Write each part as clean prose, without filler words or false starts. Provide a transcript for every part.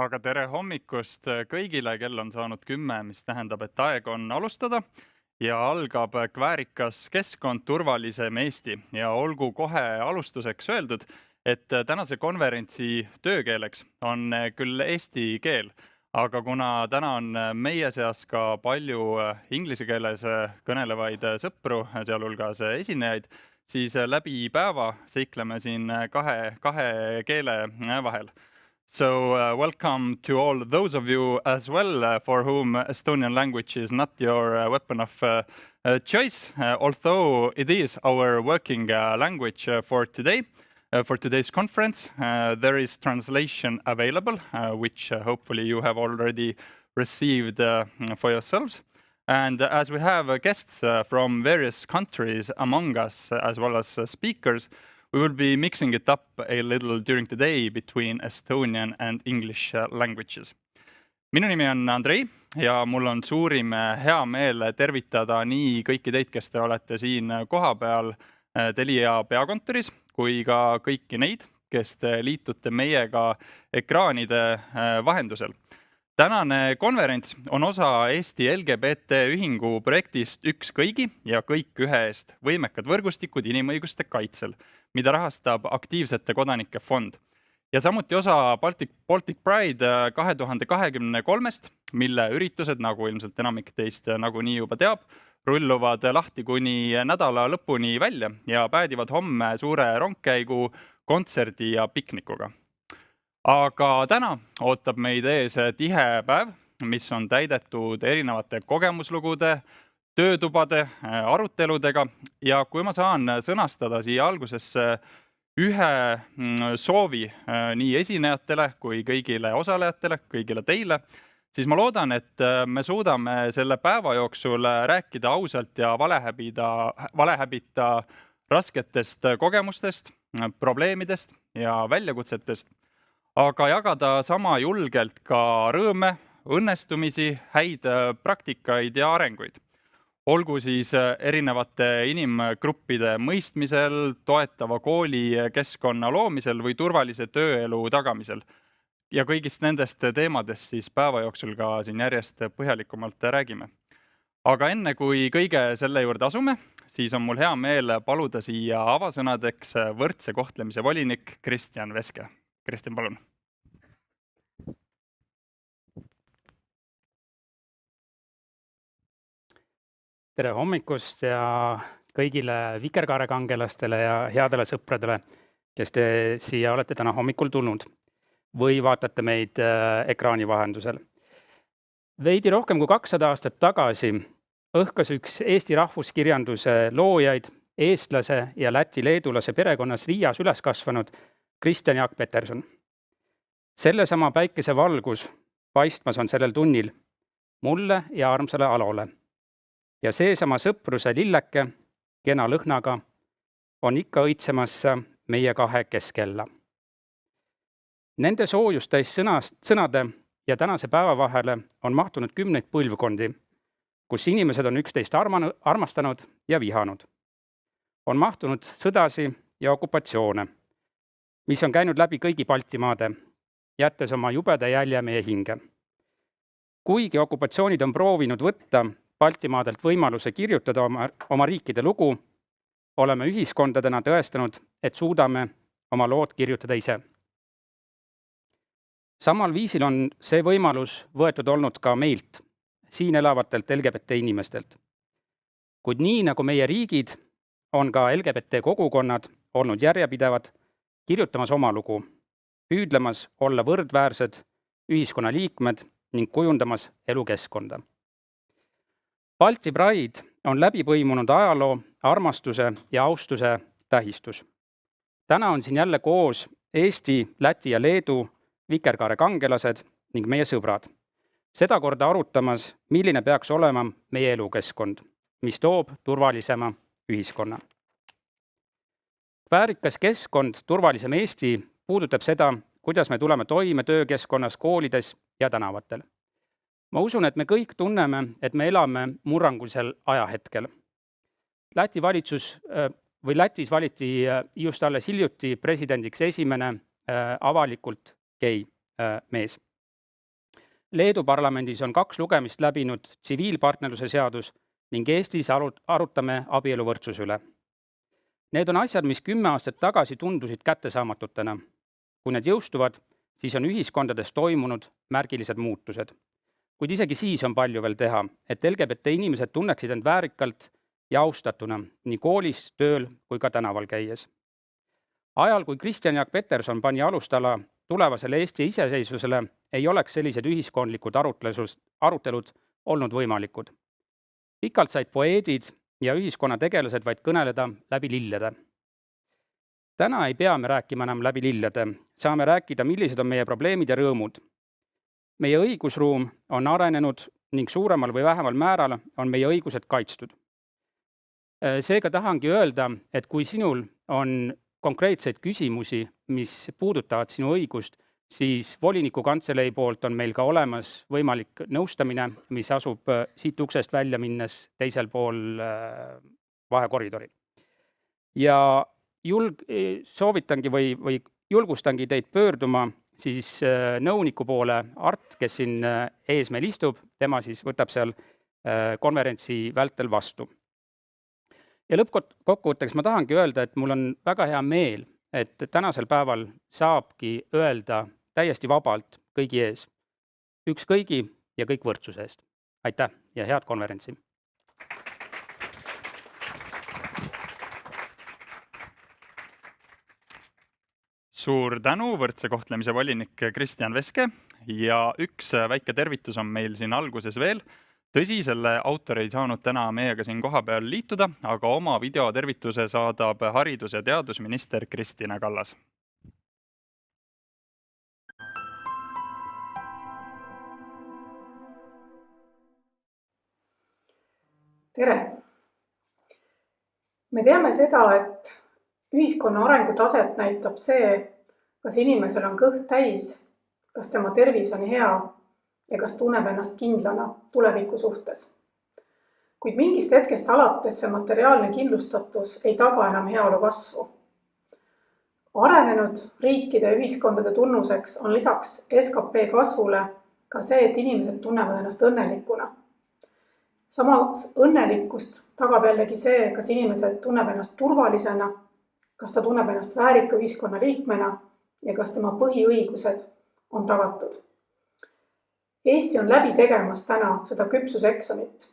Aga tere hommikust kõigile, kell on saanud 10, mis tähendab, et aeg on alustada ja algab Kväärikas, keskkond, turvalisem Eesti. Ja olgu kohe alustuseks öeldud, et tänase konverentsi töökeeleks on küll eesti keel, aga kuna täna on meie seas ka palju inglise keeles kõnelevaid sõpru, sealhulgas esinejaid, siis läbi päeva seikleme siin kahe keele vahel. So welcome to all those of you as well for whom Estonian language is not your weapon of choice, although it is our working language for today. For today's conference, there is translation available, which hopefully you have already received for yourselves. And as we have guests from various countries among us, as well as speakers, we will be mixing it up a little during the day between Estonian and English languages. Minu nimi on Andrei ja mul on suurim hea meel tervitada nii kõiki teid, kes te olete siin kohapeal Telia peakontoris, kui ka kõiki neid, kes te liitute meiega ekraanide vahendusel. Tänane konverents on osa Eesti LGBT Ühingu projektist Üks kõigi ja kõik ühe eest võimekad võrgustikud inimõiguste kaitsel, mida rahastab aktiivsete kodanike fond. Ja samuti osa Baltic Pride 2023-st, mille üritused, nagu ilmselt enamik teist nagunii juba teab, rulluvad lahti kuni nädala lõpuni välja ja päädivad homme suure rongkäigu, kontserdi ja piknikuga. Aga täna ootab meid ees tihe päev, mis on täidetud erinevate kogemuslugude, töötubade, aruteludega ja kui ma saan sõnastada siia algusesse ühe soovi nii esinejatele kui kõigile osalejatele, kõigile teile, siis ma loodan, et me suudame selle päeva jooksul rääkida ausalt ja valehäbita rasketest kogemustest, probleemidest ja väljakutsetest, aga jagada sama julgelt ka rõõme, õnnestumisi, häid praktikaid ja arenguid. Olgu siis erinevate inimgruppide mõistmisel, toetava kooli keskkonna loomisel või turvalise tööelu tagamisel. Ja kõigist nendest teemadest siis päeva jooksul ka siin järjest põhjalikumalt räägime. Aga enne kui kõige selle juurde asume, siis on mul hea meel paluda siia avasõnadeks võrdse kohtlemise volinik Christian Veske. Kristin, palun. Tere hommikust ja kõigile vikerkaarekangelastele ja headele sõpradele, kes te siia olete täna hommikul tulnud või vaatate meid ekraani vahendusel. Veidi rohkem kui 200 aastat tagasi õhkas üks Eesti rahvuskirjanduse loojaid, eestlase ja läti-leedulase perekonnas Riias üles kasvanud Kristjan Peterson. Sellesama päikese valgus paistmas on sellel tunnil mulle ja armsale Alole. Ja seesama sõpruse lilleke, kena lõhnaga, on ikka õitsemas meie kahe keskella. Nende soojustäis sõnade ja tänase päeva vahele on mahtunud 10 põlvkondi, kus inimesed on üksteist armastanud ja vihanud. On mahtunud sõdasi ja okupatsioone, mis on käinud läbi kõigi Baltimaade, jättes oma jubeda jälje meie hinge. Kuigi okupatsioonid on proovinud võtta Baltimaadelt võimaluse kirjutada oma riikide lugu, oleme ühiskondadena tõestanud, et suudame oma lood kirjutada ise. Samal viisil on see võimalus võetud olnud ka meilt, siin elavatelt LGBT inimestelt. Kuid nii nagu meie riigid, on ka LGBT kogukonnad olnud järjepidevad, kirjutamas oma lugu, püüdlemas olla võrdväärsed ühiskonna liikmed ning kujundamas elukeskkonda. Baltic Pride on läbi põimunud ajaloo, armastuse ja austuse tähistus. Täna on siin jälle koos Eesti, Läti ja Leedu vikerkaarekangelased ning meie sõbrad. Seda korda arutamas, milline peaks olema meie elukeskkond, mis toob turvalisema ühiskonna. Kväärikas, keskkond, turvalisem Eesti puudutab seda, kuidas me tuleme toime töökeskkonnas, koolides ja tänavatel. Ma usun, et me kõik tunneme, et me elame murrangulisel ajahetkel. Lätis valiti just alles hiljuti presidendiks esimene avalikult gei mees. Leedu parlamendis on 2 lugemist läbinud tsiviilpartnerluse seadus ning Eestis arutame abieluvõrdsuse üle. Need on asjad, mis 10 aastat tagasi tundusid kättesaamatutena. Kui need jõustuvad, siis on ühiskondades toimunud märgilised muutused. Kuid isegi siis on palju veel teha, et LGBT inimesed tunneksid end väärikalt ja austatuna nii koolis, tööl kui ka tänaval käies. Ajal, kui Kristjan Peterson pani alustala tulevasele Eesti iseseisvusele, ei oleks sellised ühiskondlikud arutelud olnud võimalikud. Pikalt said poeedid ja ühiskonnategelased vaid kõneleda läbi lillede. Täna ei pea me rääkima enam läbi lillede, saame rääkida, millised on meie probleemid ja rõõmud. Meie õigusruum on arenenud ning suuremal või vähemal määral on meie õigused kaitstud. Seega tahangi öelda, et kui sinul on konkreetseid küsimusi, mis puudutavad sinu õigust, siis voliniku kantselei poolt on meil ka olemas võimalik nõustamine, mis asub siit uksest välja minnes teisel pool vahekoridori. Ja soovitangi või julgustangi teid pöörduma siis nõuniku poole Art, kes siin ees meil istub, tema siis võtab seal konverentsi vältel vastu. Ja lõppkokkuvõtteks ma tahangi öelda, et mul on väga hea meel, et tänasel päeval saabki öelda täiesti vabalt kõigi ees. Üks kõigi ja kõik võrdsuse eest. Aitäh ja head konverentsi! Suur tänu, võrdse kohtlemise volinik Christian Veske ja üks väike tervitus on meil siin alguses veel. Tõsi, selle autor ei saanud täna meiega siin kohapeal liituda, aga oma videotervituse saadab haridus- ja teadusminister Kristina Kallas. Tere! Me teame seda, et ühiskonna arengutaset näitab see, kas inimesel on kõht täis, kas tema tervis on hea ja kas tunneb ennast kindlana tuleviku suhtes. Kuid mingist hetkest alates see materiaalne kindlustatus ei taga enam heaolu kasvu. Arenenud riikide ja ühiskondade tunnuseks on lisaks SKP kasvule ka see, et inimesed tunnevad ennast õnnelikuna. Samas õnnelikkust tagab jällegi see, kas inimesed tunneb ennast turvalisena, kas ta tunneb ennast väärika ühiskonna liikmena ja kas tema põhiõigused on tagatud. Eesti on läbi tegemas täna seda küpsuseksamit,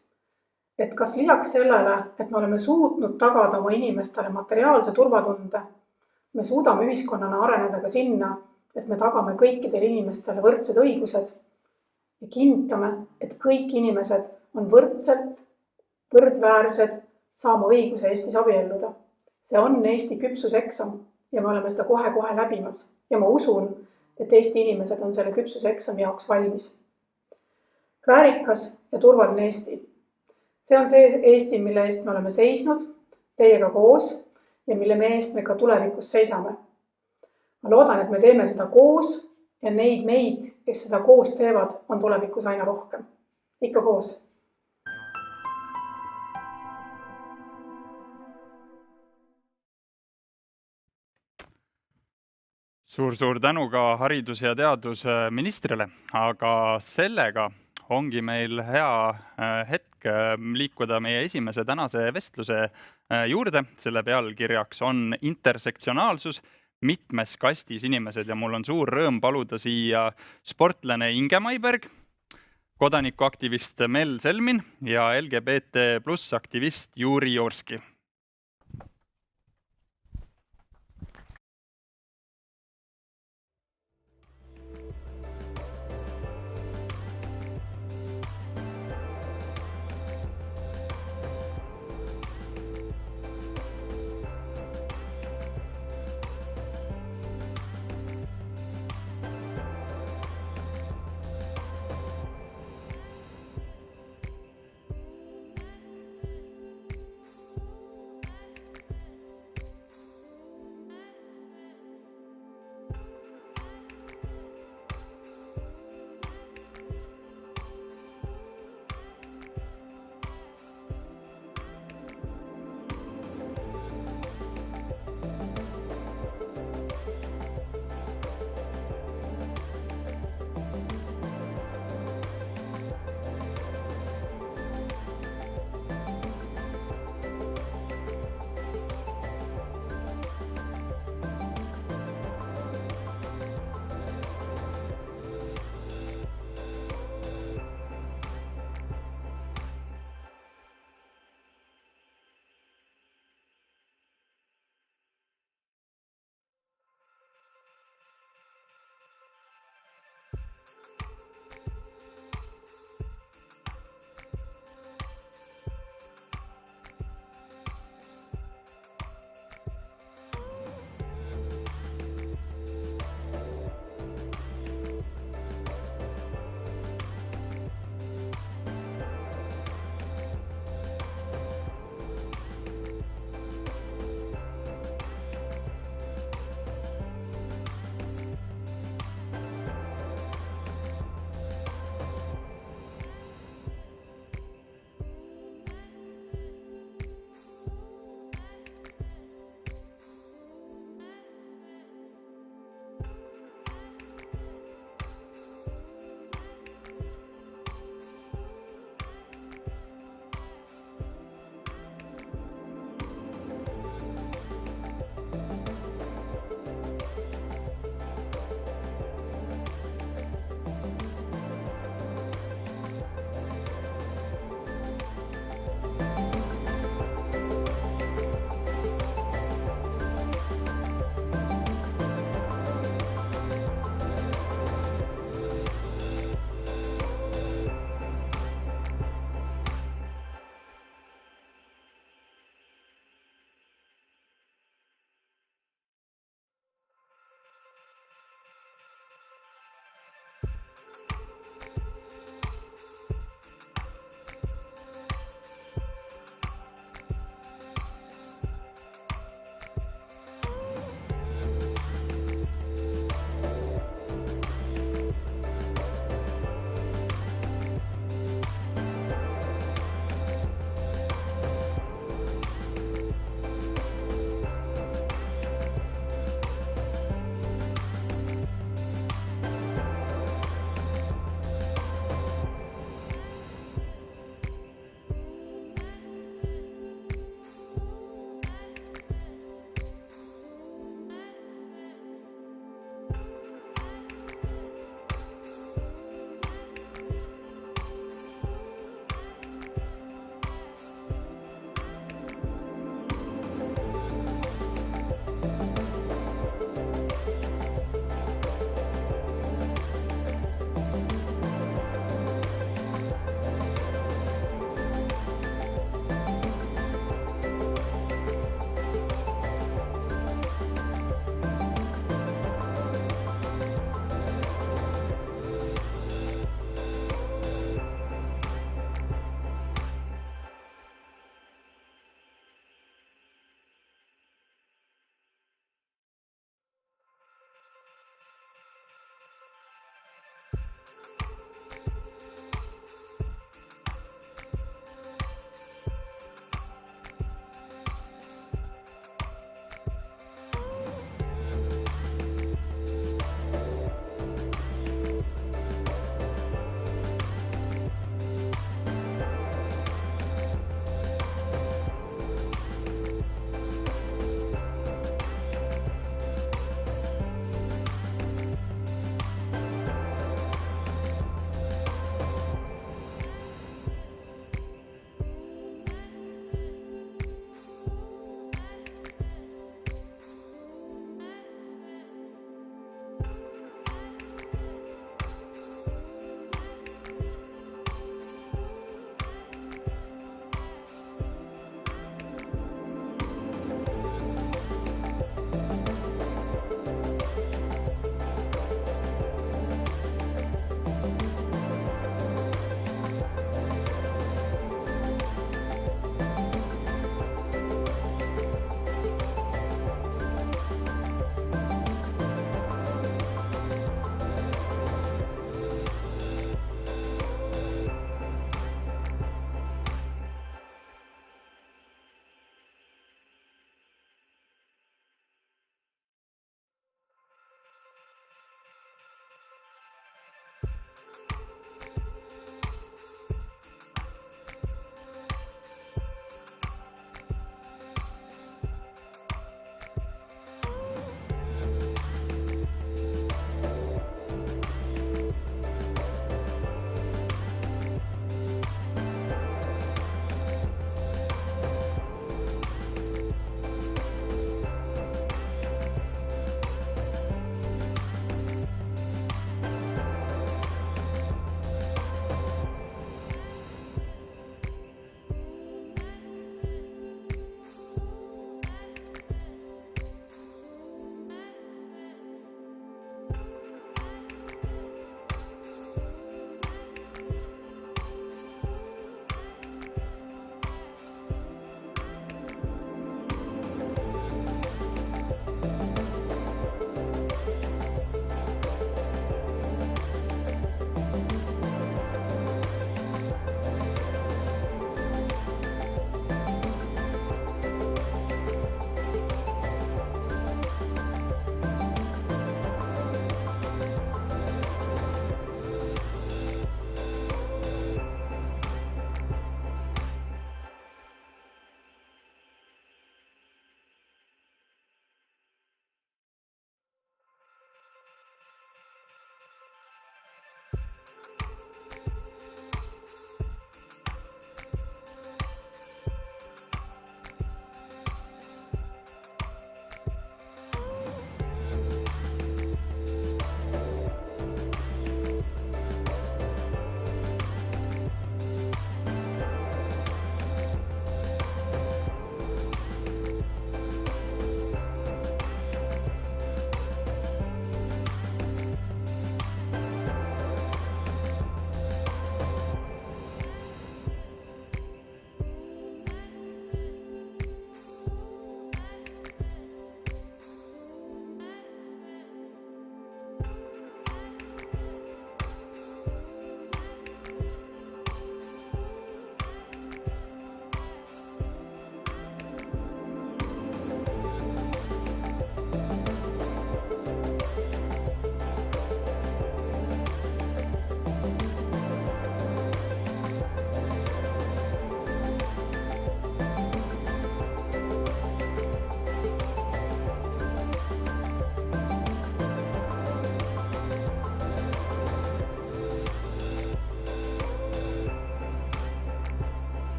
et kas lisaks sellele, et me oleme suutnud tagada oma inimestele materiaalse turvatunde, me suudame ühiskonnana areneda ka sinna, et me tagame kõikidele inimestele võrdsed õigused ja kinnitame, et kõik inimesed on võrdselt, võrdväärsed saama õiguse Eestis abielluda. See on Eesti küpsuseksam ja me oleme seda kohe läbimas ja ma usun, et Eesti inimesed on selle küpsuseksami jaoks valmis. Kväärikas ja turvaline Eesti. See on see Eesti, mille eest me oleme seisnud teiega koos ja mille me eest me ka tulevikus seisame. Ma loodan, et me teeme seda koos ja meid, kes seda koos teevad, on tulevikus aina rohkem. Ikka koos. Suur tänu ka haridus- ja teadusministrile, aga sellega ongi meil hea hetk liikuda meie esimese tänase vestluse juurde. Selle pealkirjaks on intersektsionaalsus, mitmes kastis inimesed ja mul on suur rõõm paluda siia sportlane Inge Maiberg, kodanikuaktivist Mel Selmin ja LGBT+ aktivist Juri Jorski.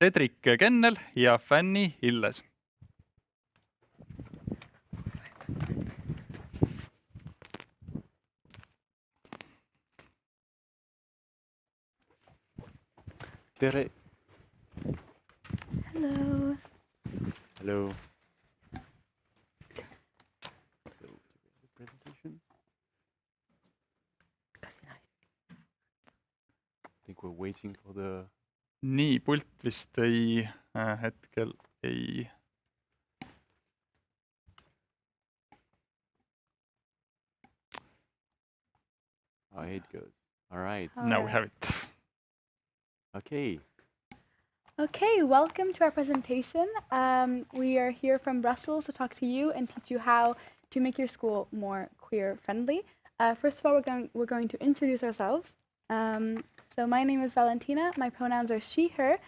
Cedric Kennel ja Fanny Illes. Tere. Hello. Hello. So, the presentation. I think we're waiting for the... Nii, pult vist hetkel ei... Oh, it goes. All right. Now we have it. Okay. Okay, welcome to our presentation. We are here from Brussels to talk to you and teach you how to make your school more queer friendly. First of all, we're going to introduce ourselves. So my name is Valentina. My pronouns are she, her.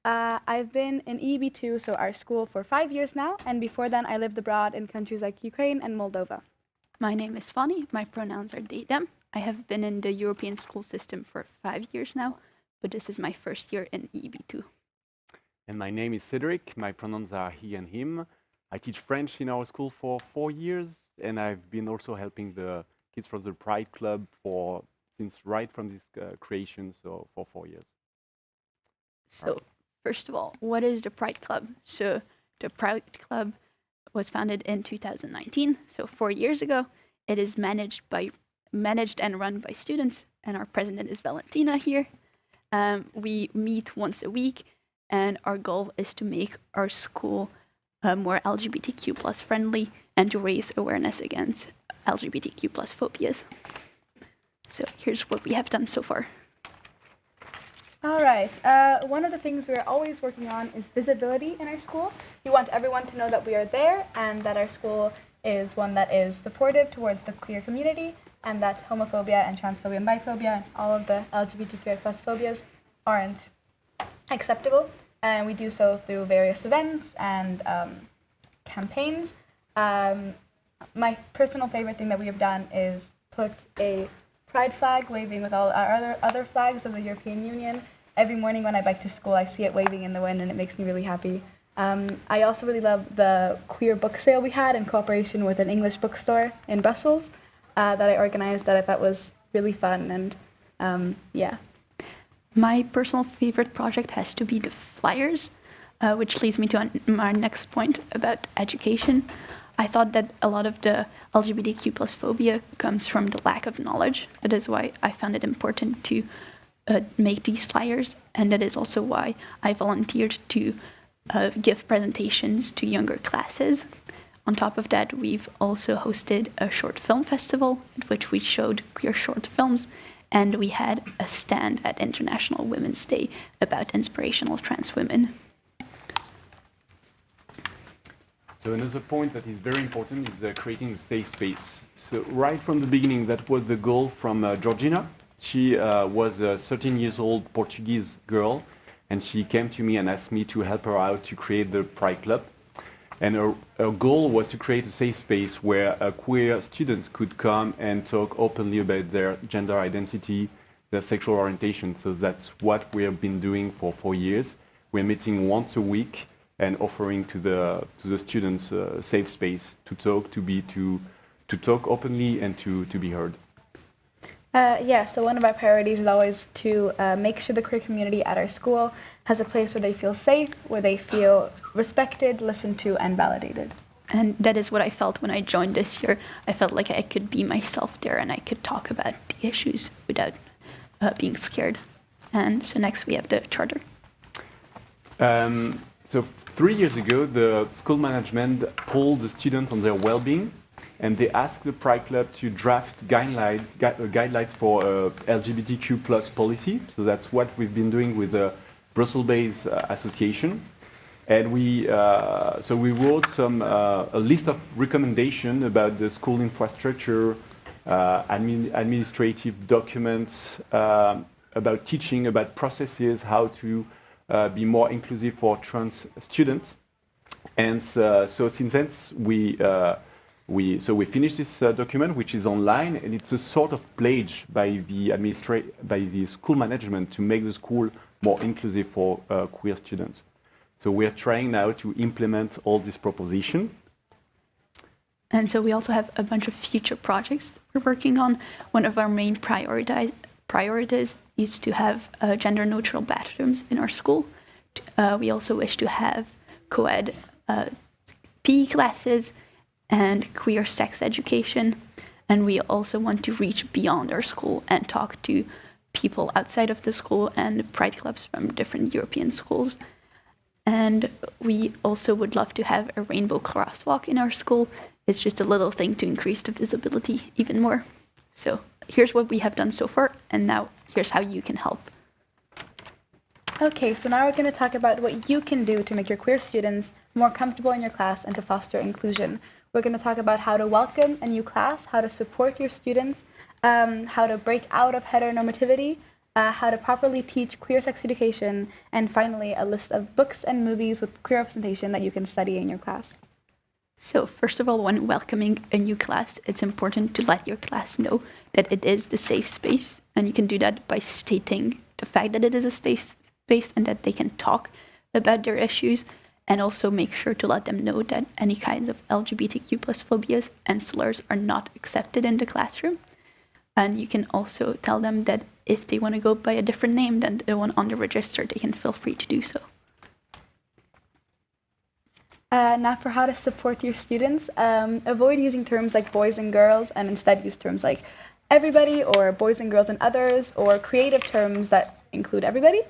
I've been in EB2, so our school, for 5 years now, and before then I lived abroad in countries like Ukraine and Moldova. My name is Fanny. My pronouns are they, them. I have been in the European school system for 5 years now, but this is my first year in EB2. And my name is Cedric. My pronouns are he and him. I teach French in our school for 4 years, and I've been also helping the kids from the Pride Club since right from this creation, so for 4 years. So, first of all, what is the Pride Club? So, the Pride Club was founded in 2019, so 4 years ago. It is managed and run by students, and our president is Valentina here. We meet once a week, and our goal is to make our school more LGBTQ plus friendly and to raise awareness against LGBTQ plus phobias. So here's what we have done so far. All right, one of the things we're always working on is visibility in our school. We want everyone to know that we are there and that our school is one that is supportive towards the queer community, and that homophobia and transphobia and biphobia and all of the LGBTQI plus phobias aren't acceptable. And we do so through various events and campaigns. My personal favorite thing that we have done is put a pride flag waving with all our other flags of the European Union. Every morning when I bike to school, I see it waving in the wind, and it makes me really happy. I also really love the queer book sale we had in cooperation with an English bookstore in Brussels that I organized, that I thought was really fun, and yeah. My personal favorite project has to be the flyers, which leads me to my next point about education. I thought that a lot of the LGBTQ plus phobia comes from the lack of knowledge. That is why I found it important to make these flyers, and that is also why I volunteered to give presentations to younger classes. On top of that, we've also hosted a short film festival at which we showed queer short films, and we had a stand at International Women's Day about inspirational trans women. So another point that is very important is creating a safe space. So right from the beginning, that was the goal from Georgina. She was a 13-year-old Portuguese girl, and she came to me and asked me to help her out to create the Pride Club. And her goal was to create a safe space where queer students could come and talk openly about their gender identity, their sexual orientation. So that's what we have been doing for 4 years. We're meeting once a week and offering to the students a safe space to talk, to talk openly and to be heard. Yeah, so one of our priorities is always to make sure the queer community at our school has a place where they feel safe, where they feel respected, listened to, and validated. And that is what I felt when I joined this year. I felt like I could be myself there and I could talk about the issues without being scared. And so next we have the charter. So 3 years ago, the school management polled the students on their well-being, and they asked the Pride Club to draft guidelines for LGBTQ plus policy. So that's what we've been doing with the Brussels-based association. And we wrote a list of recommendations about the school infrastructure, administrative documents, about teaching, about processes, how to be more inclusive for trans students. And so since then, we finished this document, which is online, and it's a sort of pledge by the school management to make the school more inclusive for queer students. So we are trying now to implement all this proposition. And so we also have a bunch of future projects we're working on. One of our main priorities is to have gender-neutral bathrooms in our school. We also wish to have co-ed PE classes and queer sex education. And we also want to reach beyond our school and talk to people outside of the school and pride clubs from different European schools. And we also would love to have a rainbow crosswalk in our school. It's just a little thing to increase the visibility even more. So here's what we have done so far, and now here's how you can help. Okay, so now we're going to talk about what you can do to make your queer students more comfortable in your class and to foster inclusion. We're going to talk about how to welcome a new class, how to support your students, how to break out of heteronormativity, how to properly teach queer sex education, and finally a list of books and movies with queer representation that you can study in your class. So first of all, when welcoming a new class, it's important to let your class know that it is the safe space, and you can do that by stating the fact that it is a safe space and that they can talk about their issues, and also make sure to let them know that any kinds of LGBTQ+ phobias and slurs are not accepted in the classroom. And you can also tell them that if they want to go by a different name than the one on the register, they can feel free to do so. Now for how to support your students, avoid using terms like boys and girls and instead use terms like everybody or boys and girls and others or creative terms that include everybody.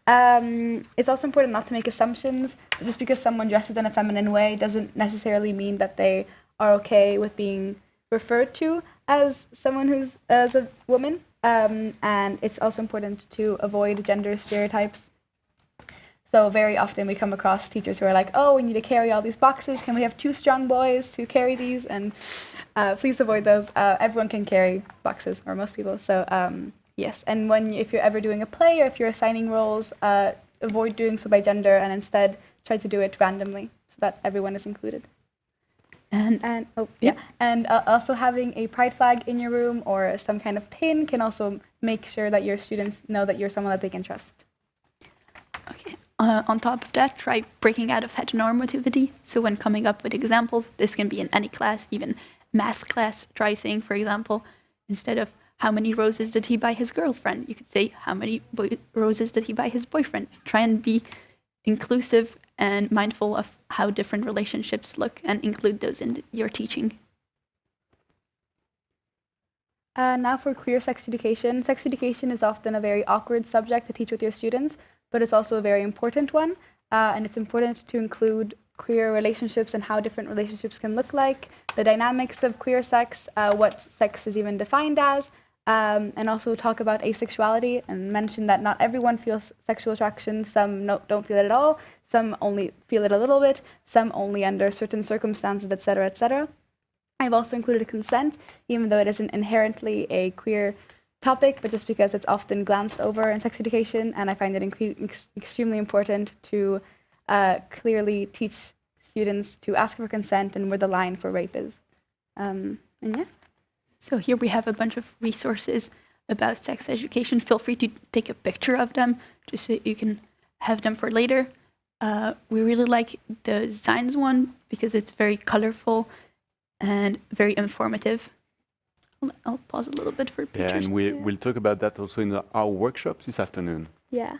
It's also important not to make assumptions. So just because someone dresses in a feminine way doesn't necessarily mean that they are okay with being referred to as someone who's as a woman. And it's also important to avoid gender stereotypes. So very often we come across teachers who are like, oh, we need to carry all these boxes. Can we have 2 strong boys to carry these? And please avoid those. Everyone can carry boxes, or most people. So yes, and if you're ever doing a play or if you're assigning roles, avoid doing so by gender and instead try to do it randomly so that everyone is included. And also having a pride flag in your room or some kind of pin can also make sure that your students know that you're someone that they can trust. Okay. On top of that, try breaking out of heteronormativity. So when coming up with examples, this can be in any class, even math class. Try saying, for example, instead of how many roses did he buy his girlfriend, you could say how many roses did he buy his boyfriend. Try and be inclusive and mindful of how different relationships look and include those in your teaching. Now for queer sex education. Sex education is often a very awkward subject to teach with your students, but it's also a very important one. And it's important to include queer relationships and how different relationships can look like, the dynamics of queer sex, what sex is even defined as, and also talk about asexuality and mention that not everyone feels sexual attraction. Some don't feel it at all, some only feel it a little bit, some only under certain circumstances, etc., etc. I've also included consent, even though it isn't inherently a queer topic, but just because it's often glanced over in sex education, and I find it extremely important to clearly teach students to ask for consent and where the line for rape is. And yeah. So here we have a bunch of resources about sex education. Feel free to take a picture of them just so you can have them for later. We really like the science one because it's very colorful and very informative. I'll pause a little bit for pictures. Yeah, and we'll talk about that also in our workshops this afternoon. Yeah.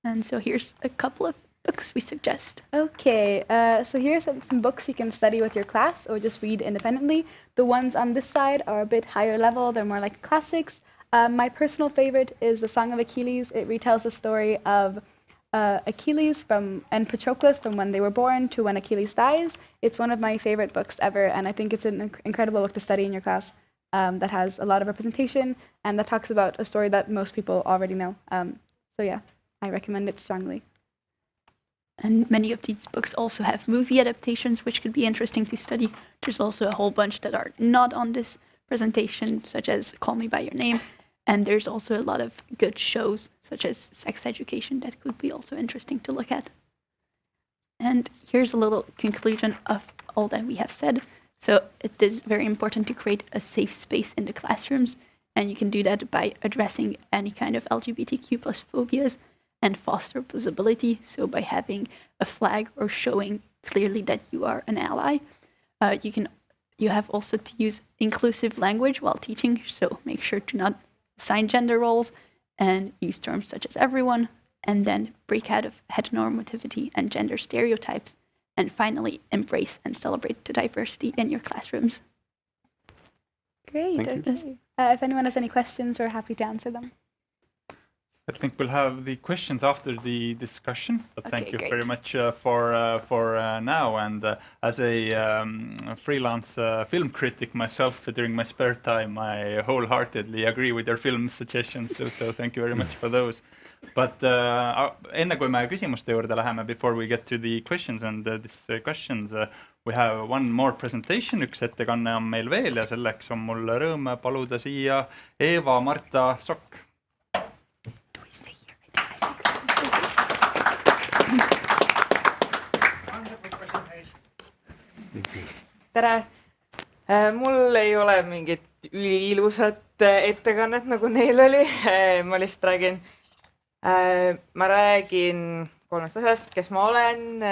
And so here's a couple of books we suggest. Okay, so here's some books you can study with your class or just read independently. The ones on this side are a bit higher level. They're more like classics. My personal favorite is The Song of Achilles. It retells the story of Achilles and Patroclus from when they were born to when Achilles dies. It's one of my favorite books ever, and I think it's an incredible book to study in your class that has a lot of representation and that talks about a story that most people already know. So yeah, I recommend it strongly. And many of these books also have movie adaptations, which could be interesting to study. There's also a whole bunch that are not on this presentation, such as Call Me By Your Name. And there's also a lot of good shows, such as Sex Education, that could be also interesting to look at. And here's a little conclusion of all that we have said. So it is very important to create a safe space in the classrooms. And you can do that by addressing any kind of LGBTQ+ phobias and foster visibility. So by having a flag or showing clearly that you are an ally, you have also to use inclusive language while teaching. So make sure to not assign gender roles and use terms such as everyone, and then break out of heteronormativity and gender stereotypes. And finally, embrace and celebrate the diversity in your classrooms. Great. Okay. If anyone has any questions, we're happy to answer them. I think we'll have the questions after the discussion, but Okay, thank you great. very much for now. And as a freelance film critic myself during my spare time, I wholeheartedly agree with your film suggestions too, so thank you very much for those. But enne kui me küsimuste juurde läheme, before we get to the questions and discussions, we have one more presentation, üks ettekanne on meil veel ja selleks on mul rõõm paluda siia Eva-Marta Sokk. Tere! Mul ei ole mingit üliilusat ettekannet, nagu neil oli. Ma lihtsalt räägin 3 asjast, kes ma olen,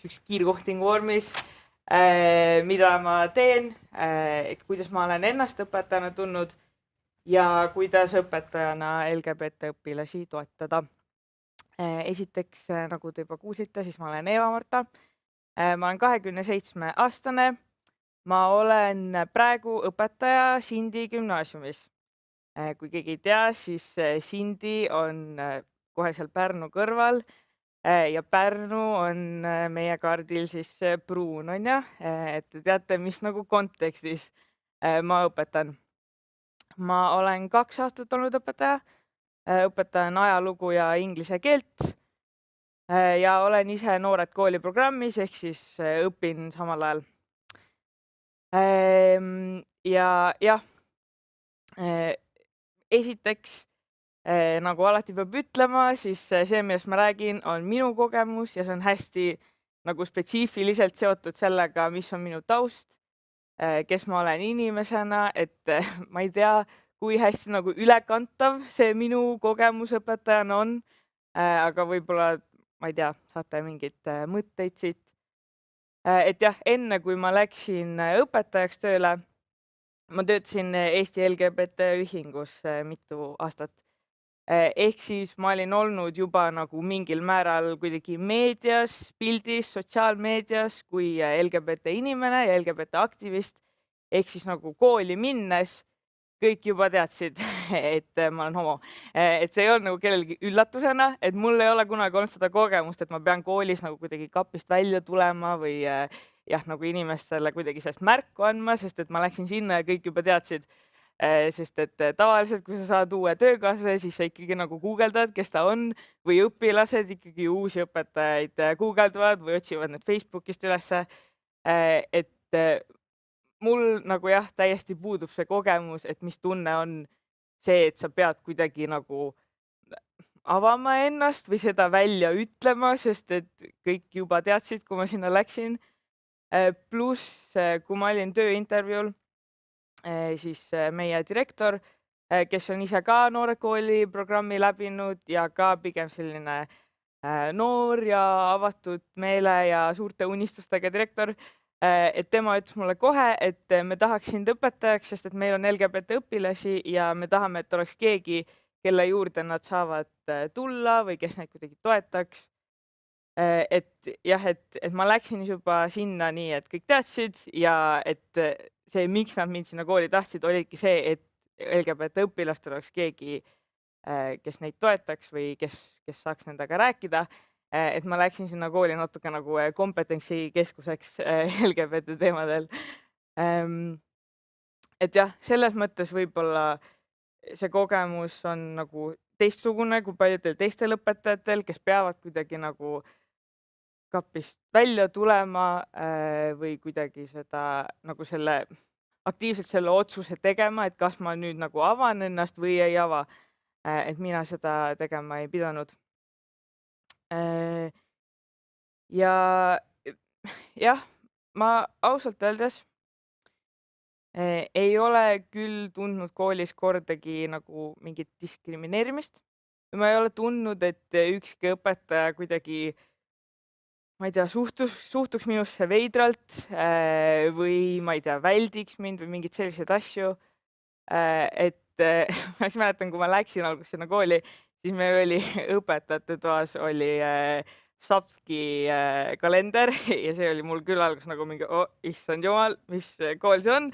üks kiirkohtingu vormis, mida ma teen, kuidas ma olen ennast õpetajana tundnud ja kuidas õpetajana LGBT õpilasi toetada. Esiteks, nagu te juba kuulsite, siis ma olen Eva-Marta. Ma olen 27-aastane. Ma olen praegu õpetaja Sindi gümnaasiumis. Kui keegi ei tea, siis Sindi on kohe seal Pärnu kõrval ja Pärnu on meie kaardil siis pruun, on ja? Et te teate, mis nagu kontekstis ma õpetan. Ma olen 2 aastat olnud õpetaja. Õpetan ajalugu ja inglise keelt ja olen ise Noored kooli programmis, ehk siis õpin samal ajal. Esiteks, nagu alati peab ütlema, siis see, millest ma räägin, on minu kogemus ja see on hästi nagu spetsiifiliselt seotud sellega, mis on minu taust, kes ma olen inimesena, et ma ei tea, kui hästi nagu ülekantav see minu kogemus õpetajana on, aga võib-olla, ma ei tea, saate mingid mõtteid siit. Et jah, enne kui ma läksin õpetajaks tööle, ma töötasin Eesti LGBT Ühingus mitu aastat. Ehk siis ma olin olnud juba nagu mingil määral kuidagi meedias, pildis, sotsiaalmeedias kui LGBT inimene ja LGBT aktivist. Ehk siis nagu kooli minnes kõik juba teadsid, et ma olen homo. Et see ei olnud nagu kellelgi üllatusena, et mul ei ole kunagi olnud seda kogemust, et ma pean koolis nagu kuidagi kapist välja tulema või jah, nagu inimestele kuidagi sellest märku andma, sest et ma läksin sinna ja kõik juba teadsid. Sest et tavaliselt, kui sa saad uue töökaaslase, siis sa ikkagi nagu guugeldad, kes ta on, või õpilased ikkagi uusi õpetajaid guugeldavad või otsivad need Facebookist ülesse. Et mul nagu jah, täiesti puudub see kogemus, et mis tunne on see, et sa pead kuidagi nagu avama ennast või seda välja ütlema, sest et kõik juba teadsid, kui ma sinna läksin. Pluss, kui ma olin tööintervjuul, siis meie direktor, kes on ise ka Noored kooli programmi läbinud ja ka pigem selline noor ja avatud meele ja suurte unistustega direktor, et tema ütles mulle kohe, et me tahaks sind õpetajaks, sest et meil on LGBT õpilasi ja me tahame, et oleks keegi, kelle juurde nad saavad tulla või kes neid kuidagi toetaks. Et jah, et ma läksin juba sinna nii, et kõik teadsid ja et see, miks nad mind sinna kooli tahtsid, oligi see, et LGBT õpilastel oleks keegi, kes neid toetaks või kes saaks nendega rääkida. Et ma läksin sinna kooli natuke nagu kompetentsi keskuseks LGBT teemadel. Et jah, selles mõttes võib-olla see kogemus on nagu teistsugune kui paljudel teistel õpetajatel, kes peavad kuidagi nagu kapist välja tulema või kuidagi seda nagu aktiivselt selle otsuse tegema, et kas ma nüüd nagu avan ennast või ei ava. Et mina seda tegema ei pidanud. Ja jah, ma ausalt öeldes ei ole küll tundnud koolis kordagi nagu mingit diskrimineerimist. ma ei ole tundnud, et ükski õpetaja kuidagi, ma ei tea, suhtuks minusse veidralt või ma ei tea, väldiks mind või mingeid selliseid asju. Et ma siis mäletan, kui ma läksin alguses sinna kooli, siis meil oli õpetajate toas oli Sapski kalender ja see oli mul küll alguses nagu mingi, issand jumal, mis kool see on.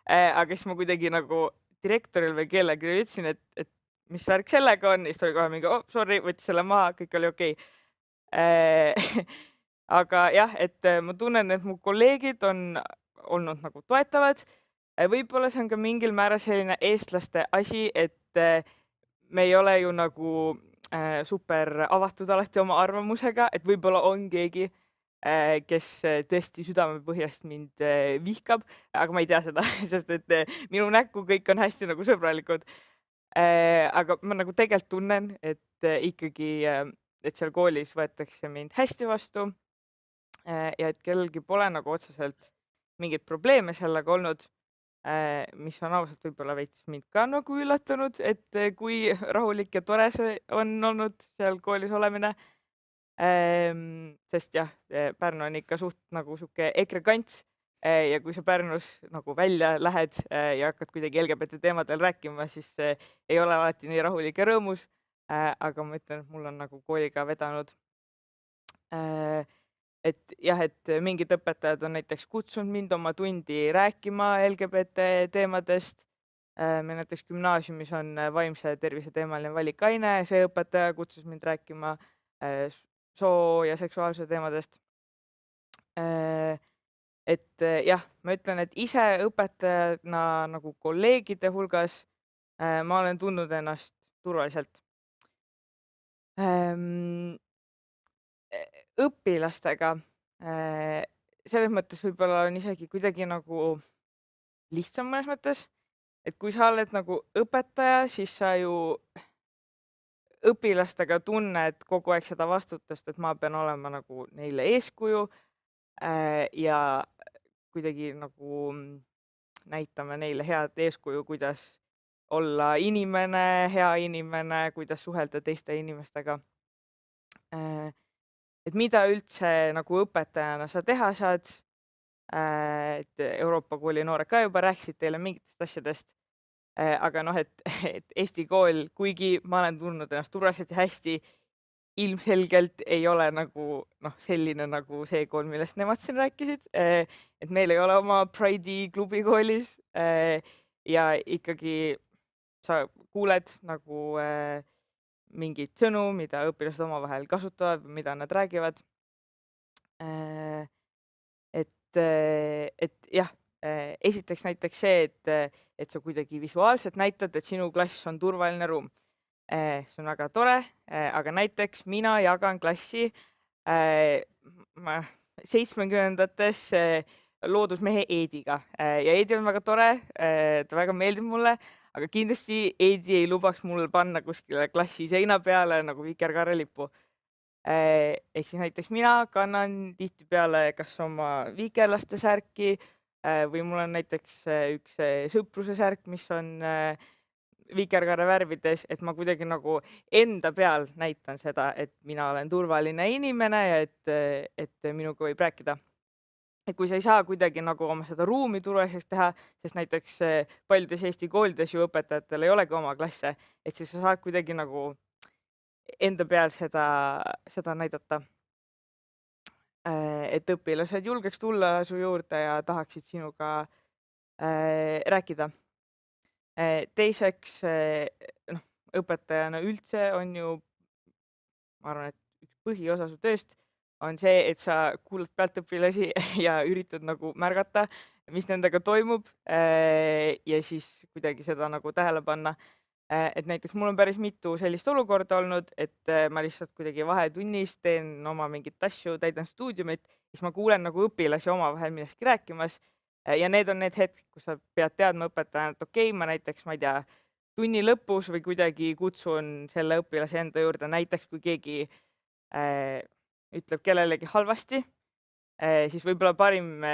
Aga siis ma kuidagi nagu direktoril või kellelegi ütlesin, et mis värk sellega on, ja siis ta oli kohe mingi, sorry, võttis selle maha, kõik oli okei. Aga jah, et ma tunnen, et mu kolleegid on olnud nagu toetavad. Võib-olla see on ka mingil määral selline eestlaste asi, et me ei ole ju nagu super avatud alati oma arvamusega, et võib-olla on keegi, kes tõesti südamepõhjast mind vihkab, aga ma ei tea seda, sest et minu näkku kõik on hästi nagu sõbralikud. Aga ma nagu tegelikult tunnen, et ikkagi, et seal koolis võetakse mind hästi vastu ja et kellelgi pole nagu otseselt mingeid probleeme sellega olnud, mis on ausalt võib-olla veits mind ka nagu üllatanud, et kui rahulik ja tore see on olnud seal koolis olemine. Sest jah, Pärnu on ikka suht nagu sihuke EKRE kants ja kui sa Pärnus nagu välja lähed ja hakkad kuidagi LGBT teemadel rääkima, siis ei ole alati nii rahulik ja rõõmus. Aga ma ütlen, et mul on nagu kooliga vedanud. Et jah, et mingid õpetajad on näiteks kutsunud mind oma tundi rääkima LGBT teemadest. Meil näiteks gümnaasiumis on vaimse tervise teemaline valikaine, see õpetaja kutsus mind rääkima soo ja seksuaalse teemadest. Et jah, ma ütlen, et ise õpetajana nagu kolleegide hulgas ma olen tundnud ennast turvaliselt. Õpilastega selles mõttes võib-olla on isegi kuidagi nagu lihtsam mõnes mõttes, et kui sa oled nagu õpetaja, siis sa ju õpilastega tunned kogu aeg seda vastutust, et ma pean olema nagu neile eeskuju ja kuidagi nagu näitame neile head eeskuju, kuidas olla inimene, hea inimene, kuidas suhelda teiste inimestega. Et mida üldse nagu õpetajana sa teha saad, et Euroopa Kooli noored ka juba rääkisid teile mingitest asjadest, aga noh, et Eesti kool, kuigi ma olen tundnud ennast turvaliselt ja hästi, ilmselgelt ei ole nagu selline nagu see kool, millest nemad siin rääkisid, et meil ei ole oma Pride'i klubi koolis ja ikkagi sa kuuled nagu mingeid sõnu, mida õpilased omavahel kasutavad või mida nad räägivad. Et jah, esiteks näiteks see, et sa kuidagi visuaalselt näitad, et sinu klass on turvaline ruum. See on väga tore, aga näiteks mina jagan klassi 70-ndates loodusmehe Eediga ja Eedi on väga tore, ta väga meeldib mulle, aga kindlasti Eedi ei lubaks mul panna kuskile klassi seina peale nagu vikerkaarelippu. Ehk siis näiteks mina kannan tihtipeale kas oma vikerlaste särki või mul on näiteks üks sõpruse särk, mis on vikerkaare värvides, et ma kuidagi nagu enda peal näitan seda, et mina olen turvaline inimene ja et minuga võib rääkida. Et kui sa ei saa kuidagi nagu oma seda ruumi turvaliseks teha, sest näiteks paljudes Eesti koolides ju õpetajatel ei olegi oma klasse, et siis sa saad kuidagi nagu enda peal seda näidata. Et õpilased julgeks tulla su juurde ja tahaksid sinuga rääkida. Teiseks, õpetajana üldse on ju, ma arvan, et üks põhiosa su tööst on see, et sa kuulad pealt õpilasi ja üritad nagu märgata, mis nendega toimub ja siis kuidagi seda nagu tähele panna. Et näiteks mul on päris mitu sellist olukorda olnud, et ma lihtsalt kuidagi vahetunnis teen oma mingit asju, täidan stuudiumit, siis ma kuulen nagu õpilasi omavahel millestki rääkimas ja need on need hetked, kus sa pead teadma õpetajana, et okei, ma näiteks, ma ei tea, tunni lõpus või kuidagi kutsun selle õpilase enda juurde, näiteks kui keegi ütleb kellelegi halvasti, siis võib-olla parim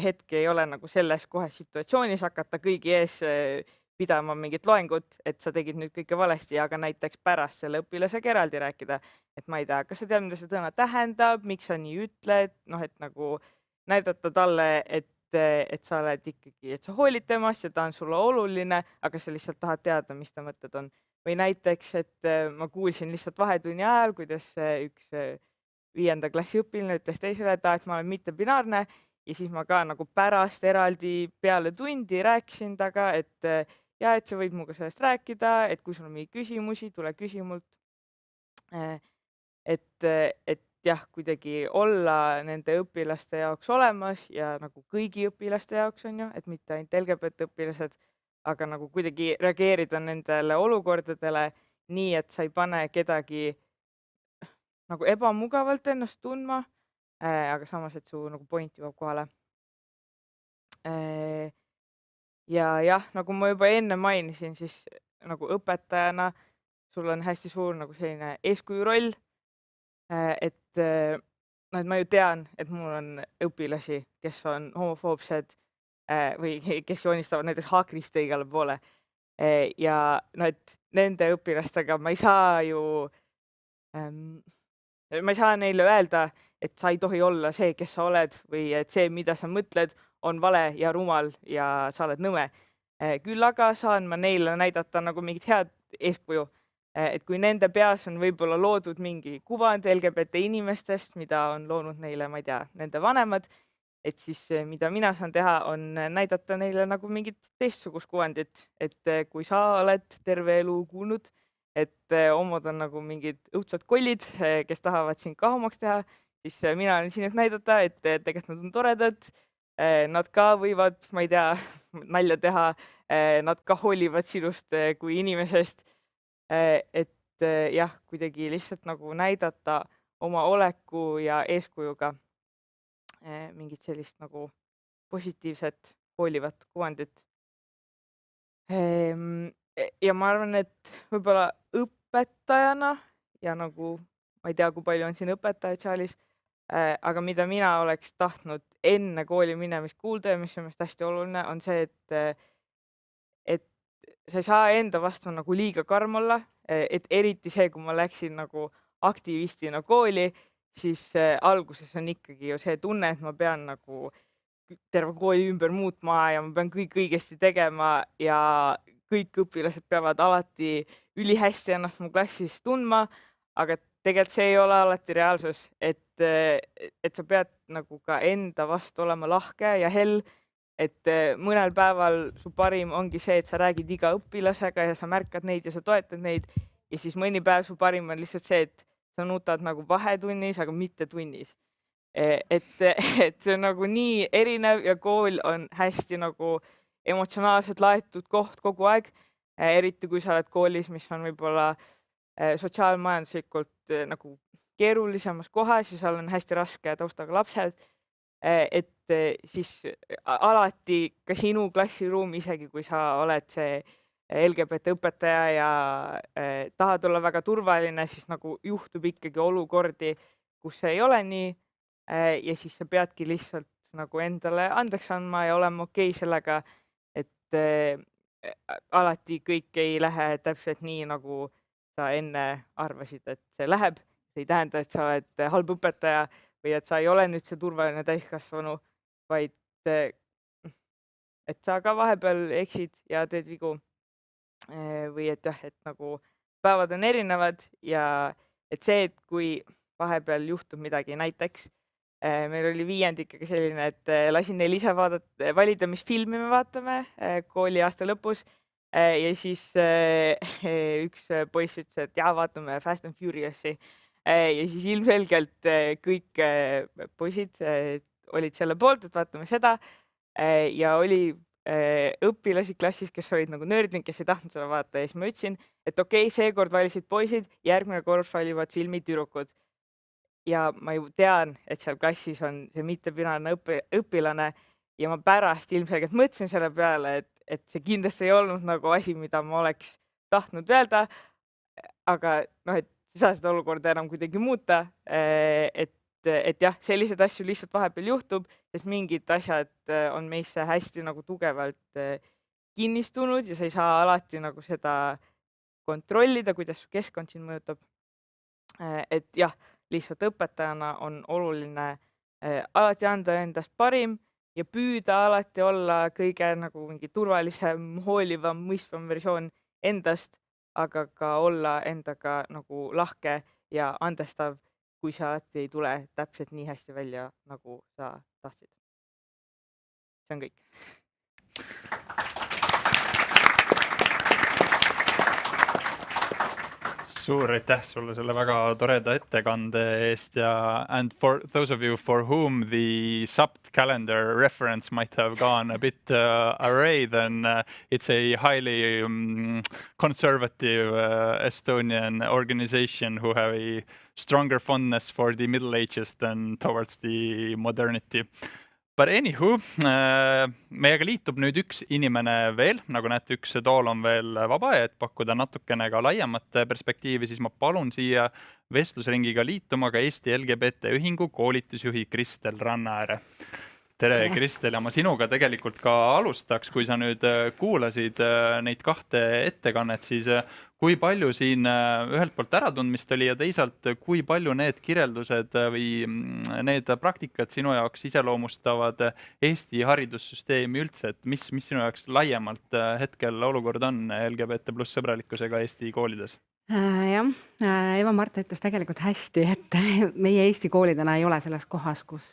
hetk ei ole nagu selles kohes situatsioonis hakata kõigi ees pidama mingit loengut, et sa tegid nüüd kõike valesti, aga näiteks pärast selle õpilasega eraldi rääkida, et ma ei tea, kas sa tead, mida see sõna tähendab, miks sa nii ütled, noh, et nagu näidata talle, et sa oled ikkagi, et sa hoolid temast ja ta on sulle oluline, aga sa lihtsalt tahad teada, mis ta mõtted on. Või näiteks, et ma kuulsin lihtsalt vahetunni ajal, kuidas üks 5. klassi õpiline ütles teisele, et ma olen mittebinaarne ja siis ma ka nagu pärast eraldi peale tundi rääkisin taga, et sa võid minuga sellest rääkida, et kui sul on mingi küsimusi, tule küsi mult. Et jah, kuidagi olla nende õpilaste jaoks olemas ja nagu kõigi õpilaste jaoks on ju, et mitte ainult LGBT õpilased, aga nagu kuidagi reageerida nendele olukordadele nii, et sa ei pane kedagi nagu ebamugavalt ennast tundma, aga samas, et su nagu point jõuab kohale. Ja jah, nagu ma juba enne mainisin, siis nagu õpetajana sul on hästi suur nagu selline eeskuju roll, et ma ju tean, et mul on õpilasi, kes on homofoobsed või kes joonistavad näiteks haakriste igale poole. Ja et nende õpilastega ma ei saa ju, ma ei saa neile öelda, et sa ei tohi olla see, kes sa oled või et see, mida sa mõtled, on vale ja rumal ja sa oled nõme. Küll aga saan ma neile näidata nagu mingit head eeskuju. Et kui nende peas on võib-olla loodud mingi kuvand LGBT inimestest, mida on loonud neile, ma ei tea, nende vanemad, et siis mida mina saan teha, on näidata neile nagu mingit teistsugust kuvandit, et kui sa oled terve elu kuulnud, et homod on nagu mingid õudsad kollid, kes tahavad sind ka homoks teha, siis mina olen siin, et näidata, et tegelikult nad on toredad, nad ka võivad, ma ei tea, nalja teha, nad ka hoolivad sinust kui inimesest. Et jah, kuidagi lihtsalt nagu näidata oma oleku ja eeskujuga mingit sellist nagu positiivset, hoolivat kuvandit. Ja ma arvan, et võib-olla õpetajana ja nagu ma ei tea, kui palju on siin õpetajaid saalis, aga mida mina oleks tahtnud enne kooli minemist kuulda ja mis on hästi oluline, on see, et sa ei saa enda vastu nagu liiga karm olla, et eriti see, kui ma läksin nagu aktivistina kooli, siis alguses on ikkagi ju see tunne, et ma pean nagu terve kooli ümber muutma ja ma pean kõik õigesti tegema ja kõik õpilased peavad alati ülihästi ennast mu klassis tundma, aga tegelikult see ei ole alati reaalsus, et sa pead nagu ka enda vastu olema lahke ja hell, et mõnel päeval su parim ongi see, et sa räägid iga õpilasega ja sa märkad neid ja sa toetad neid ja siis mõni päev su parim on lihtsalt see, et sa nutad nagu vahetunnis, aga mitte tunnis. Et see on nagu nii erinev ja kool on hästi nagu emotsionaalselt laetud koht kogu aeg, eriti kui sa oled koolis, mis on võib-olla sotsiaalmajanduslikult nagu keerulisemas kohas ja seal on hästi raske taustaga lapsed, et siis alati ka sinu klassiruum, isegi kui sa oled see LGBT õpetaja ja tahad olla väga turvaline, siis nagu juhtub ikkagi olukordi, kus see ei ole nii ja siis sa peadki lihtsalt nagu endale andeks andma ja olema okei sellega, et alati kõik ei lähe täpselt nii, nagu sa enne arvasid, et see läheb. See ei tähenda, et sa oled halb õpetaja või et sa ei ole nüüd see turvaline täiskasvanu, vaid et sa ka vahepeal eksid ja teed vigu. Või et jah, et nagu päevad on erinevad ja et see, et kui vahepeal juhtub midagi, näiteks meil oli viiendikega selline, et lasin neil ise valida, mis filmi me vaatame kooli aasta lõpus ja siis üks poiss ütles, et vaatame Fast and Furious'i ja siis ilmselgelt kõik poisid olid selle poolt, et vaatame seda ja oli õpilasi klassis, kes olid nagu nördid, kes ei tahtnud seda vaadata ja siis ma ütlesin, et okei, seekord valisid poisid, järgmine kord valivad filmi tüdrukud. Ja ma ju tean, et seal klassis on see mittebinaarne õpilane ja ma pärast ilmselgelt mõtlesin selle peale, et see kindlasti ei olnud nagu asi, mida ma oleks tahtnud öelda, aga noh, et ei saa seda olukorda enam kuidagi muuta, et jah, selliseid asju lihtsalt vahepeal juhtub, sest mingid asjad on meisse hästi nagu tugevalt kinnistunud ja sa ei saa alati nagu seda kontrollida, kuidas su keskkond sind mõjutab. Et jah, lihtsalt õpetajana on oluline alati anda endast parim ja püüda alati olla kõige nagu mingi turvalisem, hoolivam, mõistvam versioon endast, aga ka olla endaga nagu lahke ja andestav, kui see alati ei tule täpselt nii hästi välja, nagu sa tahtsid. See on kõik. Suur aitäh sulle selle väga toreda ettekande eest ja and for those of you for whom the sub-calendar reference might have gone a bit array, then it's a highly conservative Estonian organization who have a stronger fondness for the Middle Ages than towards the modernity. But anywho, meiega liitub nüüd üks inimene veel, nagu näete, üks tool on veel vaba ja et pakkuda natukene ka laiemat perspektiivi, siis ma palun siia vestlusringiga liituma ka Eesti LGBT Ühingu koolitusjuhi Kristel Rannaääre. Tere, Kristel, ja ma sinuga tegelikult ka alustaks, kui sa nüüd kuulasid neid kahte ettekannet, siis kui palju siin ühelt poolt äratundmist oli ja teisalt, kui palju need kirjeldused või need praktikad sinu jaoks iseloomustavad Eesti haridussüsteemi üldse, et mis sinu jaoks laiemalt hetkel olukord on LGBT plus sõbralikkusega Eesti koolides? Jah, Eva-Marta ütles tegelikult hästi, et meie Eesti koolidena ei ole selles kohas, kus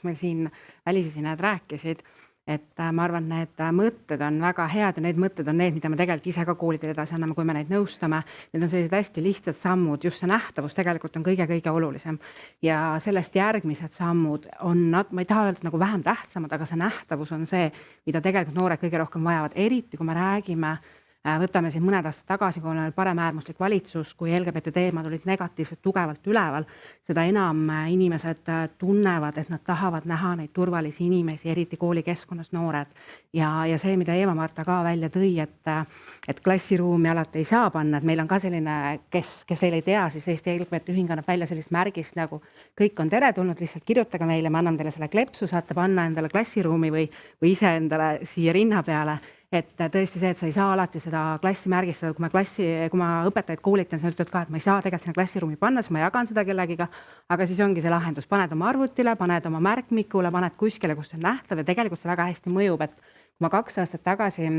meil siin välisesinejad rääkisid. Et ma arvan, need mõtted on väga head ja need mõtted on need, mida me tegelikult ise ka koolidele edasi anname, kui me neid nõustame. Need on sellised hästi lihtsad sammud, just see nähtavus tegelikult on kõige olulisem. Ja sellest järgmised sammud on, ma ei taha öelda nagu vähem tähtsamad, aga see nähtavus on see, mida tegelikult noored kõige rohkem vajavad, eriti kui me räägime. Võtame siin mõned aastad tagasi, kui on paremäärmuslik valitsus, kui LGBT teemad olid negatiivselt tugevalt üleval, seda enam inimesed tunnevad, et nad tahavad näha neid turvalisi inimesi, eriti koolikeskkonnas noored. Ja see, mida Eva-Marta ka välja tõi, et klassiruumi alati ei saa panna, et meil on ka selline, kes veel ei tea, siis Eesti LGBT Ühing annab välja sellist märgist nagu kõik on teretulnud, lihtsalt kirjutage meile, me anname teile selle klepsu, saate panna endale klassiruumi või ise endale siia rinna peale. Et tõesti see, et sa ei saa alati seda klassi märgistada, kui ma õpetajaid koolitan, siis ütlevad ka, et ma ei saa tegelikult sinna klassiruumi panna, siis ma jagan seda kellegiga, aga siis ongi see lahendus, paned oma arvutile, paned oma märkmikule, paned kuskile, kus on nähtav ja tegelikult see väga hästi mõjub, et kui ma 2 aastat tagasi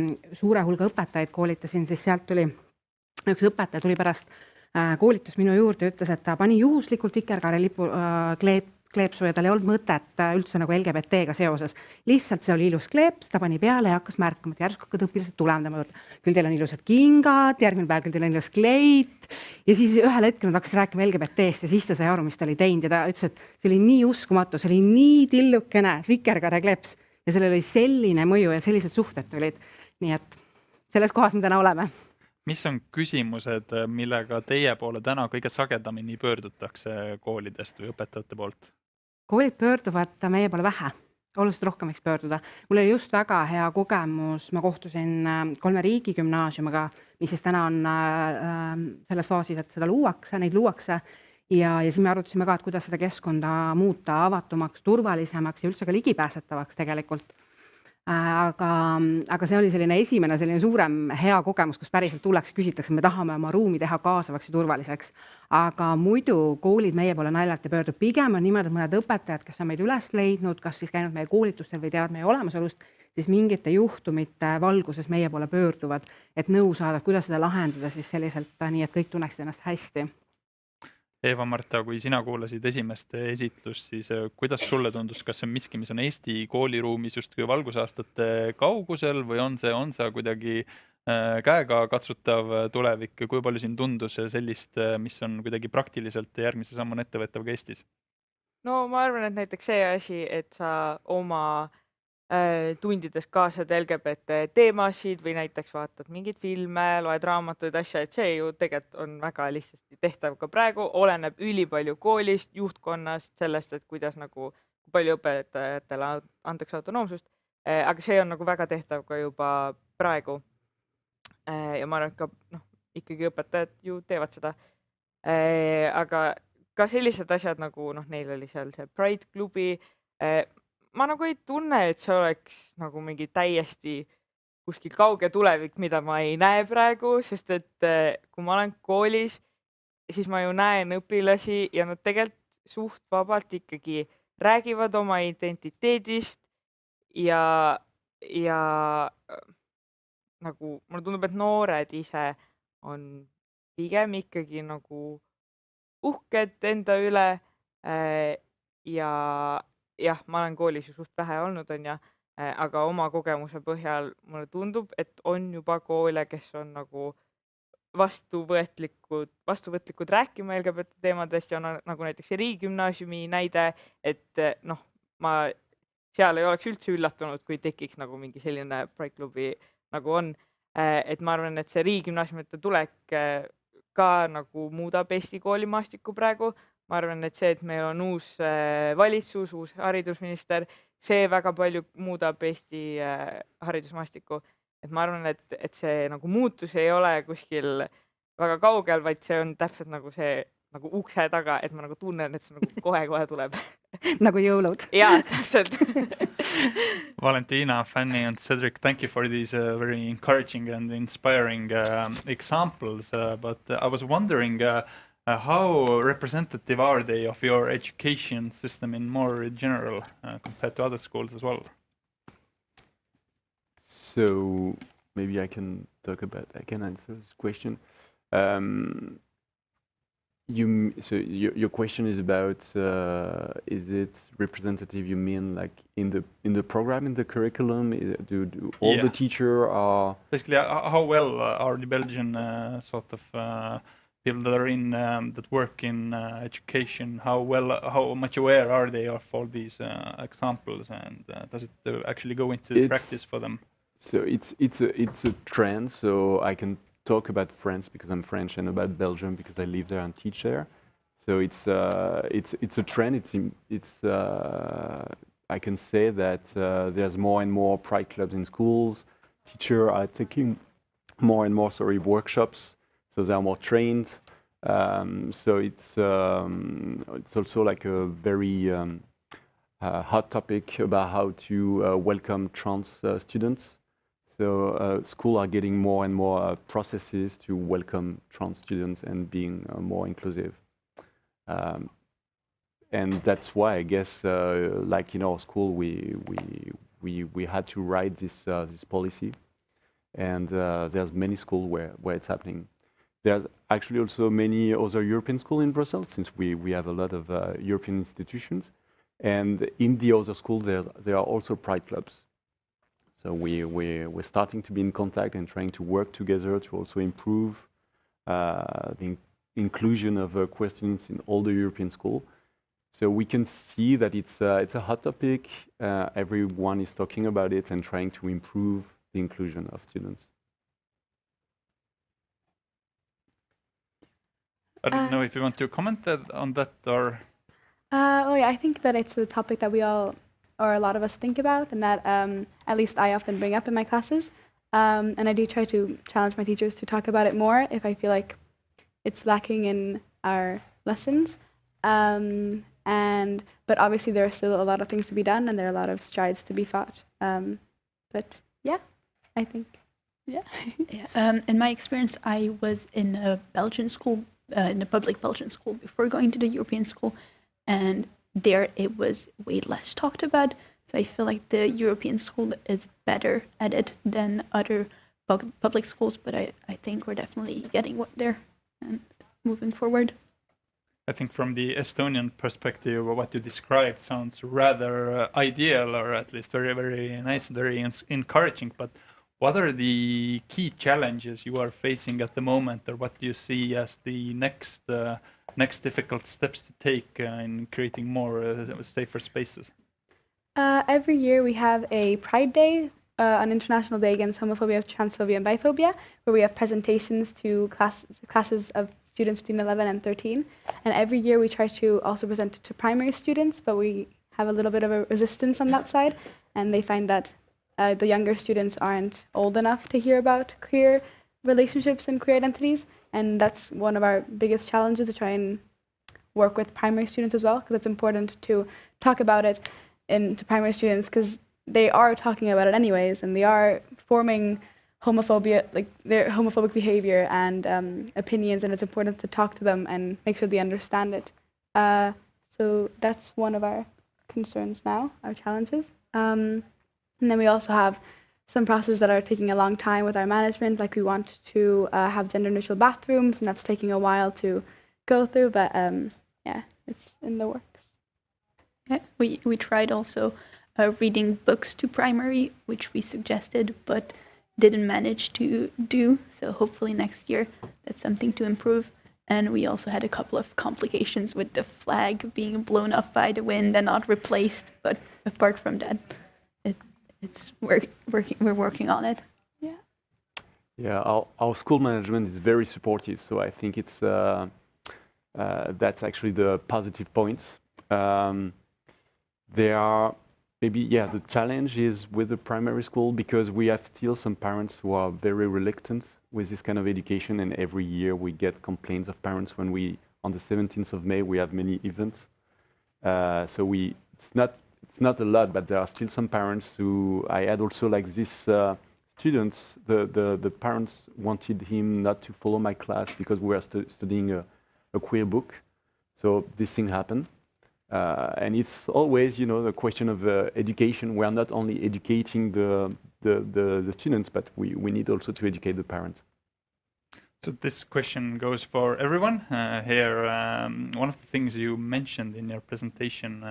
suure hulga õpetajaid koolitasin, siis sealt tuli, üks õpetaja tuli pärast koolitus minu juurde ja ütles, et ta pani juhuslikult vikerkaare lipu kleepsu ja tal ei olnud mõtet üldse nagu LGBT-ga seoses. Lihtsalt see oli ilus kleeps, ta pani peale ja hakkas märkama, et järsku hakkad õpilased tulema tema juurde. Küll teil on ilusad kingad, järgmine päev küll teil on ilus kleit. Ja siis ühel hetkel nad hakkasid rääkima LGBT-st ja siis ta sai aru, mis ta oli teinud ja ta ütles, et see oli nii uskumatu, see oli nii tillukene vikerkaare kleeps ja sellel oli selline mõju ja sellised suhted tulid. Nii et selles kohas me täna oleme. Mis on küsimused, millega teie poole täna kõige sagedamini pöördutakse koolidest või õpetajate poolt? Koolid pöörduvad meie poole vähe, oluliselt rohkem võiks pöörduda. Mul oli just väga hea kogemus, ma kohtusin 3 riigigümnaasiumiga, mis siis täna on selles faasis, et seda neid luuakse. Ja siis me arutasime ka, et kuidas seda keskkonda muuta avatumaks, turvalisemaks ja üldse ka ligipääsetavaks tegelikult. Aga see oli selline esimene suurem hea kogemus, kus päriselt tullakse, küsitakse, me tahame oma ruumi teha kaasavaks ja turvaliseks. Aga muidu koolid meie poole naljalt ja pöördub pigem on niimoodi, et mõned õpetajad, kes on meid üles leidnud, kas siis käinud meie koolitustel või teavad meie olemasolust, siis mingite juhtumite valguses meie poole pöörduvad, et nõu saada, kuidas seda lahendada siis selliselt nii, et kõik tunneksid ennast hästi. Eva-Marta, kui sina kuulasid esimest esitlust, siis kuidas sulle tundus, kas see on miski, mis on Eesti kooliruumis justkui valgusaastate kaugusel või on see kuidagi käega katsutav tulevik? Kui palju siin tundus sellist, mis on kuidagi praktiliselt järgmise sammuna ettevõttav ka Eestis? No ma arvan, et näiteks see asi, et sa oma tundides kaasad LGBT teemasid või näiteks vaatad mingeid filme, loed raamatuid, asja, et see ju tegelikult on väga lihtsasti tehtav ka praegu, oleneb ülipalju koolist, juhtkonnast, sellest, et kuidas nagu, kui palju õpetajatele antakse autonoomsust, aga see on nagu väga tehtav ka juba praegu. Ja ma arvan, et ka ikkagi õpetajad ju teevad seda, aga ka sellised asjad nagu neil oli seal see Pride klubi, ma nagu ei tunne, et see oleks nagu mingi täiesti kuskil kauge tulevik, mida ma ei näe praegu, sest et kui ma olen koolis, siis ma ju näen õpilasi ja nad tegelikult suht vabalt ikkagi räägivad oma identiteedist ja nagu mulle tundub, et noored ise on pigem ikkagi nagu uhked enda üle. Ja jah, ma olen koolis ju suht vähe olnud, aga oma kogemuse põhjal mulle tundub, et on juba koole, kes on nagu vastuvõtlikud rääkima LGBT teemadest ja nagu näiteks riigigümnaasiumi näide, et noh, ma seal ei oleks üldse üllatunud, kui tekiks nagu mingi selline Pride klubi nagu on. Et ma arvan, et see riigigümnaasiumite tulek ka nagu muudab Eesti koolimaastikku praegu. Ma arvan, et see, et meil on uus valitsus, uus haridusminister, see väga palju muudab Eesti haridusmaastikku. Et ma arvan, et see nagu muutus ei ole kuskil väga kaugel, vaid see on täpselt nagu see nagu ukse taga, et ma nagu tunnen, et see nagu kohe tuleb. Nagu jõulud. Jaa, täpselt. Valentina, Fanny and Cedric, thank you for these very encouraging and inspiring examples. But I was wondering how representative are they of your education system in more general compared to other schools as well? So maybe I can answer this question. Your question is about is it representative? You mean like in the program, in the curriculum? Do all the teachers are basically how well are the Belgian sort of people that are in that work in education? How much aware are they of all these examples, and does it actually go into practice for them? So it's a trend. So I can talk about France because I'm French, and about Belgium because I live there and teach there. So it's a trend. I can say that there's more and more Pride clubs in schools. Teachers are taking more and more workshops, so they are more trained. So it's also like a very hot topic about how to welcome trans students. So schools are getting more and more processes to welcome trans students and being more inclusive. And that's why I guess, like in our school, we had to write this policy. And there's many schools where it's happening. There's actually also many other European schools in Brussels, since we have a lot of European institutions. And in the other schools, there are also Pride clubs. So we're starting to be in contact and trying to work together to also improve the inclusion of queer students in all the European schools. So we can see that it's a hot topic. Everyone is talking about it and trying to improve the inclusion of students. I don't know if you want to comment on that or... Well, yeah, I think that it's a topic that we all, or a lot of us, think about, and that at least I often bring up in my classes. And I do try to challenge my teachers to talk about it more if I feel like it's lacking in our lessons. But obviously there are still a lot of things to be done, and there are a lot of strides to be fought. But yeah, I think, yeah. In my experience, I was in a Belgian school, in a public Belgian school before going to the European school, and there it was way less talked about. So I feel like the European school is better at it than other public schools, but I think we're definitely getting there and moving forward. I think from the Estonian perspective, what you described sounds rather ideal, or at least very, very nice, very encouraging. But what are the key challenges you are facing at the moment, or what do you see as the next difficult steps to take in creating more safer spaces? Every year we have a Pride Day, an International Day Against Homophobia, Transphobia and Biphobia, where we have presentations to classes of students between 11 and 13. And every year we try to also present it to primary students, but we have a little bit of a resistance on that side. And they find that the younger students aren't old enough to hear about queer relationships and queer identities. And that's one of our biggest challenges, to try and work with primary students as well, because it's important to talk about it to primary students, because they are talking about it anyways, and they are forming homophobia, like their homophobic behavior and opinions, and it's important to talk to them and make sure they understand it. So that's one of our concerns now, our challenges. And then we also have some processes that are taking a long time with our management, like we want to have gender-neutral bathrooms, and that's taking a while to go through, but yeah, it's in the works. Yeah, we tried also reading books to primary, which we suggested, but didn't manage to do. So hopefully next year that's something to improve. And we also had a couple of complications with the flag being blown up by the wind and not replaced. But apart from that, we're working on it. Yeah. Yeah, our school management is very supportive. So I think it's that's actually the positive points. There are maybe, the challenge is with the primary school because we have still some parents who are very reluctant with this kind of education, and every year we get complaints of parents when on the 17th of May, we have many events. So it's not a lot, but there are still some parents who, I had also like this students, the parents wanted him not to follow my class because we were studying a queer book. So this thing happened. And it's always, the question of education. We are not only educating the students, but we need also to educate the parents. So this question goes for everyone here. One of the things you mentioned in your presentation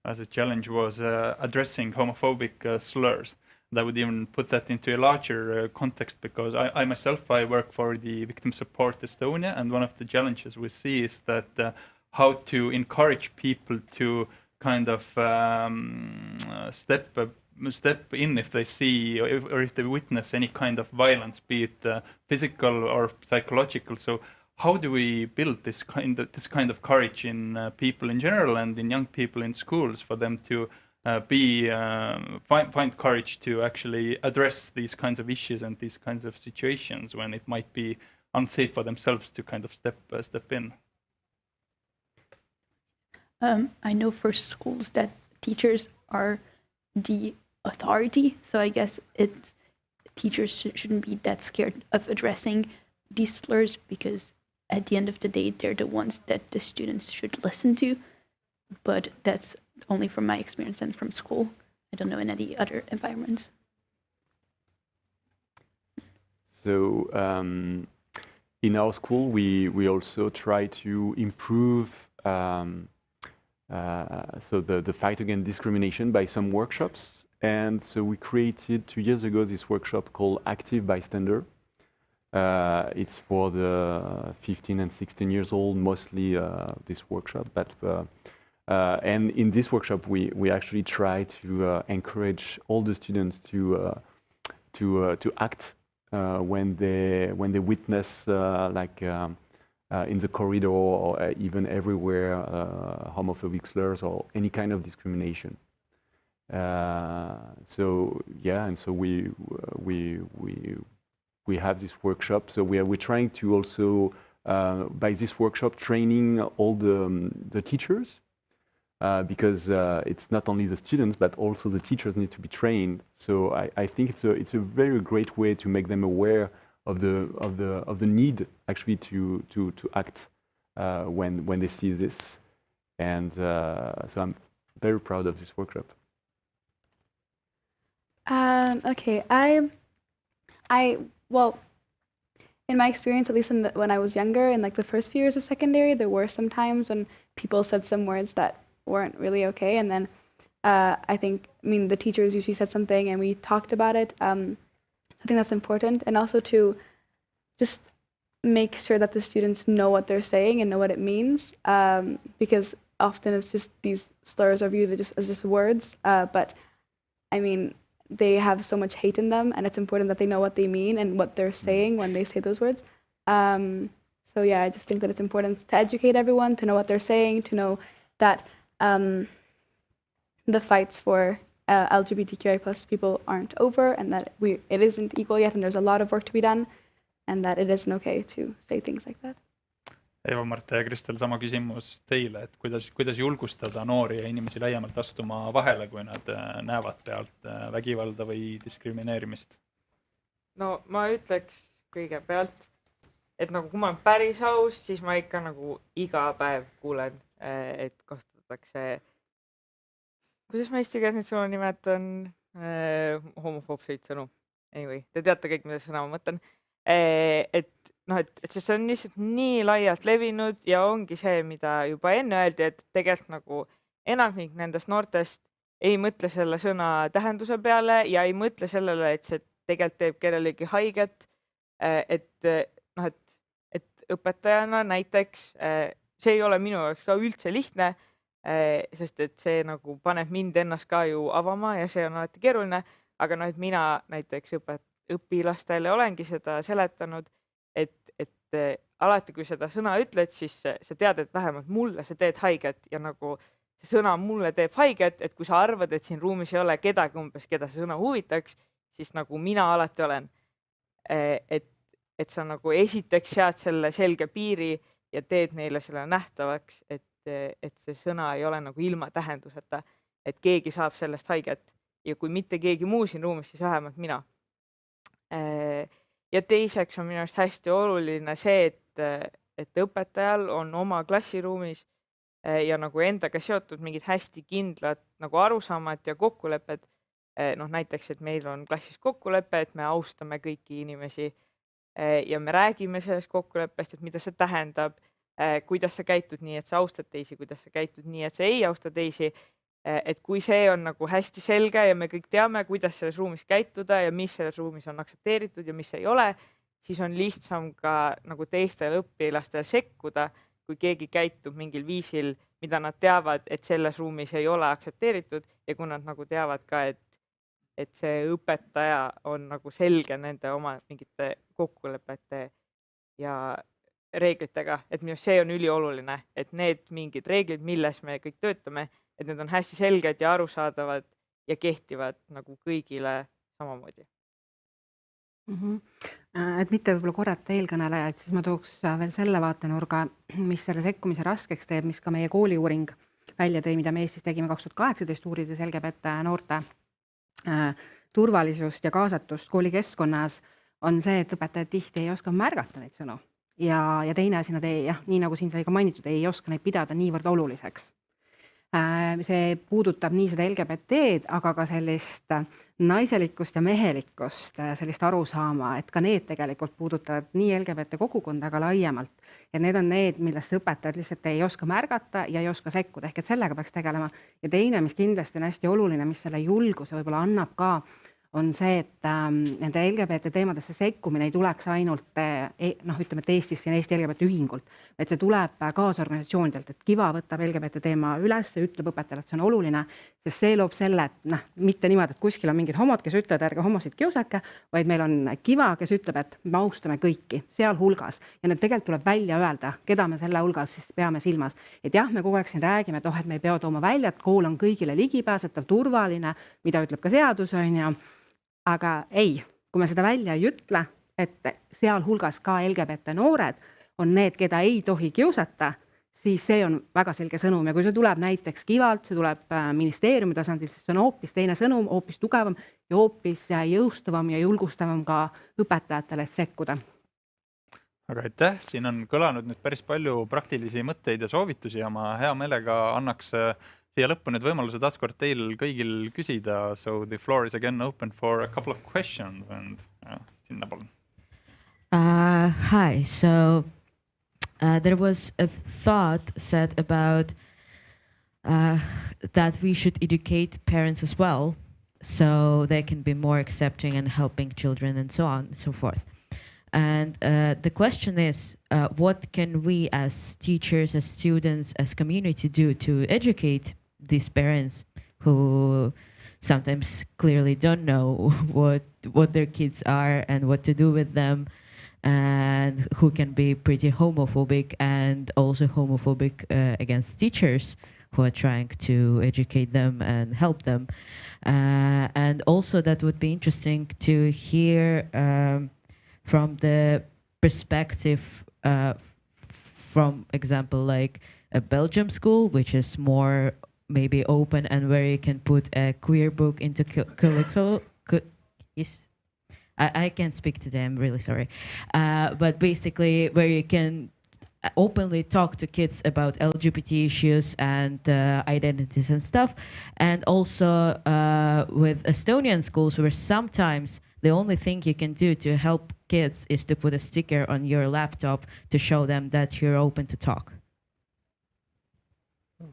as a challenge was addressing homophobic slurs. I would even put that into a larger context because I myself, I work for the Victim Support Estonia, and one of the challenges we see is that how to encourage people to kind of step in if they see or if they witness any kind of violence, be it physical or psychological. So how do we build this kind of courage in people in general and in young people in schools for them to find courage to actually address these kinds of issues and these kinds of situations when it might be unsafe for themselves to kind of step in? I know for schools that teachers are the authority, so I guess teachers shouldn't be that scared of addressing these slurs because at the end of the day, they're the ones that the students should listen to. But that's only from my experience and from school. I don't know in any other environments. So in our school, we also try to improve so the fight against discrimination by some workshops. And so we created 2 years ago this workshop called Active Bystander. It's for the 15 and 16 years old, mostly this workshop. But and in this workshop, we actually try to encourage all the students to act when they witness in the corridor or even everywhere homophobic slurs or any kind of discrimination. So yeah, and so we have this workshop. So we're trying to also by this workshop training all the teachers because it's not only the students but also the teachers need to be trained. So I think it's a very great way to make them aware of the need actually to act when they see this, and so I'm very proud of this workshop. Okay, well, in my experience, at least when I was younger, in like the first few years of secondary, there were some times when people said some words that weren't really okay, and then I mean the teachers usually said something and we talked about it. I think that's important, and also to just make sure that the students know what they're saying and know what it means, because often it's just these slurs are viewed as just words, but I mean they have so much hate in them, and it's important that they know what they mean and what they're saying when they say those words. So yeah, I just think that it's important to educate everyone, to know what they're saying, to know that the fights for LGBTQI plus people aren't over, and that it isn't equal yet, and there's a lot of work to be done, and that it isn't okay to say things like that. Eva-Marta ja Kristel, sama küsimus teile, et kuidas julgustada noori ja inimesi laiemalt astuma vahele, kui nad näevad pealt vägivalda või diskrimineerimist? no ma ütleks kõigepealt, et nagu kui ma olen päris aus, siis ma ikka nagu iga päev kuulen, et kasutatakse, kuidas ma eesti keeles neid sõnu nimetan, homofoobseid sõnu. Anyway, te teate kõik, mida sõna ma mõtlen. Et noh, et see on lihtsalt nii laialt levinud ja ongi see, mida juba enne öeldi, et tegelikult nagu enamik nendest noortest ei mõtle selle sõna tähenduse peale ja ei mõtle sellele, et see tegelikult teeb kellelegi haiget. Et noh, et õpetajana näiteks see ei ole minu jaoks ka üldse lihtne, sest et see nagu paneb mind ennast ka ju avama ja see on alati keeruline, aga noh, et mina näiteks õpilastele olengi seda seletanud, et alati, kui seda sõna ütled, siis sa tead, et vähemalt mulle sa teed haiget ja nagu see sõna mulle teeb haiget, et kui sa arvad, et siin ruumis ei ole kedagi umbes, keda see sõna huvitaks, siis nagu mina alati olen. Et sa nagu esiteks sead selle selge piiri ja teed neile selle nähtavaks, et see sõna ei ole nagu ilma tähenduseta, et keegi saab sellest haiget ja kui mitte keegi muu siin ruumis, siis vähemalt mina. Ja teiseks on minu arust hästi oluline see, et õpetajal on oma klassiruumis ja nagu endaga seotud mingid hästi kindlad nagu arusaamad ja kokkulepped. Noh, näiteks, et meil on klassis kokkulepe, et me austame kõiki inimesi ja me räägime sellest kokkuleppest, et mida see tähendab, kuidas sa käitud nii, et sa austad teisi, kuidas sa käitud nii, et sa ei austa teisi. Et kui see on nagu hästi selge ja me kõik teame, kuidas selles ruumis käituda ja mis selles ruumis on aktsepteeritud ja mis ei ole, siis on lihtsam ka nagu teistele õpilastele sekkuda, kui keegi käitub mingil viisil, mida nad teavad, et selles ruumis ei ole aktsepteeritud ja kui nad nagu teavad ka, et see õpetaja on nagu selge nende oma mingite kokkulepete ja reeglitega, et minu see on ülioluline, et need mingid reeglid, milles me kõik töötame, et need on hästi selged ja arusaadavad ja kehtivad nagu kõigile samamoodi. Et mitte võib-olla korrata eelkõnelejaid, siis ma tooks veel selle vaatenurga, mis selle sekkumise raskeks teeb, mis ka meie kooliuuring välja tõi, mida me Eestis tegime 2018 uurides LGBT noorte turvalisust ja kaasatust kooli keskkonnas, on see, et õpetajad tihti ei oska märgata neid sõnu. Ja teine asi, nad ei, nii nagu siin sai ka mainitud, ei oska neid pidada niivõrd oluliseks. See puudutab nii seda LGBT-d, aga ka sellist naiselikkust ja mehelikkust, sellist arusaama, et ka need tegelikult puudutavad nii LGBT kogukonda, aga laiemalt. Ja need on need, millest õpetajad lihtsalt ei oska märgata ja ei oska sekkuda, ehk et sellega peaks tegelema. Ja teine, mis kindlasti on hästi oluline, mis selle julguse võib-olla annab ka, on see, et nende LGBT teemadesse sekkumine ei tuleks ainult, ütleme, et Eestis siin Eesti LGBT Ühingult, et see tuleb kaasorganisatsioonidelt, et Kiva võtab LGBT teema üles ja ütleb õpetajale, et see on oluline, sest see loob selle, et mitte niimoodi, et kuskil on mingid homod, kes ütlevad, ärge homosid kiusake, vaid meil on Kiva, kes ütleb, et me austame kõiki, sealhulgas. Ja need tegelikult tuleb välja öelda, keda me selle hulgas siis peame silmas. Et jah, me kogu aeg siin räägime, et et me ei pea tooma välja, et kool on kõigile ligipääsetav, turvaline, mida ütleb ka seadus, on ju. Aga ei, kui me seda välja ei ütle, et sealhulgas ka LGBT noored on need, keda ei tohi kiusata, siis see on väga selge sõnum. Ja kui see tuleb näiteks Kivalt, see tuleb ministeeriumi tasandil, siis see on hoopis teine sõnum, hoopis tugevam ja hoopis jõustavam ja julgustavam ka õpetajatele, et sekkuda. Aga aitäh, siin on kõlanud nüüd päris palju praktilisi mõtteid ja soovitusi ja ma hea meelega annaks siia lõppu nüüd võimaluse taaskord teil kõigil küsida. So the floor is again open for a couple of questions and sinna palun. Hi, so there was a thought said about that we should educate parents as well so they can be more accepting and helping children and so on and so forth. And the question is, what can we as teachers, as students, as community do to educate these parents who sometimes clearly don't know what their kids are and what to do with them, and who can be pretty homophobic and also homophobic against teachers who are trying to educate them and help them. And also that would be interesting to hear from the perspective from example like a Belgium school, which is more maybe open and where you can put a queer book into curriculum. I can't speak today, I'm really sorry. But basically where you can openly talk to kids about LGBT issues and identities and stuff. And also with Estonian schools, where sometimes the only thing you can do to help kids is to put a sticker on your laptop to show them that you're open to talk.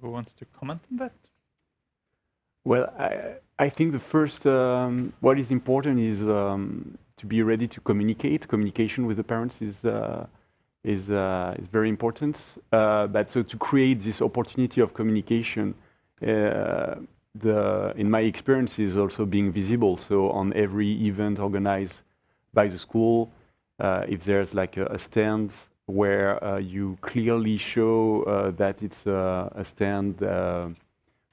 Who wants to comment on that? Well, I think the first, what is important is to be ready to communicate. Communication with the parents is very important. But so to create this opportunity of communication, in my experience is also being visible. So on every event organized by the school, if there's like a stand where you clearly show that it's a stand.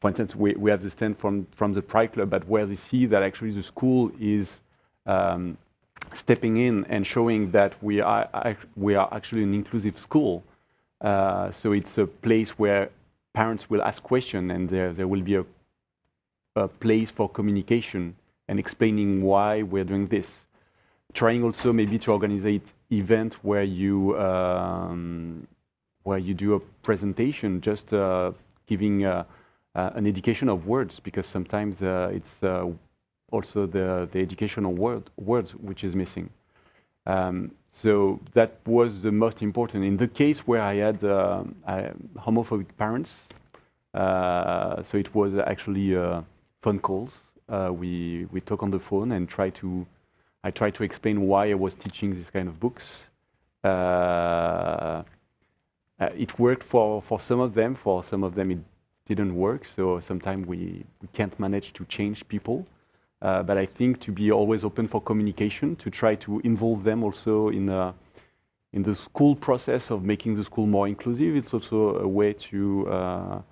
For instance, we have the stand from the Pride Club, but where they see that actually the school is stepping in and showing that we are actually an inclusive school. So it's a place where parents will ask questions, and there will be a place for communication and explaining why we're doing this. Trying also maybe to organize an event where you do a presentation, just giving an education of words, because sometimes it's also the educational words which is missing. So that was the most important. In the case where I had homophobic parents, so it was actually phone calls. We talk on the phone and I tried to explain why I was teaching this kind of books. It worked for some of them. For some of them, it didn't work. So sometimes we can't manage to change people. But I think to be always open for communication, to try to involve them also in the school process of making the school more inclusive. It's also a way to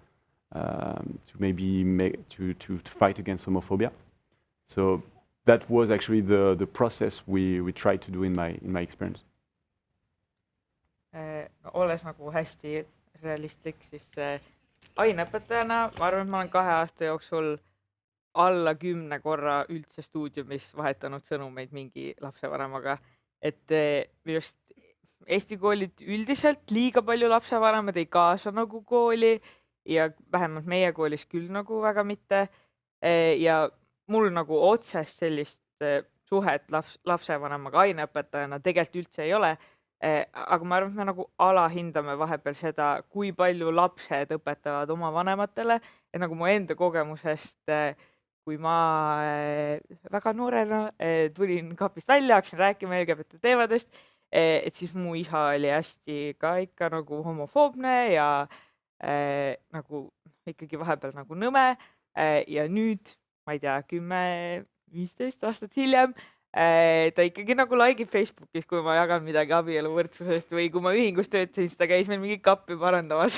maybe to fight against homophobia. So that was actually the process we tried to do in my experience. Olles nagu hästi realistlik, siis aineõpetajana ma arvan, et ma olen 2 aasta jooksul alla 10 korra üldse stuudiumis vahetanud sõnumeid mingi lapsevanemaga. Et minu arust Eesti koolid üldiselt liiga palju lapsevanemad ei kaasa nagu kooli ja vähemalt meie koolis küll nagu väga mitte. Ja mul nagu otsest sellist suhet lapsevanemaga aineõpetajana tegelikult üldse ei ole. Aga ma arvan, et me nagu alahindame vahepeal seda, kui palju lapsed õpetavad oma vanematele. Et nagu mu enda kogemusest, kui ma väga noorena tulin kapist välja, hakkasin rääkima LGBT teemadest, et siis mu isa oli hästi ka ikka nagu homofoobne ja nagu ikkagi vahepeal nagu nõme. Ja nüüd, ma ei tea, 10-15 aastat hiljem, ta ikkagi nagu likeib Facebookis, kui ma jagan midagi abieluvõrdsusest või kui ma ühingus töötasin, siis ta käis meil mingi kappi parandamas.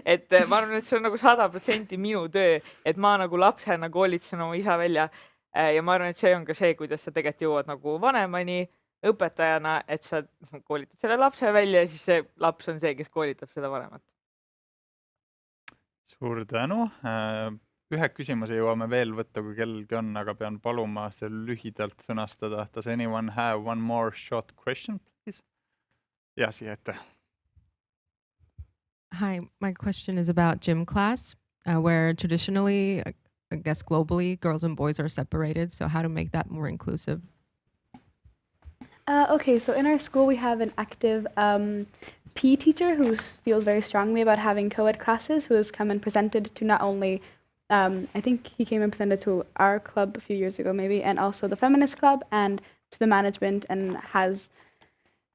Et ma arvan, et see on nagu 100% minu töö, et ma nagu lapsena koolitasin oma isa välja. Ja ma arvan, et see on ka see, kuidas sa tegelikult jõuad nagu vanemani õpetajana, et sa koolitad selle lapse välja ja siis see laps on see, kes koolitab seda vanemat. Suur tänu. Ühe küsimuse jõuame veel võtta, kui kellelgi on, aga pean paluma see lühidalt sõnastada. Does anyone have one more short question, please? Ja, siia ette. Hi, my question is about gym class, where traditionally, I guess globally, girls and boys are separated. So how to make that more inclusive? Okay, so in our school we have an active PE teacher who feels very strongly about having co-ed classes, who has come and presented to not only I think he came and presented to our club a few years ago maybe, and also the feminist club and to the management, and has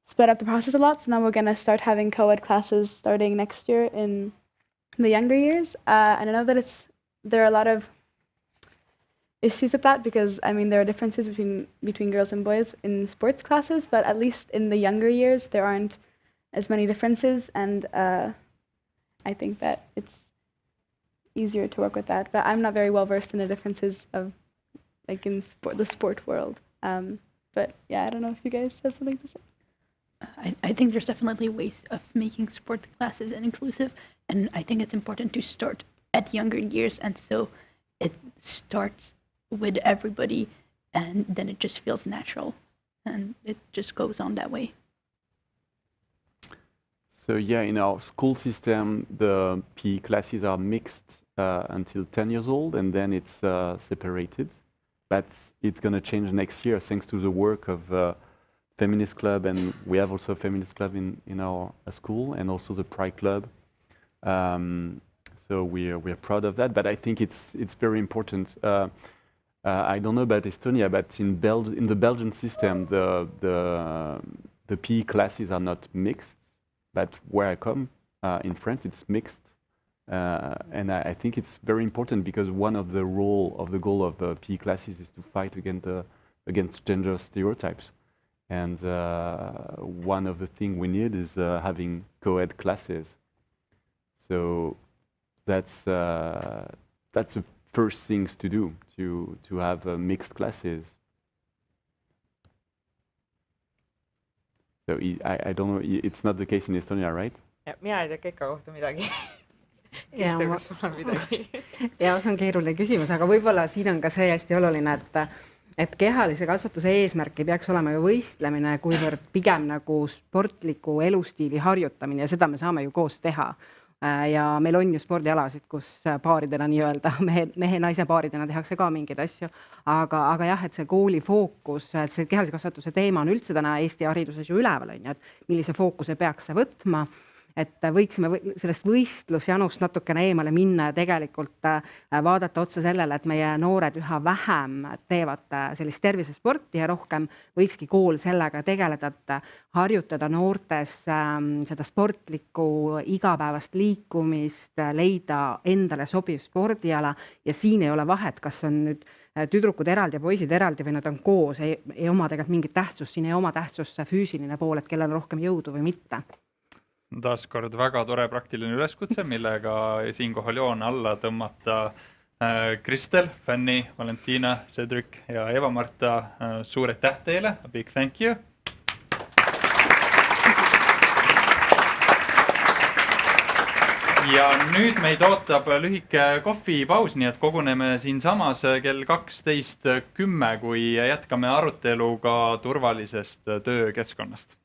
sped up the process a lot. So now we're going to start having co-ed classes starting next year in the younger years. And I know that there are a lot of issues with that, because I mean there are differences between girls and boys in sports classes, but at least in the younger years there aren't as many differences, and I think that it's easier to work with that. But I'm not very well versed in the differences of like in the sport world. But yeah, I don't know if you guys have something to say. I think there's definitely ways of making sport classes inclusive, and I think it's important to start at younger years, and so it starts with everybody, and then it just feels natural and it just goes on that way. So yeah, in our school system, the PE classes are mixed until 10 years old, and then it's separated. But it's going to change next year thanks to the work of Feminist Club, and we have also a Feminist Club in our school, and also the Pride Club. So we're proud of that, but I think it's very important. I don't know about Estonia, but in the Belgian system, the PE classes are not mixed. But where I come, in France, it's mixed. And I think it's very important because one of the goal of PE classes is to fight against gender stereotypes. And one of the things we need is having co-ed classes. So that's the first things to do, to have mixed classes. So I don't know, it's not the case in Estonia, right? Ja, mina ei tea Keka kohta midagi. Ja see on keeruline küsimus, aga võib-olla siin on ka see hästi oluline, et kehalise kasvatuse eesmärk ei peaks olema ju võistlemine, kuivõrd pigem nagu sportliku elustiili harjutamine, ja seda me saame ju koos teha. Ja meil on ju spordialasid, kus paaridena nii-öelda, mehe-naise paaridena tehakse ka mingeid asju, aga jah, et see kooli fookus, et see kehalise kasvatuse teema on üldse täna Eesti hariduses ju üleval, et millise fookuse peaks see võtma, et võiksime sellest võistlusjanust natukene eemale minna ja tegelikult vaadata otsa sellele, et meie noored üha vähem teevad sellist tervisesporti ja rohkem võikski kool sellega tegeleda, et harjutada noortes seda sportlikku igapäevast liikumist, leida endale sobiv spordiala ja siin ei ole vahet, kas on nüüd tüdrukud eraldi ja poisid eraldi või nad on koos, ei oma tegelikult mingit tähtsust, siin ei oma tähtsust see füüsiline pool, et kellel on rohkem jõudu või mitte. Taaskord väga tore praktiline üleskutse, millega siinkohal joon alla tõmmata Kristel, Fanny, Valentina, Cedric ja Eva-Marta. Suur aitäh teile, a big thank you. Ja nüüd meid ootab lühike kohvipaus, nii et koguneme siin samas kell 12:10, kui jätkame aruteluga turvalisest töökeskkonnast.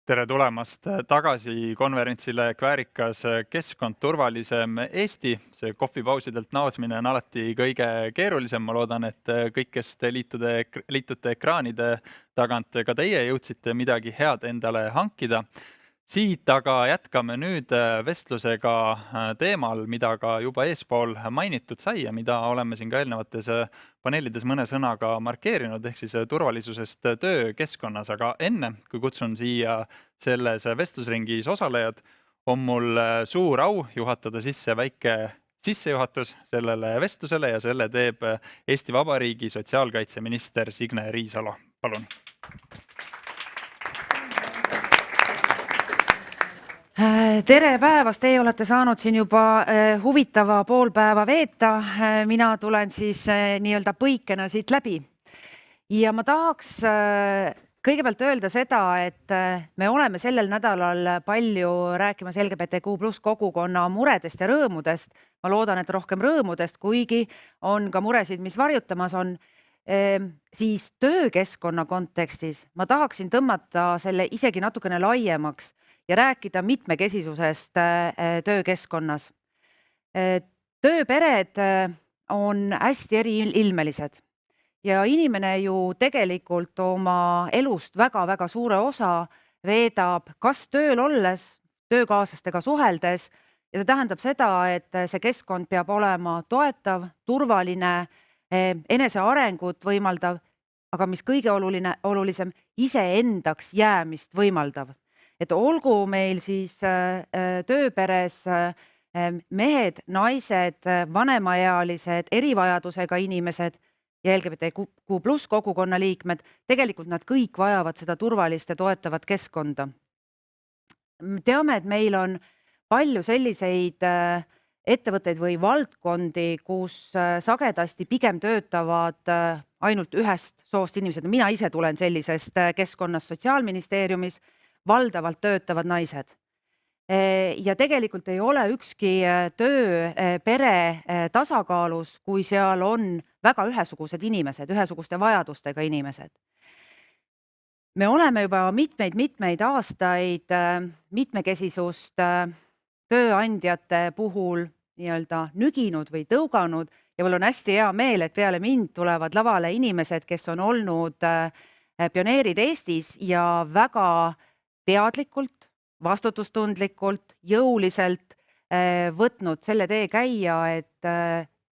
Tere tulemast tagasi konverentsile Kväärikas, keskkond, turvalisem Eesti. See kohvipausidelt naasmine on alati kõige keerulisem. Ma loodan, et kõik, kes te liitute ekraanide tagant, ka teie jõudsite midagi head endale hankida. Siit aga jätkame nüüd vestlusega teemal, mida ka juba eespool mainitud sai ja mida oleme siin ka eelnevates paneelides mõne sõnaga markeerinud, ehk siis turvalisusest töökeskkonnas. Aga enne, kui kutsun siia selles vestlusringis osalejad, on mul suur au juhatada sisse väike sissejuhatus sellele vestlusele ja selle teeb Eesti Vabariigi sotsiaalkaitseminister Signe Riisalo. Palun. Tere päevast, teie olete saanud siin juba huvitava pool päeva veeta. Mina tulen siis nii-öelda põikena siit läbi. Ja ma tahaks kõigepealt öelda seda, et me oleme sellel nädalal palju rääkimas LGBTQ+ kogukonna muredest ja rõõmudest. Ma loodan, et rohkem rõõmudest, kuigi on ka muresid, mis varjutamas on. Siis töökeskkonna kontekstis ma tahaksin tõmmata selle isegi natukene laiemaks ja rääkida mitmekesisusest töökeskkonnas. Tööpered on hästi eriilmelised ja inimene ju tegelikult oma elust väga-väga suure osa veedab kas tööl olles, töökaaslastega suheldes ja see tähendab seda, et see keskkond peab olema toetav, turvaline, enesearengut võimaldav, aga mis kõige olulisem, iseendaks jäämist võimaldav. Et olgu meil siis tööperes mehed, naised, vanemaealised, erivajadusega inimesed ja LGBTQ+ kogukonna liikmed, tegelikult nad kõik vajavad seda turvalist ja toetavat keskkonda. Teame, et meil on palju selliseid ettevõtteid või valdkondi, kus sagedasti pigem töötavad ainult ühest soost inimesed. Mina ise tulen sellisest keskkonnast Sotsiaalministeeriumis, valdavalt töötavad naised. Ja tegelikult ei ole ükski töö pere tasakaalus, kui seal on väga ühesugused inimesed, ühesuguste vajadustega inimesed. Me oleme juba mitmeid aastaid mitmekesisust tööandjate puhul nii-öelda nüginud või tõuganud ja mul on hästi hea meel, et peale mind tulevad lavale inimesed, kes on olnud pioneerid Eestis ja väga teadlikult, vastutustundlikult, jõuliselt võtnud selle tee käia, et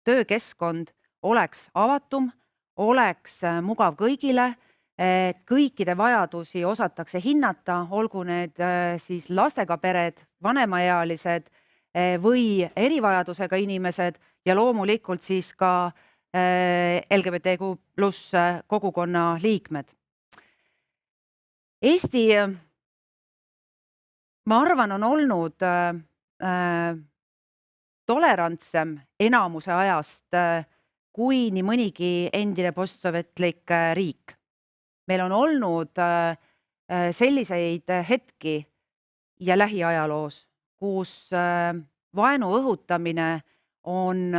töökeskkond oleks avatum, oleks mugav kõigile, et kõikide vajadusi osatakse hinnata, olgu need siis lastega pered, vanemaealised või erivajadusega inimesed ja loomulikult siis ka LGBTQ+ kogukonna liikmed. Eesti, ma arvan, on olnud tolerantsem enamuse ajast kui nii mõnigi endine postsovetlik riik. Meil on olnud selliseid hetki ja lähiajaloos, kus vaenu õhutamine on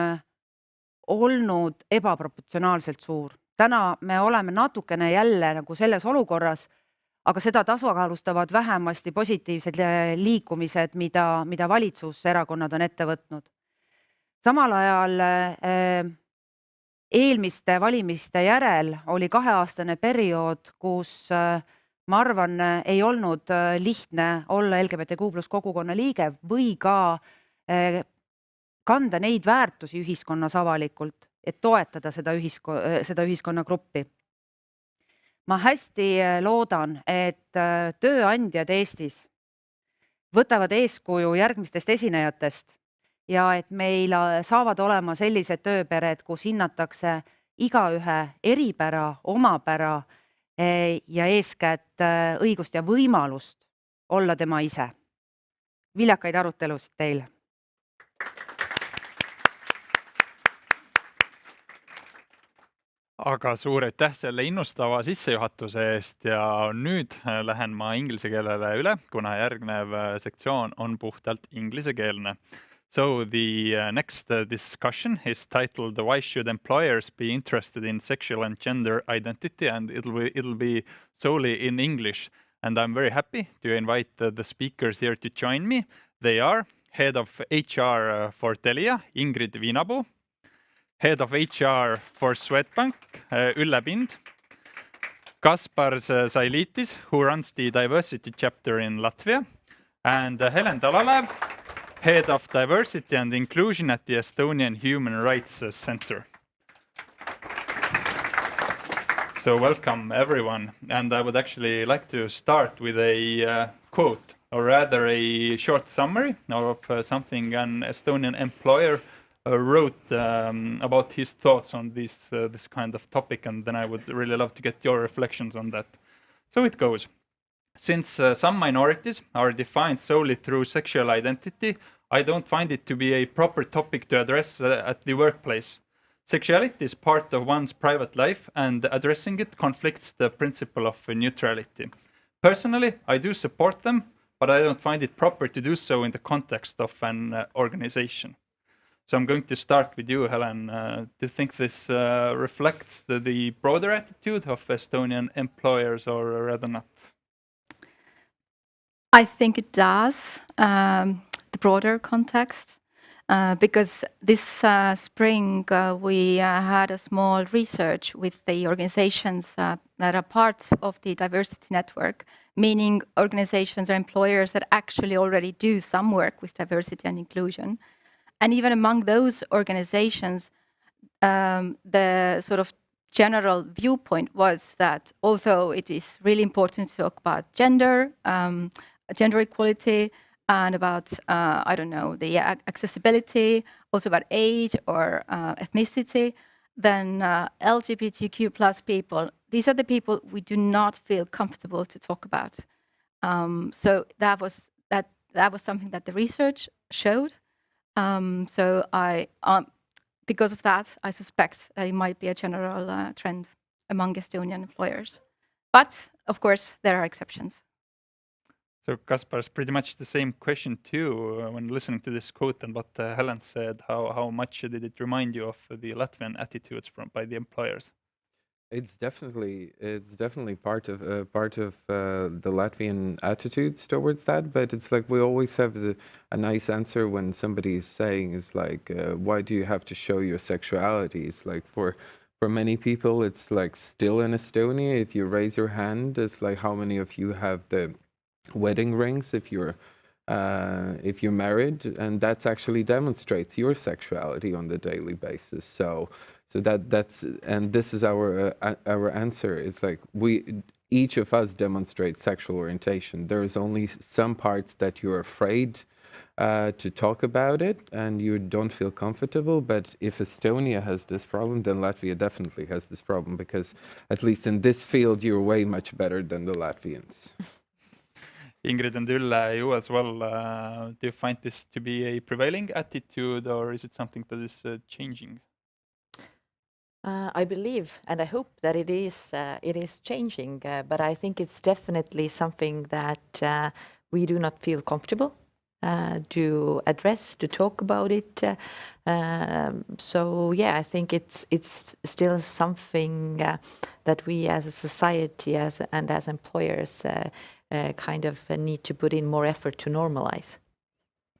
olnud ebaproportsionaalselt suur. Täna me oleme natukene jälle nagu selles olukorras, aga seda tasakaalustavad vähemasti positiivsed liikumised, mida valitsuserakonnad on ette võtnud. Samal ajal eelmiste valimiste järel oli 2-aastane periood, kus ma arvan, ei olnud lihtne olla LGBTQ+ kogukonna liige või ka kanda neid väärtusi ühiskonnas avalikult, et toetada seda ühiskonnagruppi. Ma hästi loodan, et tööandjad Eestis võtavad eeskuju järgmistest esinejatest ja et meil saavad olema sellised tööpered, kus hinnatakse igaühe eripära, omapära ja eeskätt õigust ja võimalust olla tema ise. Viljakaid arutelusid teile! Aga suur aitäh selle innustava sissejuhatuse eest ja nüüd lähen ma inglise keelele üle, kuna järgnev sektsioon on puhtalt inglisekeelne. So the next discussion is titled Why should employers be interested in sexual and gender identity, and it'll be solely in English. and I'm very happy to invite the speakers here to join me. They are Head of HR for Telia, Ingrid Viinapuu, Head of HR for Swedbank, Ülle Pind, Kaspars Sailitis, who runs the diversity chapter in Latvia, and Helen Talalaev, Head of Diversity and Inclusion at the Estonian Human Rights Center. So welcome everyone, and I would actually like to start with a quote, or rather a short summary of something an Estonian employer wrote about his thoughts on this kind of topic, and then I would really love to get your reflections on that. So it goes. Since some minorities are defined solely through sexual identity, I don't find it to be a proper topic to address at the workplace. Sexuality is part of one's private life, and addressing it conflicts the principle of neutrality. Personally, I do support them, but I don't find it proper to do so in the context of an organization. So I'm going to start with you, Helen. Do you think this reflects the broader attitude of Estonian employers, or rather not? I think it does, the broader context. Because this spring we had a small research with the organizations that are part of the diversity network, meaning organizations or employers that actually already do some work with diversity and inclusion. And even among those organizations, the sort of general viewpoint was that although it is really important to talk about gender equality, and about, I don't know, the accessibility, also about age or ethnicity, then LGBTQ plus people, these are the people we do not feel comfortable to talk about. So that was something that the research showed. So because of that, I suspect that it might be a general trend among Estonian employers. But of course, there are exceptions. So Kaspars, pretty much the same question too, when listening to this quote and what Helen said, how much did it remind you of the Latvian attitudes by the employers? It's definitely part of the Latvian attitudes towards that, but it's like we always have a nice answer when somebody is saying is like, why do you have to show your sexuality? It's like for many people, it's like still in Estonia, if you raise your hand, it's like how many of you have the wedding rings if you're married, and that actually demonstrates your sexuality on the daily basis. So that's and this is our answer. It's like each of us demonstrate sexual orientation. There is only some parts that you're afraid to talk about it and you don't feel comfortable. But if Estonia has this problem, then Latvia definitely has this problem, because at least in this field you're way much better than the Latvians. Ingrid and Ülle, you as well, do you find this to be a prevailing attitude, or is it something that is changing? I believe and I hope that it is changing, but I think it's definitely something that we do not feel comfortable to address, to talk about it. So yeah, I think it's still something that we as a society and as employers kind of need to put in more effort to normalize.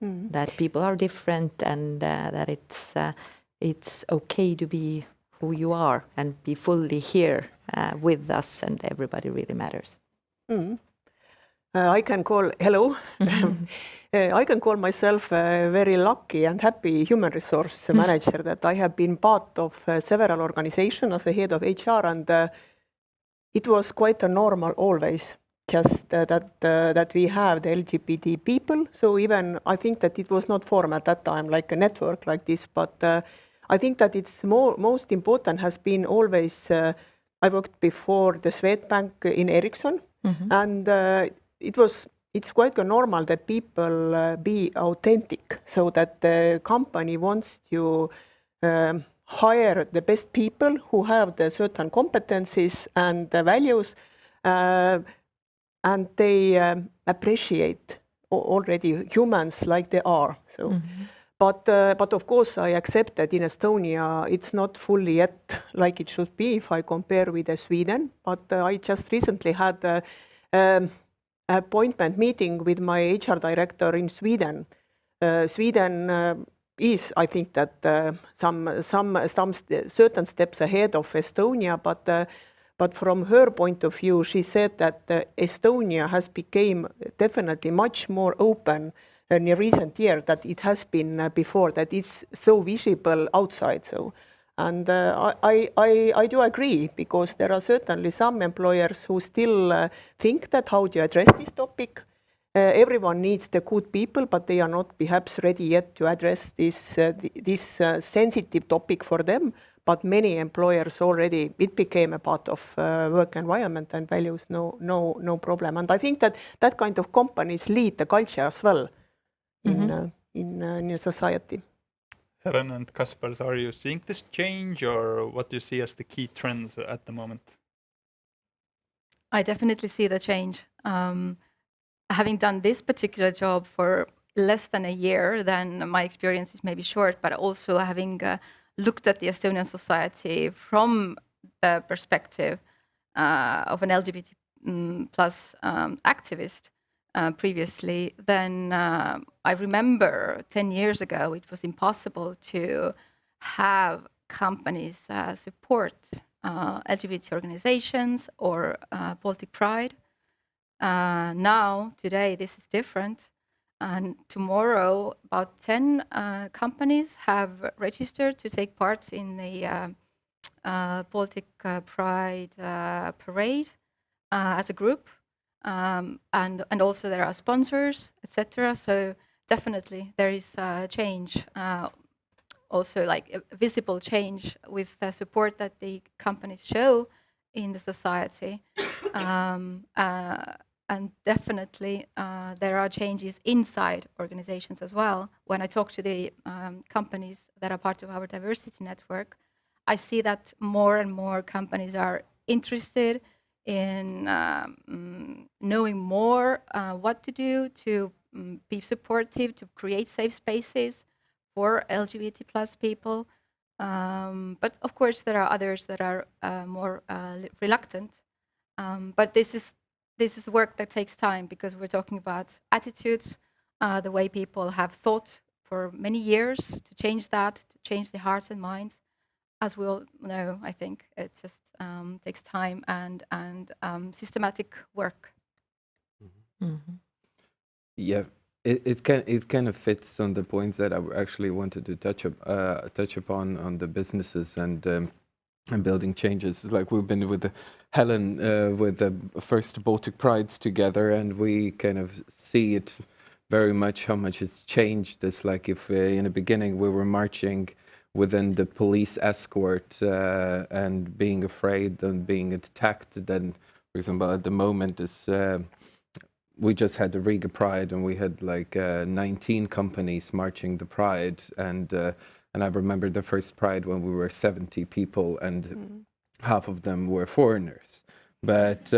That people are different, and that it's okay to be who you are and be fully here with us, and everybody really matters. I can call I can call myself a very lucky and happy human resource manager that I have been part of several organizations as a head of HR, and it was quite a normal always. Just that we have the LGBT people. So even I think that it was not formed at that time like a network like this, but I think that it's most important has been always, I worked before the Swedbank in Ericsson, and it's quite normal that people be authentic, so that the company wants to hire the best people who have the certain competencies and the values, and they appreciate already humans like they are. So, but of course, I accept that in Estonia it's not fully yet like it should be if I compare with Sweden. But I just recently had appointment meeting with my HR director in Sweden. Sweden is, I think, that some certain steps ahead of Estonia, but from her point of view, she said that Estonia has become definitely much more open in a recent year than it has been before, that it's so visible outside. So, and I do agree, because there are certainly some employers who still think that how to address this topic. Everyone needs the good people, but they are not perhaps ready yet to address this sensitive topic for them. But many employers already, it became a part of work environment and values, no problem. And I think that that kind of companies lead the culture as well in society. Helen and Kaspars, are you seeing this change, or what do you see as the key trends at the moment? I definitely see the change. Having done this particular job for less than a year, then my experience is maybe short, but also having looked at the Estonian society from the perspective of an LGBT plus activist previously, then I remember 10 years ago it was impossible to have companies support LGBT organizations or Baltic Pride. Now, today, this is different. And tomorrow, about 10 companies have registered to take part in the Baltic Pride parade as a group. And also there are sponsors, etc. So definitely there is a change, also like a visible change with the support that the companies show in the society. And definitely there are changes inside organizations as well. When I talk to the companies that are part of our diversity network, I see that more and more companies are interested in knowing more what to do to be supportive, to create safe spaces for LGBT plus people. But of course, there are others that are more reluctant. But this is work that takes time, because we're talking about attitudes, the way people have thought for many years, to change that, to change the hearts and minds. As we all know, I think it just takes time and systematic work. Yeah, it kind of fits on the points that I actually wanted to touch upon on the businesses and building changes. Like we've been with Helen with the first Baltic Prides together, and we kind of see it very much how much it's changed. It's like if in the beginning we were marching within the police escort and being afraid and being attacked, then, for example, at the moment is we just had the Riga Pride, and we had like 19 companies marching the Pride, and I remember the first Pride when we were 70 people, and half of them were foreigners. But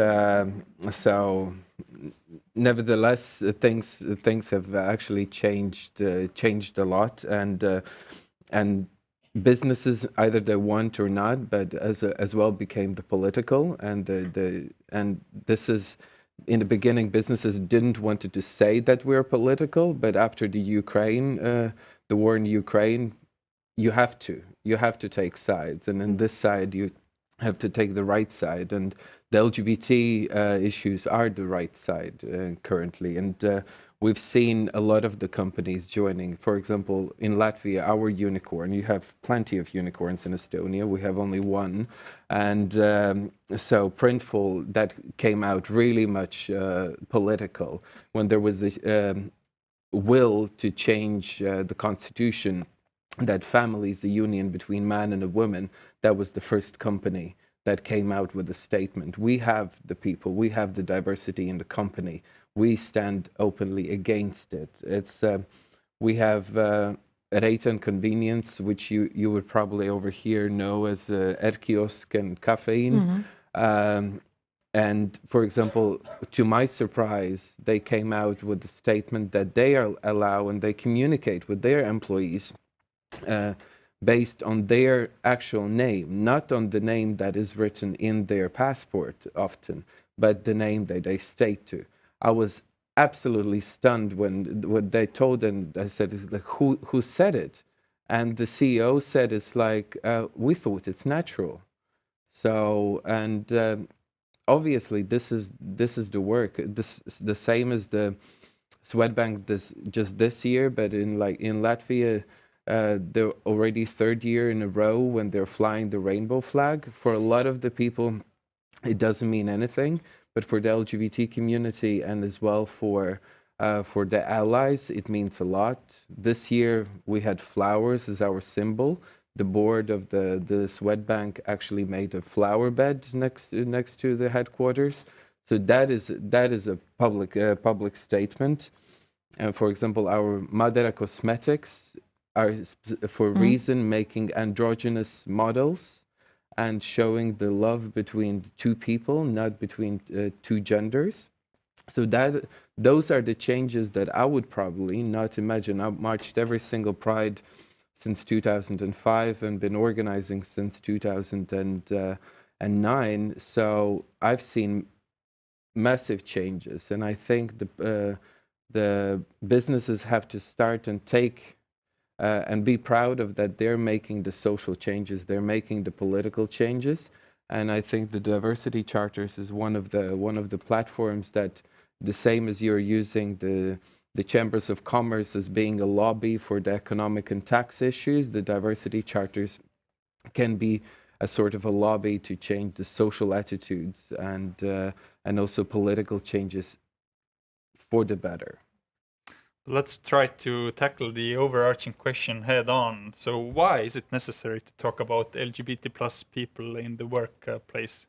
so, nevertheless, things have actually changed a lot, and businesses, either they want or not, but as well became the political, and and this is. In the beginning, businesses didn't want to say that we're political, but after the war in Ukraine, you have to take sides, and in this side you have to take the right side, and the LGBT issues are the right side currently, and we've seen a lot of the companies joining. For example, in Latvia, our unicorn, you have plenty of unicorns in Estonia, we have only one, and so Printful, that came out really much political when there was this will to change the constitution, that family is a union between man and a woman. That was the first company that came out with a statement. We have the people, we have the diversity in the company. We stand openly against it. It's we have rate and convenience, which you would probably over here know as Erkiosk and Caffeine. And for example, to my surprise, they came out with the statement that they allow and they communicate with their employees based on their actual name, not on the name that is written in their passport often, but the name that they state to. I was absolutely stunned when they told, and I said, like, who said it? And the CEO said, it's like, we thought it's natural. So, and obviously this is the work. This the same as the Swedbank just this year, but in Latvia, they're already 3rd year in a row when they're flying the rainbow flag. For a lot of the people, it doesn't mean anything, but for the LGBT community and as well for the allies, it means a lot. This year we had flowers as our symbol. The board of the Swedbank actually made a flower bed next to the headquarters. So that is a public statement. For example, our Madera Cosmetics are for a reason making androgynous models and showing the love between two people, not between two genders. So those are the changes that I would probably not imagine. I've marched every single Pride since 2005 and been organizing since 2009. So I've seen massive changes, and I think the businesses have to start and take and be proud of that. They're making the social changes, they're making the political changes, and I think the diversity charters is one of the platforms that, the same as you're using the chambers of commerce as being a lobby for the economic and tax issues, the diversity charters can be a sort of a lobby to change the social attitudes and also political changes for the better. Let's try to tackle the overarching question head on. So why is it necessary to talk about LGBT plus people in the workplace?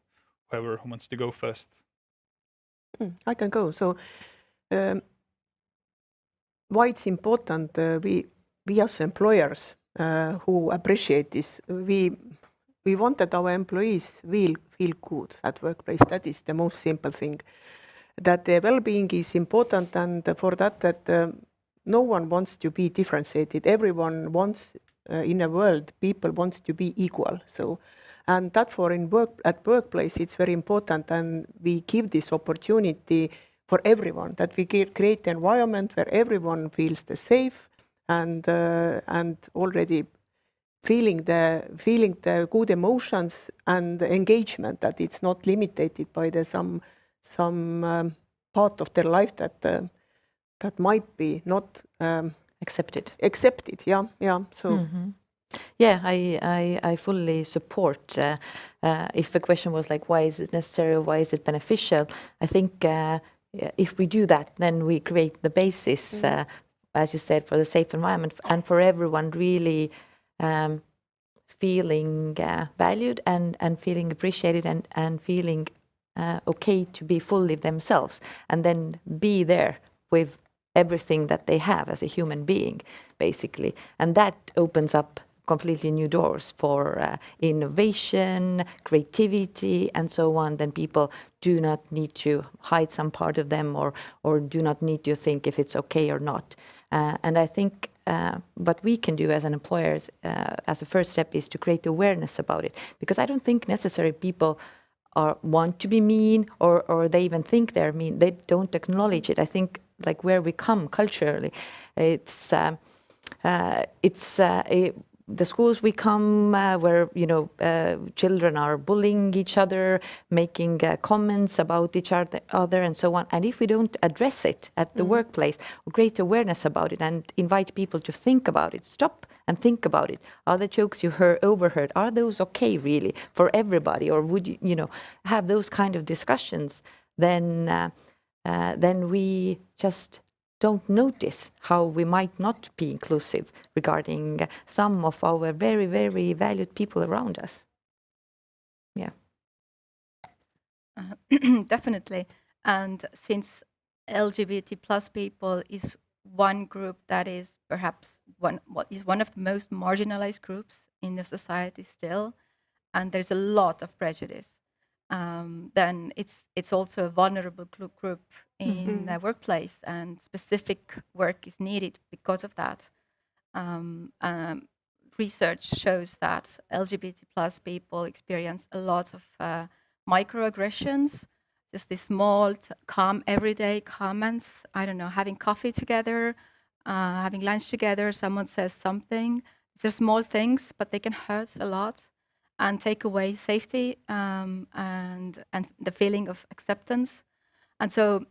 Whoever who wants to go first. I can go. So why it's important, we as employers who appreciate this, we want that our employees will feel good at workplace. That is the most simple thing. That the well-being is important, and for that no one wants to be differentiated. Everyone wants in a world, people wants to be equal. So, and that for at workplace it's very important, and we give this opportunity for everyone, that we create an environment where everyone feels safe and already feeling the good emotions and engagement, that it's not limited by some part of their life that might be not accepted. Yeah. So. Yeah, I fully support. If the question was like, why is it necessary? Why is it beneficial? I think if we do that, then we create the basis, as you said, for the safe environment and for everyone really feeling valued and feeling appreciated and feeling okay to be fully themselves, and then be there with everything that they have as a human being, basically. And that opens up completely new doors for innovation, creativity, and so on. Then people do not need to hide some part of them or do not need to think if it's okay or not. And I think what we can do as an employers as a first step is to create awareness about it, because I don't think necessarily people want to be mean or they even think they're mean. They don't acknowledge it. I think like where we come culturally, it's the schools we come where children are bullying each other, making comments about each other and so on. And if we don't address it at the workplace, create awareness about it and invite people to think about it, stop and think about it. Are the jokes you overheard, are those okay really for everybody, or would you have those kind of discussions? Then we just don't notice how we might not be inclusive regarding some of our very, very valued people around us. Yeah. Definitely. And since LGBT plus people is one group that is perhaps one of the most marginalized groups in the society still, and there's a lot of prejudice, then it's also a vulnerable group in the workplace, and specific work is needed because of that. Research shows that LGBT plus people experience a lot of microaggressions. just these small, calm, everyday comments. I don't know, having coffee together, having lunch together, someone says something. They're small things, but they can hurt a lot and take away safety and the feeling of acceptance. And so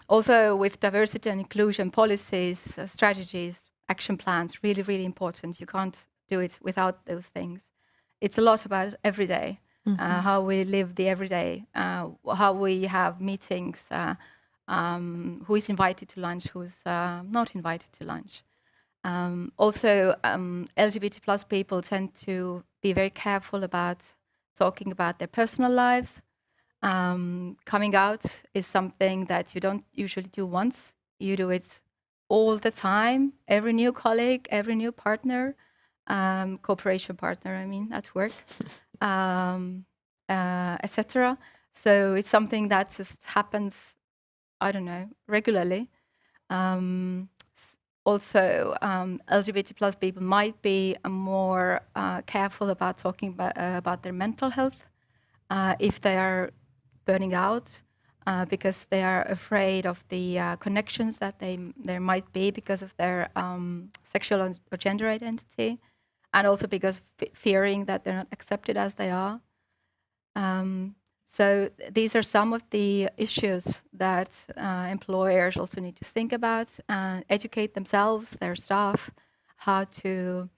also with diversity and inclusion policies, strategies, action plans, really, really important. You can't do it without those things. It's a lot about everyday, how we live the everyday, how we have meetings, who is invited to lunch, who's not invited to lunch. Also, LGBT plus people tend to be very careful about talking about their personal lives. Coming out is something that you don't usually do once. You do it all the time. Every new colleague, every new partner, cooperation partner, I mean, at work, etc. So it's something that just happens, I don't know, regularly. Also, LGBT plus people might be more careful about talking about their mental health if they are burning out because they are afraid of the connections that there might be because of their sexual or gender identity, and also because fearing that they're not accepted as they are. So these are some of the issues that employers also need to think about and educate themselves, their staff, how to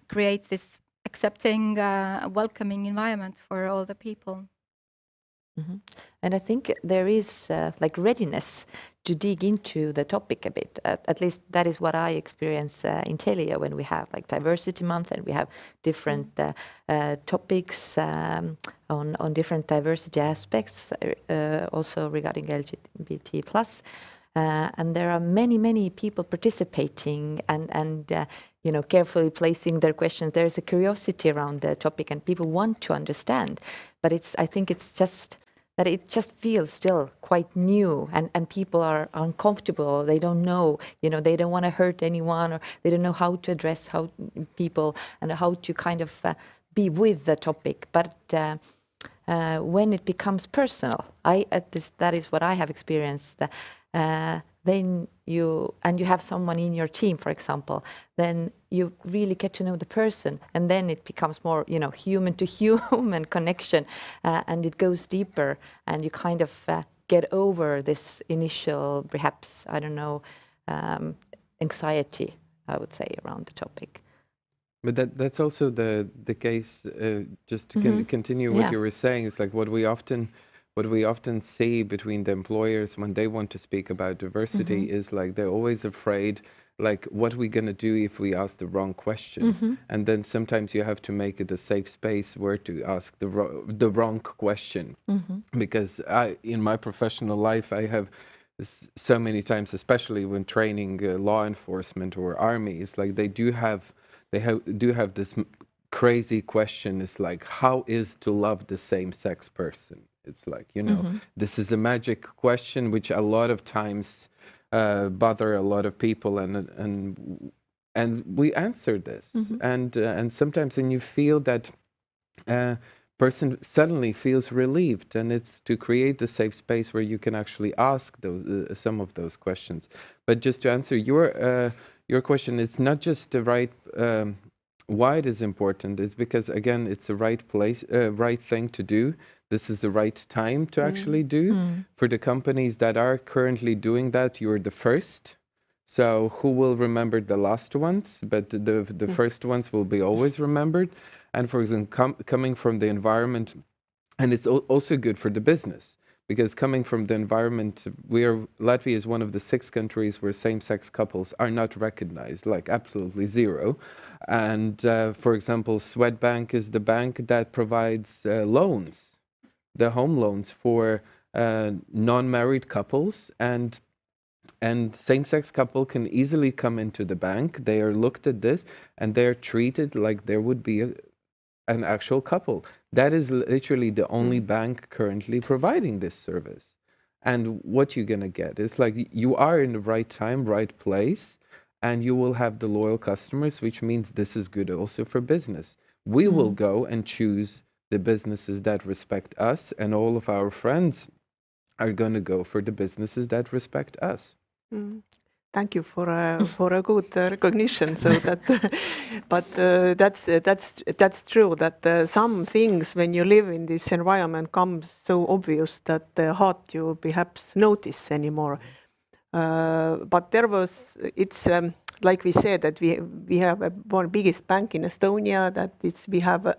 create this accepting, welcoming environment for all the people. And I think there is like readiness to dig into the topic a bit. At least that is what I experience in Telia when we have like Diversity Month and we have different topics on different diversity aspects, also regarding LGBT plus. And there are many people participating and you know, carefully placing their questions. There is a curiosity around the topic and people want to understand, but I think it's just that it just feels still quite new and people are uncomfortable. They don't know, you know, they don't want to hurt anyone or they don't know how to address how people and how to kind of be with the topic. But when it becomes personal, that is what I have experienced. Then you have someone in your team, for example, then you really get to know the person, and then it becomes more, you know, human to human connection, and it goes deeper, and you kind of get over this initial, perhaps, I don't know, anxiety, I would say, around the topic. But that's also the case. Just to continue what you were saying, is like what we often see between the employers when they want to speak about diversity is like they're always afraid, like what we're going to do if we ask the wrong question. And then sometimes you have to make it a safe space where to ask the wrong question. Because in my professional life, I have so many times, especially when training law enforcement or army, it's like they do have this crazy question. It's like, how is to love the same-sex person? It's like, you know, this is a magic question which a lot of times bother a lot of people, and we answer this, and sometimes when you feel that person suddenly feels relieved, and it's to create the safe space where you can actually ask those some of those questions. But just to answer your question, it's not just the right. Why it is important is because, again, it's the right place, right thing to do. This is the right time to actually do. For the companies that are currently doing that, you're the first. So who will remember the last ones? But the first ones will be always remembered. And for example, coming from the environment, and it's also good for the business. Because coming from the environment, Latvia is one of the 6 countries where same-sex couples are not recognized, like absolutely zero. And for example, Swedbank is the bank that provides loans, the home loans for non-married couples, and same-sex couple can easily come into the bank. They are looked at this, and they're treated like there would be an actual couple. That is literally the only bank currently providing this service. And what you're going to get is like you are in the right time, right place, and you will have the loyal customers, which means this is good also for business. We will go and choose the businesses that respect us, and all of our friends are going to go for the businesses that respect us. Thank you for a good recognition. So that, but that's true. That some things when you live in this environment come so obvious that hard to perhaps notice anymore. But there was it's like we said that we have one biggest bank in Estonia. That we have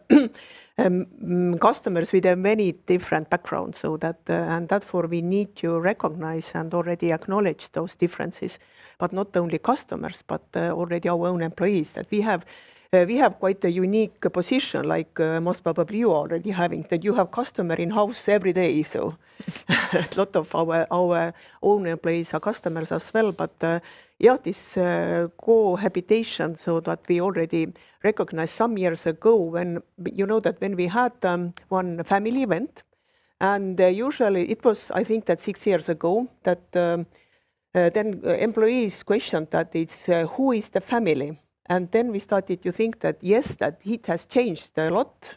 customers with many different backgrounds. So that and therefore we need to recognize and already acknowledge those differences. But not only customers, but already our own employees. That we have quite a unique position, like most probably you are already having, that you have customer in house every day. So a lot of our own employees are customers as well. But yeah, this cohabitation, so that we already recognized some years ago when, you know, that when we had one family event, and usually it was, I think that 6 years ago, that then employees questioned that it's who is the family. And then we started to think that yes, that it has changed a lot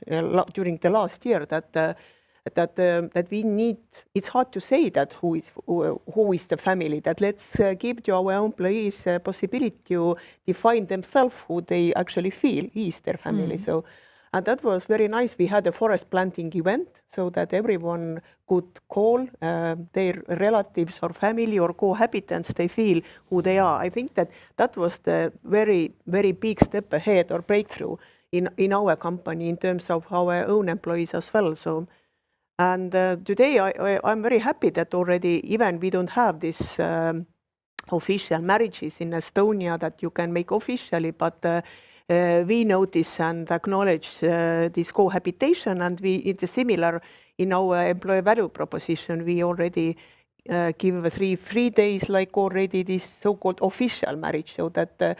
during the last year. That we need. It's hard to say that who is the family. That let's give to our employees a possibility to define themselves who they actually feel is their family. So, and that was very nice. We had a forest planting event so that everyone could call their relatives or family or cohabitants. They feel who they are. I think that was the very, very big step ahead or breakthrough in our company in terms of our own employees as well. So, and today I'm very happy that already even we don't have this official marriages in Estonia that you can make officially, but we notice and acknowledge this cohabitation, and it's similar in our employee value proposition. We already give 3 days, like already this so-called official marriage, so that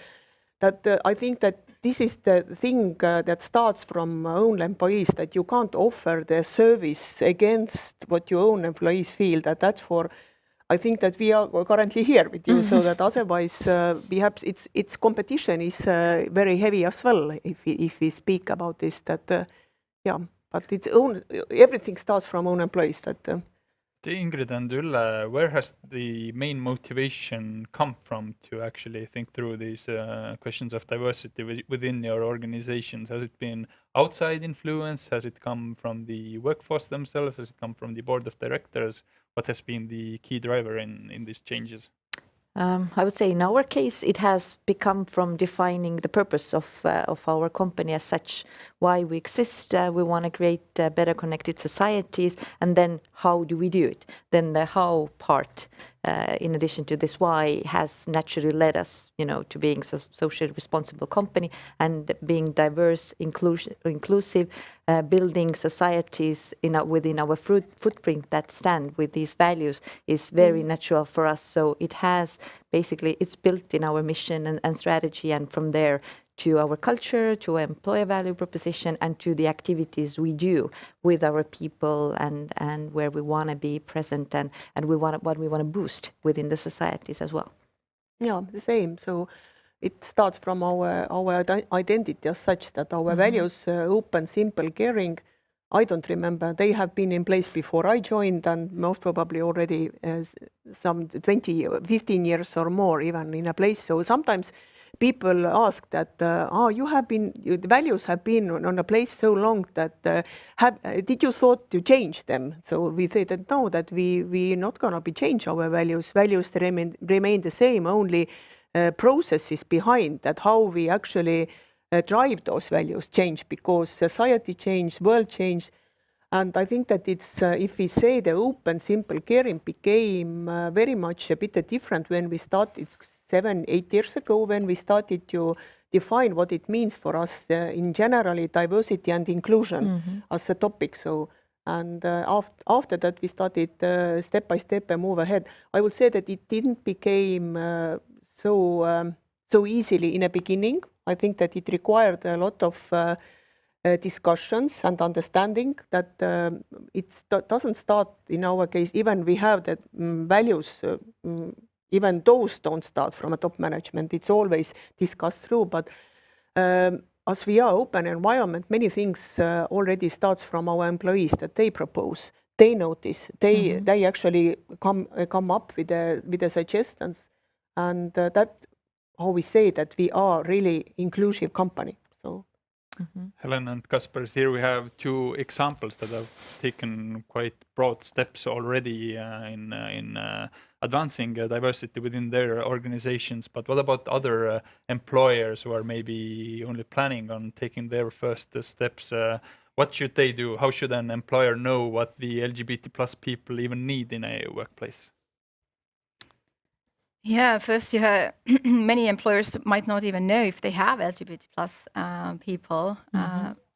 I think that this is the thing that starts from own employees, that you can't offer the service against what your own employees feel. That's for. I think that we are currently here with you, so that otherwise perhaps its competition is very heavy as well. If we speak about this, that yeah, but everything starts from own employees. That. Ingrid and Ulle, where has the main motivation come from to actually think through these questions of diversity within your organizations? Has it been outside influence? Has it come from the workforce themselves? Has it come from the board of directors? What has been the key driver in these changes? I would say in our case, it has become from defining the purpose of our company as such, why we exist. We want to create better connected societies, and then how do we do it? Then the how part, in addition to this why, has naturally led us, to being a socially responsible company and being diverse, inclusive, building societies within our footprint that stand with these values is very natural for us. So it has basically, it's built in our mission and strategy, and from there to our culture, to our employer value proposition, and to the activities we do with our people and where we want to be present and what we want to boost within the societies as well. Yeah, the same. So it starts from our identity as such, that our values, open, simple, caring. I don't remember. They have been in place before I joined, and most probably already some 15 years or more even in a place. So sometimes people ask that, the values have been on a place so long that did you thought to change them? So we say that no, that we not gonna be change our values. Values remain the same, only processes behind that, how we actually drive those values change, because society change, world change. And I think that it's, if we say the open, simple, caring became very much a bit different when we started 7-8 years ago, when we started to define what it means for us in generally diversity and inclusion as a topic. So, and after that we started step by step and move ahead. I would say that it didn't become so easily in the beginning. I think that it required a lot of discussions and understanding that it doesn't start in our case. Even we have the values, even those don't start from a top management. It's always discussed through. But as we are open environment, many things already starts from our employees that they propose. they notice, they actually come up with the suggestions, and that how we say that we are really inclusive company. So. Helen and Kaspers, here we have two examples that have taken quite broad steps already in advancing diversity within their organizations. But what about other employers who are maybe only planning on taking their first steps? What should they do? How should an employer know what the LGBT plus people even need in a workplace? Yeah, first many employers might not even know if they have LGBT plus people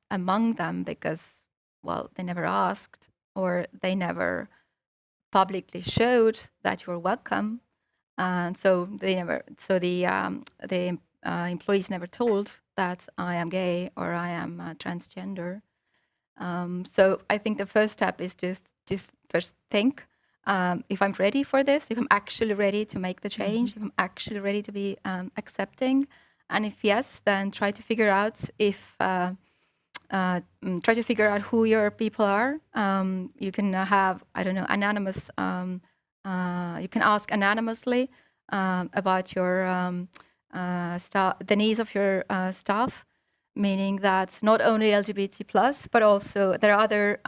among them because, well, they never asked or they never publicly showed that you're welcome, and so the employees never told that I am gay or I am transgender. So I think the first step is to first think. If I'm ready for this, if I'm actually ready to make the change, if I'm actually ready to be accepting, and if yes, then try to figure out who your people are. You can have, I don't know, anonymous. You can ask anonymously about your the needs of your staff, meaning that not only LGBT plus, but also there are other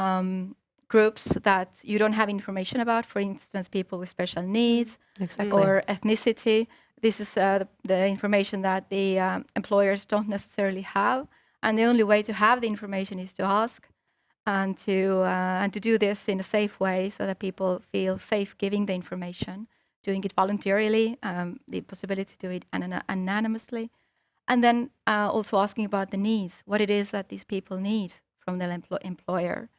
groups that you don't have information about, for instance, people with special needs or ethnicity. This is the information that the employers don't necessarily have. And the only way to have the information is to ask and to do this in a safe way so that people feel safe giving the information, doing it voluntarily, the possibility to do it anonymously. And then also asking about the needs, what it is that these people need from their employer.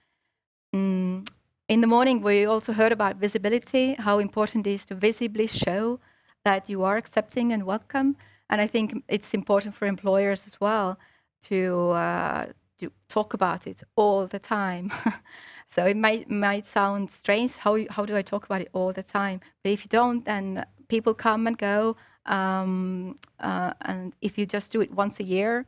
In the morning, we also heard about visibility, how important it is to visibly show that you are accepting and welcome. And I think it's important for employers as well to talk about it all the time. So it might sound strange, how do I talk about it all the time? But if you don't, then people come and go. And if you just do it once a year,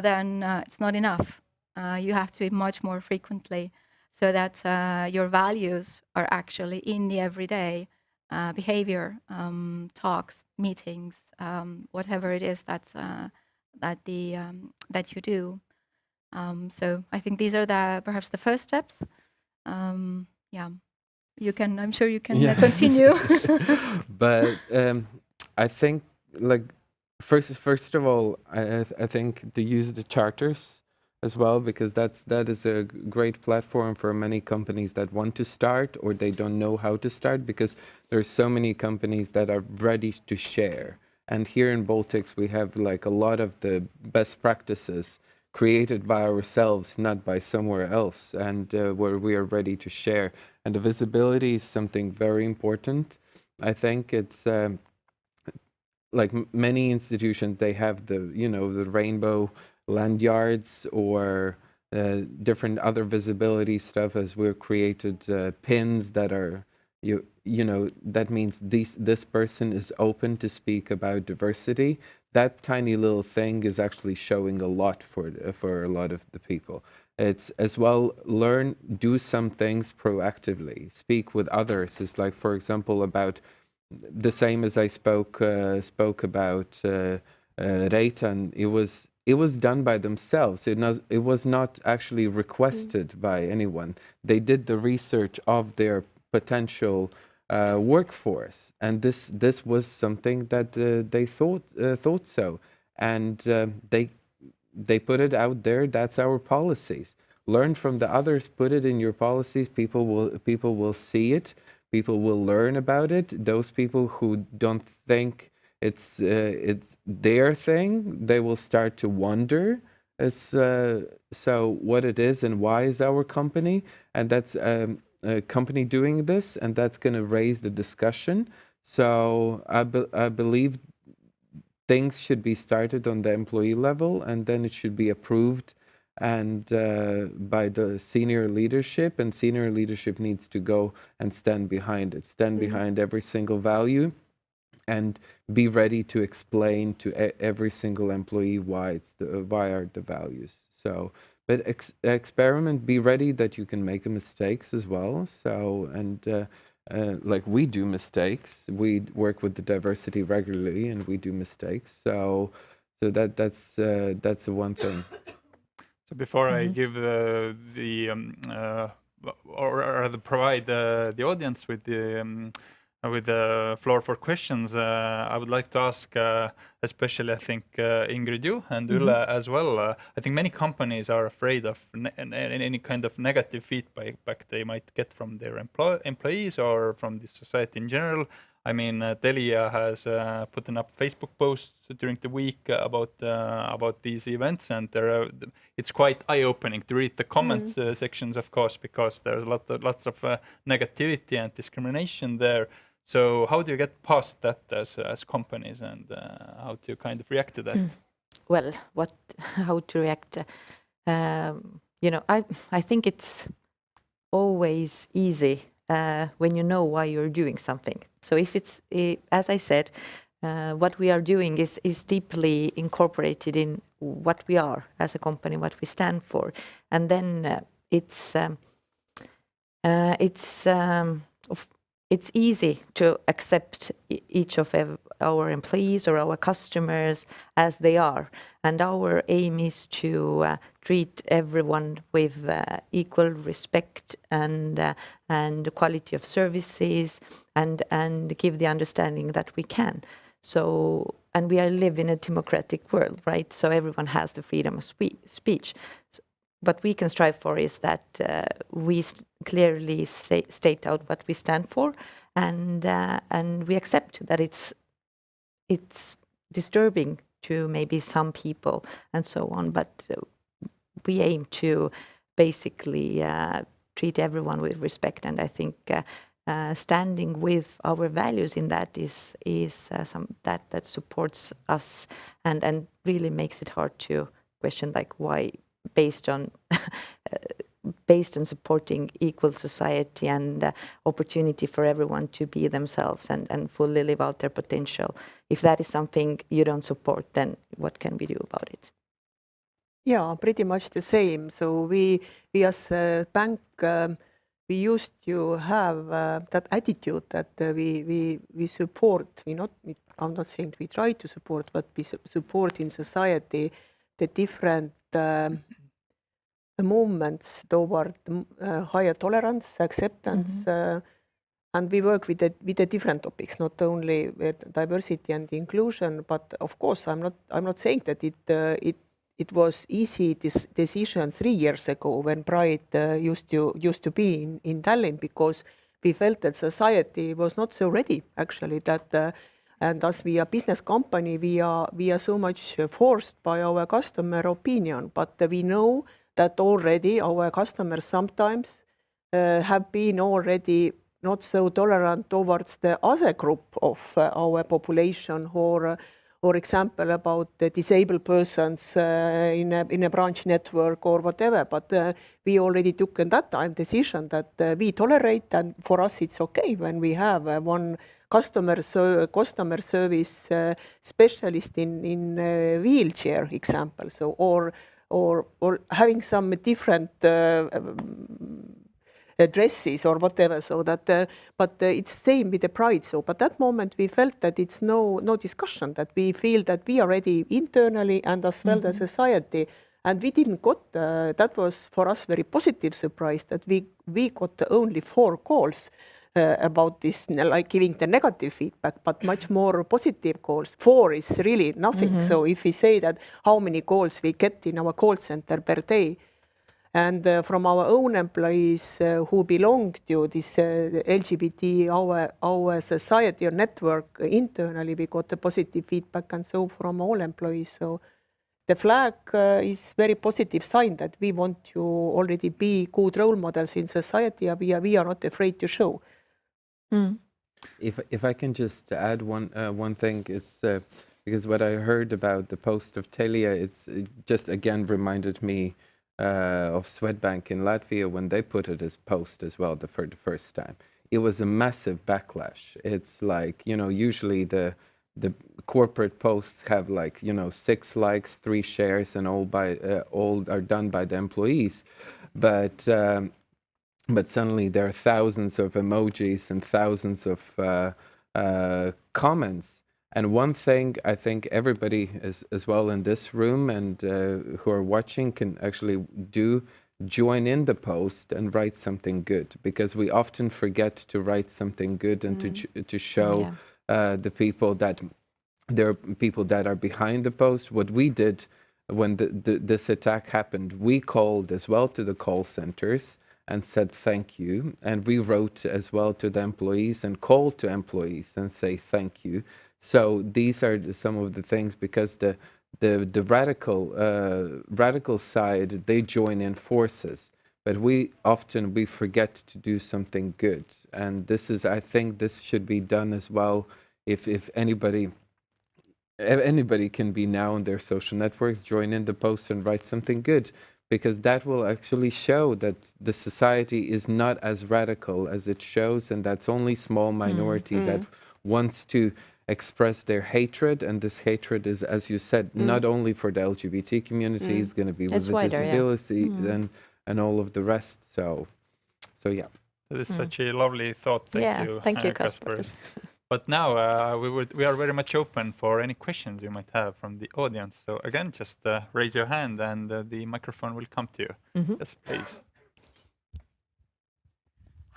then it's not enough. You have to do it much more frequently, so that your values are actually in the everyday behavior, talks, meetings, whatever it is that you do. So I think these are perhaps the first steps. Yeah, you can. I'm sure you can continue. But I think, like, first of all, I think to use the charters as well, because that is a great platform for many companies that want to start or they don't know how to start, because there's so many companies that are ready to share. And here in Baltics, we have like a lot of the best practices created by ourselves, not by somewhere else, and where we are ready to share. And the visibility is something very important. I think it's like many institutions, they have the rainbow lanyards or different other visibility stuff, as we've created pins that are that means this person is open to speak about diversity. That tiny little thing is actually showing a lot for a lot of the people. It's as well, do some things proactively, speak with others. It's like, for example, about the same as I spoke about Reitan. It was done by themselves. It was not actually requested by anyone. They did the research of their potential workforce, and this was something that they thought so, and they put it out there. That's our policies. Learn from the others. Put it in your policies. People will see it. People will learn about it. Those people who don't think it's their thing, they will start to wonder so what it is and why is our company, and that's a company doing this, and that's going to raise the discussion. So I believe things should be started on the employee level, and then it should be approved and by the senior leadership, and senior leadership needs to go and stand behind it, behind every single value, and be ready to explain to every single employee why are the values. So, but experiment, be ready that you can make mistakes as well. So, and like we do mistakes, we work with the diversity regularly and we do mistakes. So that's the one thing. So before I give provide the audience with the floor for questions, I would like to ask, especially I think Ingrid, you and Ulle as well. I think many companies are afraid of any kind of negative feedback they might get from their employees or from the society in general. I mean, Telia has put up Facebook posts during the week about these events, and it's quite eye-opening to read the comment sections, of course, because there's lots of negativity and discrimination there. So how do you get past that as companies, and how do you kind of react to that? Well, how to react? I think it's always easy when you know why you're doing something. So if it's, as I said, what we are doing is deeply incorporated in what we are as a company, what we stand for, and then it's easy to accept each of our employees or our customers as they are. And our aim is to treat everyone with equal respect and quality of services and give the understanding that we can. So, and we live in a democratic world, right? So everyone has the freedom of speech. What we can strive for is that we clearly state out what we stand for, and we accept that it's disturbing to maybe some people and so on. But we aim to basically treat everyone with respect, and I think standing with our values in that is that supports us and really makes it hard to question like why. Based on supporting equal society and opportunity for everyone to be themselves and fully live out their potential. If that is something you don't support, then what can we do about it? Yeah, pretty much the same. So we as a bank, we used to have that attitude that we support. I'm not saying we try to support, but we support in society the different movements toward higher tolerance, acceptance, and we work with the different topics, not only with diversity and inclusion, but of course I'm not saying that it was easy decision 3 years ago when Pride used to be in Tallinn, because we felt that society was not so ready actually that. And as we are a business company, we are so much forced by our customer opinion. But we know that already our customers sometimes have been already not so tolerant towards the other group of our population, or example about the disabled persons in a branch network or whatever. But we already took at that time decision that we tolerate, and for us it's okay when we have one customer service specialist in wheelchair example, so or having some different dresses or whatever, so that but it's same with the Pride. So but that moment we felt that it's no discussion, that we feel that we are ready internally and as well as society, and we didn't got that was for us very positive surprise that we got only 4 calls about this, like giving the negative feedback, but much more positive calls. 4 is really nothing. So if we say that how many calls we get in our call center per day, and from our own employees who belong to this LGBT, our society or network internally, we got the positive feedback, and so from all employees. So the flag is very positive sign that we want to already be good role models in society, and we are not afraid to show. If I can just add one thing, it's because what I heard about the post of Telia, it's just again reminded me of Swedbank in Latvia when they put it as post as well for the first time. It was a massive backlash. It's like, usually the corporate posts have like, 6 likes, 3 shares, and all are done by the employees. But suddenly there are thousands of emojis and thousands of comments. And one thing I think everybody as well in this room and who are watching can actually do, join in the post and write something good, because we often forget to write something good and to show the people that there are people that are behind the post. What we did when this attack happened, we called as well to the call centers and said thank you, and we wrote as well to the employees and called to employees and say thank you. So these are some of the things, because the radical side, they join in forces, but we forget to do something good. And I think this should be done as well. If anybody can be now on their social networks, join in the post and write something good, because that will actually show that the society is not as radical as it shows, and that's only small minority that wants to express their hatred. And this hatred is, as you said, not only for the LGBT community, it's going to be with the disability and all of the rest. So yeah. That is such a lovely thought. Thank you, Kasper. But now we are very much open for any questions you might have from the audience. So again, just raise your hand and the microphone will come to you. Yes, please.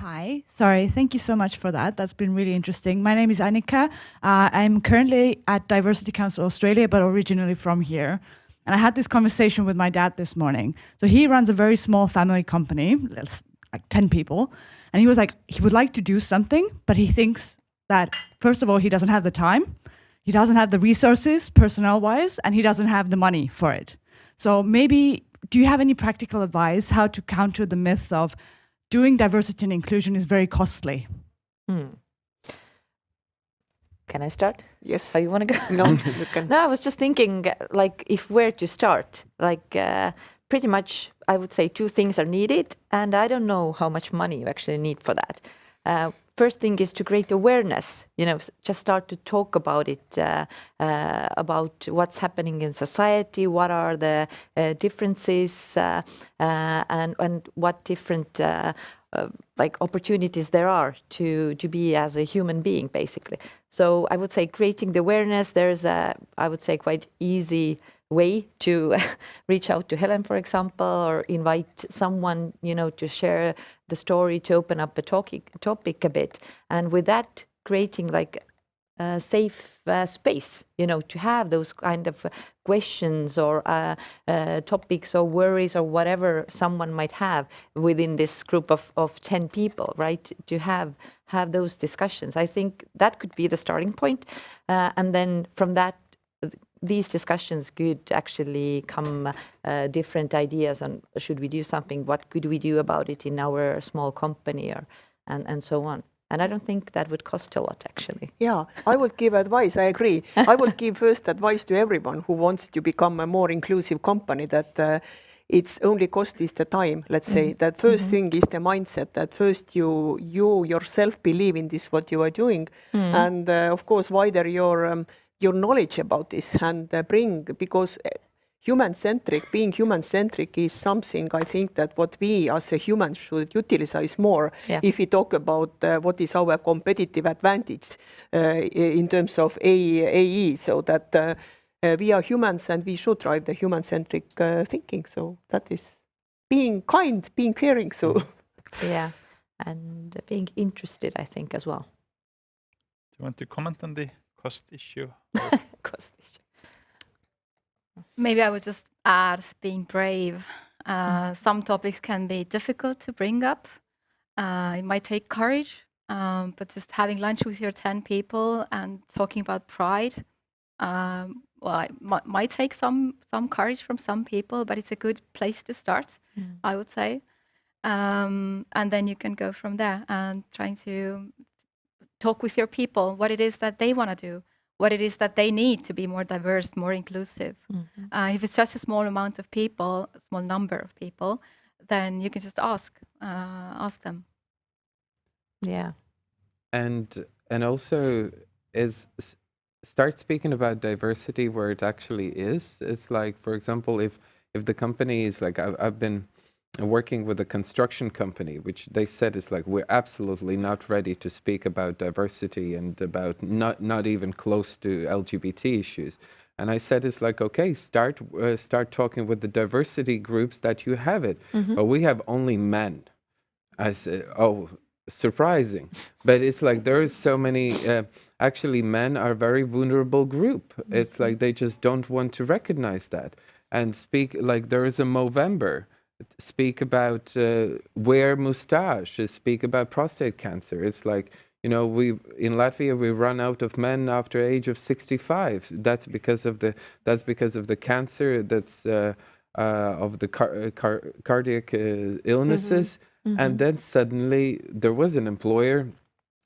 Hi, sorry, thank you so much for that. That's been really interesting. My name is Annika. I'm currently at Diversity Council Australia, but originally from here. And I had this conversation with my dad this morning. So he runs a very small family company, like 10 people. And he was like, he would like to do something, but he thinks that, first of all, he doesn't have the time, he doesn't have the resources personnel-wise, and he doesn't have the money for it. So maybe, do you have any practical advice how to counter the myth of doing diversity and inclusion is very costly? Can I start? Yes. How you want to go? No, you can. No, I was just thinking, like, where to start. Like, pretty much, I would say 2 things are needed, and I don't know how much money you actually need for that. First thing is to create awareness, just start to talk about it, about what's happening in society, what are the differences, and what different like opportunities there are to be as a human being, basically. So I would say creating the awareness, there's I would say quite easy way to reach out to Helen, for example, or invite someone, to share the story, to open up a topic a bit. And with that, creating like a safe space, to have those kind of questions or topics or worries or whatever someone might have within this group of 10 people, right? To have those discussions. I think that could be the starting point. And then from that, these discussions could actually come different ideas on should we do something, what could we do about it in our small company, and so on. And I don't think that would cost a lot, actually. Yeah, I would give advice, I agree. I would give first advice to everyone who wants to become a more inclusive company, that its only cost is the time, let's say. That first thing is the mindset, that first you yourself believe in this, what you are doing. And of course, wider your knowledge about this and because being human-centric is something I think that what we as a humans should utilize more if we talk about what is our competitive advantage in terms of AE, so that we are humans and we should drive the human-centric thinking. So that is being kind, being caring. So yeah, and being interested, I think, as well. Do you want to comment on the cost issue? Cost issue. Maybe I would just add being brave. Some topics can be difficult to bring up. It might take courage, but just having lunch with your 10 people and talking about pride, it might take some courage from some people, but it's a good place to start, I would say. And then you can go from there and trying to talk with your people, what it is that they want to do, what it is that they need to be more diverse, more inclusive. If it's just a small amount of people, a small number of people, then you can just ask them. Yeah. And also is start speaking about diversity where it actually is. It's like, for example, if the company is like, I've been working with a construction company, which they said is like, we're absolutely not ready to speak about diversity and about not even close to LGBT issues. And I said, it's like, okay, start talking with the diversity groups that you have it. But we have only men. I said, oh, surprising. But it's like, there is so many, actually men are a very vulnerable group. It's like, they just don't want to recognize that. And speak, like there is a Movember, speak about wear mustache, speak about prostate cancer. It's like, you know, in Latvia we run out of men after age of 65. That's because of the cancer. That's of the cardiac illnesses. And then suddenly there was an employer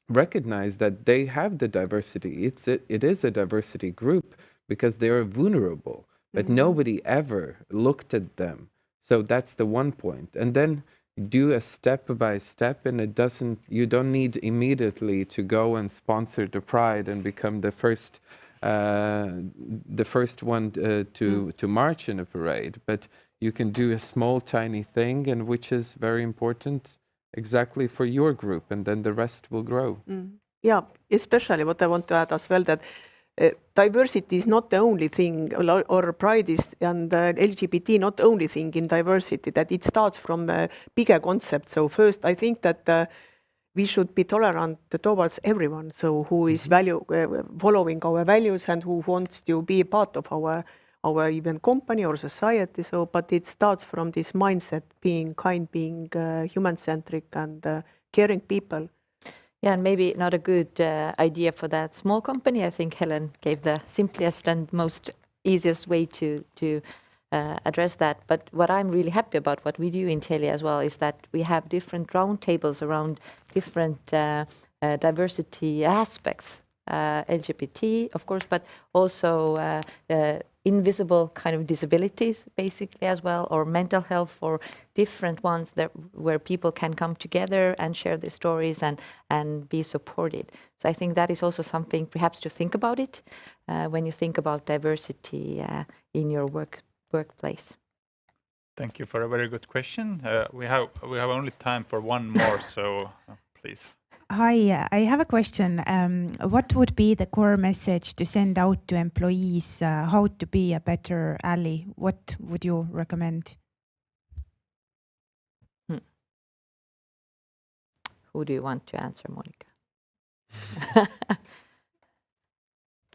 recognized that they have the diversity. It is a diversity group because they are vulnerable, but nobody ever looked at them. So that's the one point. And then do a step by step, and you don't need immediately to go and sponsor the Pride and become the first one to march in a parade. But you can do a small, tiny thing, and which is very important exactly for your group, and then the rest will grow. Yeah, especially what I want to add as well, that diversity is not the only thing, or Pride is, and LGBT not the only thing in diversity, that it starts from a bigger concept. So first, I think that we should be tolerant towards everyone, so who is following our values and who wants to be a part of our even company or society. So, but it starts from this mindset, being kind, being human-centric and caring people. Yeah, and maybe not a good idea for that small company. I think Helen gave the simplest and most easiest way to address that. But what I'm really happy about what we do in Telia as well is that we have different roundtables around different diversity aspects, LGBT, of course, but also invisible kind of disabilities, basically, as well, or mental health, or different ones where people can come together and share their stories and be supported. So I think that is also something perhaps to think about it when you think about diversity in your workplace. Thank you for a very good question. We have only time for one more, so please. Hi, I have a question. What would be the core message to send out to employees how to be a better ally? What would you recommend? Who do you want to answer, Monica?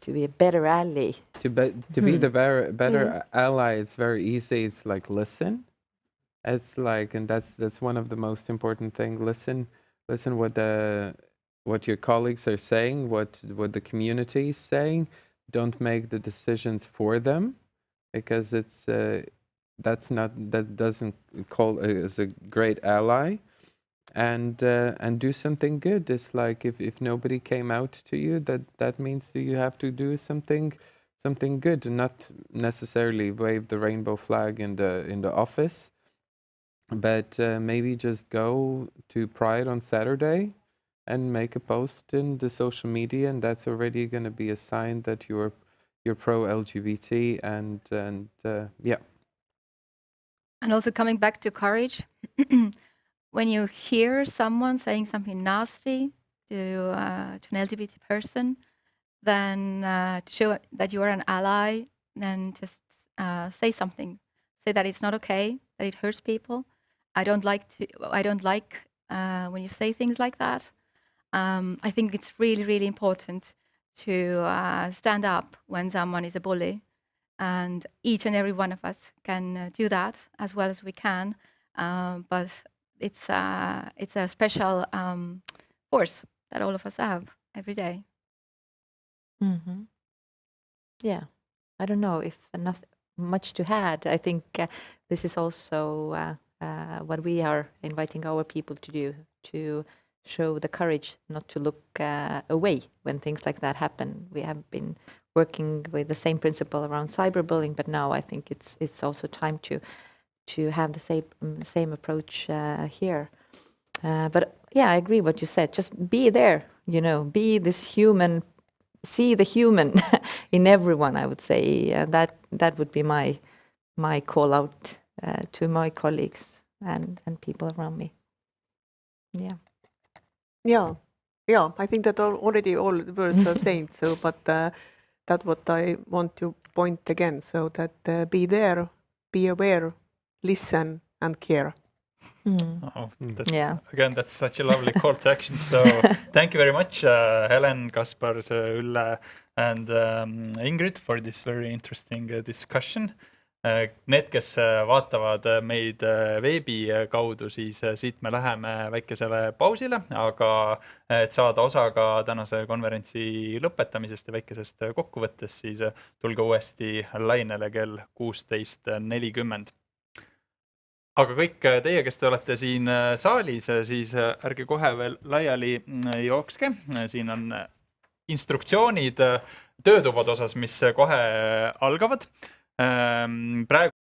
To be a better ally. To be the better ally, it's very easy. It's like listen. It's like, and that's one of the most important things. Listen what your colleagues are saying, what the community is saying. Don't make the decisions for them, because that doesn't call as a great ally. And do something good. It's like if nobody came out to you, that means you have to do something good, and not necessarily wave the rainbow flag in the office. But maybe just go to Pride on Saturday and make a post in the social media, and that's already going to be a sign that you're pro-LGBT, and yeah. And also coming back to courage, when you hear someone saying something nasty to an LGBT person, then to show that you are an ally, then just say something. Say that it's not okay, that it hurts people. I don't like when you say things like that. I think it's really, really important to stand up when someone is a bully, and each and every one of us can do that as well as we can. But it's a special force that all of us have every day. Yeah, I don't know if enough much to add. I think this is also what we are inviting our people to do, to show the courage not to look away when things like that happen. We have been working with the same principle around cyberbullying, but now I think it's also time to have the same approach here. But yeah, I agree what you said. Just be there, be this human see the human in everyone, I would say. That would be my call out to my colleagues and people around me. Yeah, I think that already all the words are saying, so, but that's what I want to point again, so that be there, be aware, listen and care. Again, that's such a lovely call to action. So thank you very much, Helen, Kaspar, Ülle and Ingrid for this very interesting discussion. Need, kes vaatavad meid veebi kaudu, siis siit me läheme väikesele pausile, aga et saada osa ka tänase konverentsi lõpetamisest ja väikesest kokkuvõttest, siis tulge uuesti lainele kell 16:40. Aga kõik teie, kes te olete siin saalis, siis ärge kohe veel laiali jookske. Siin on instruktsioonid töötubade osas, mis kohe algavad. Praegu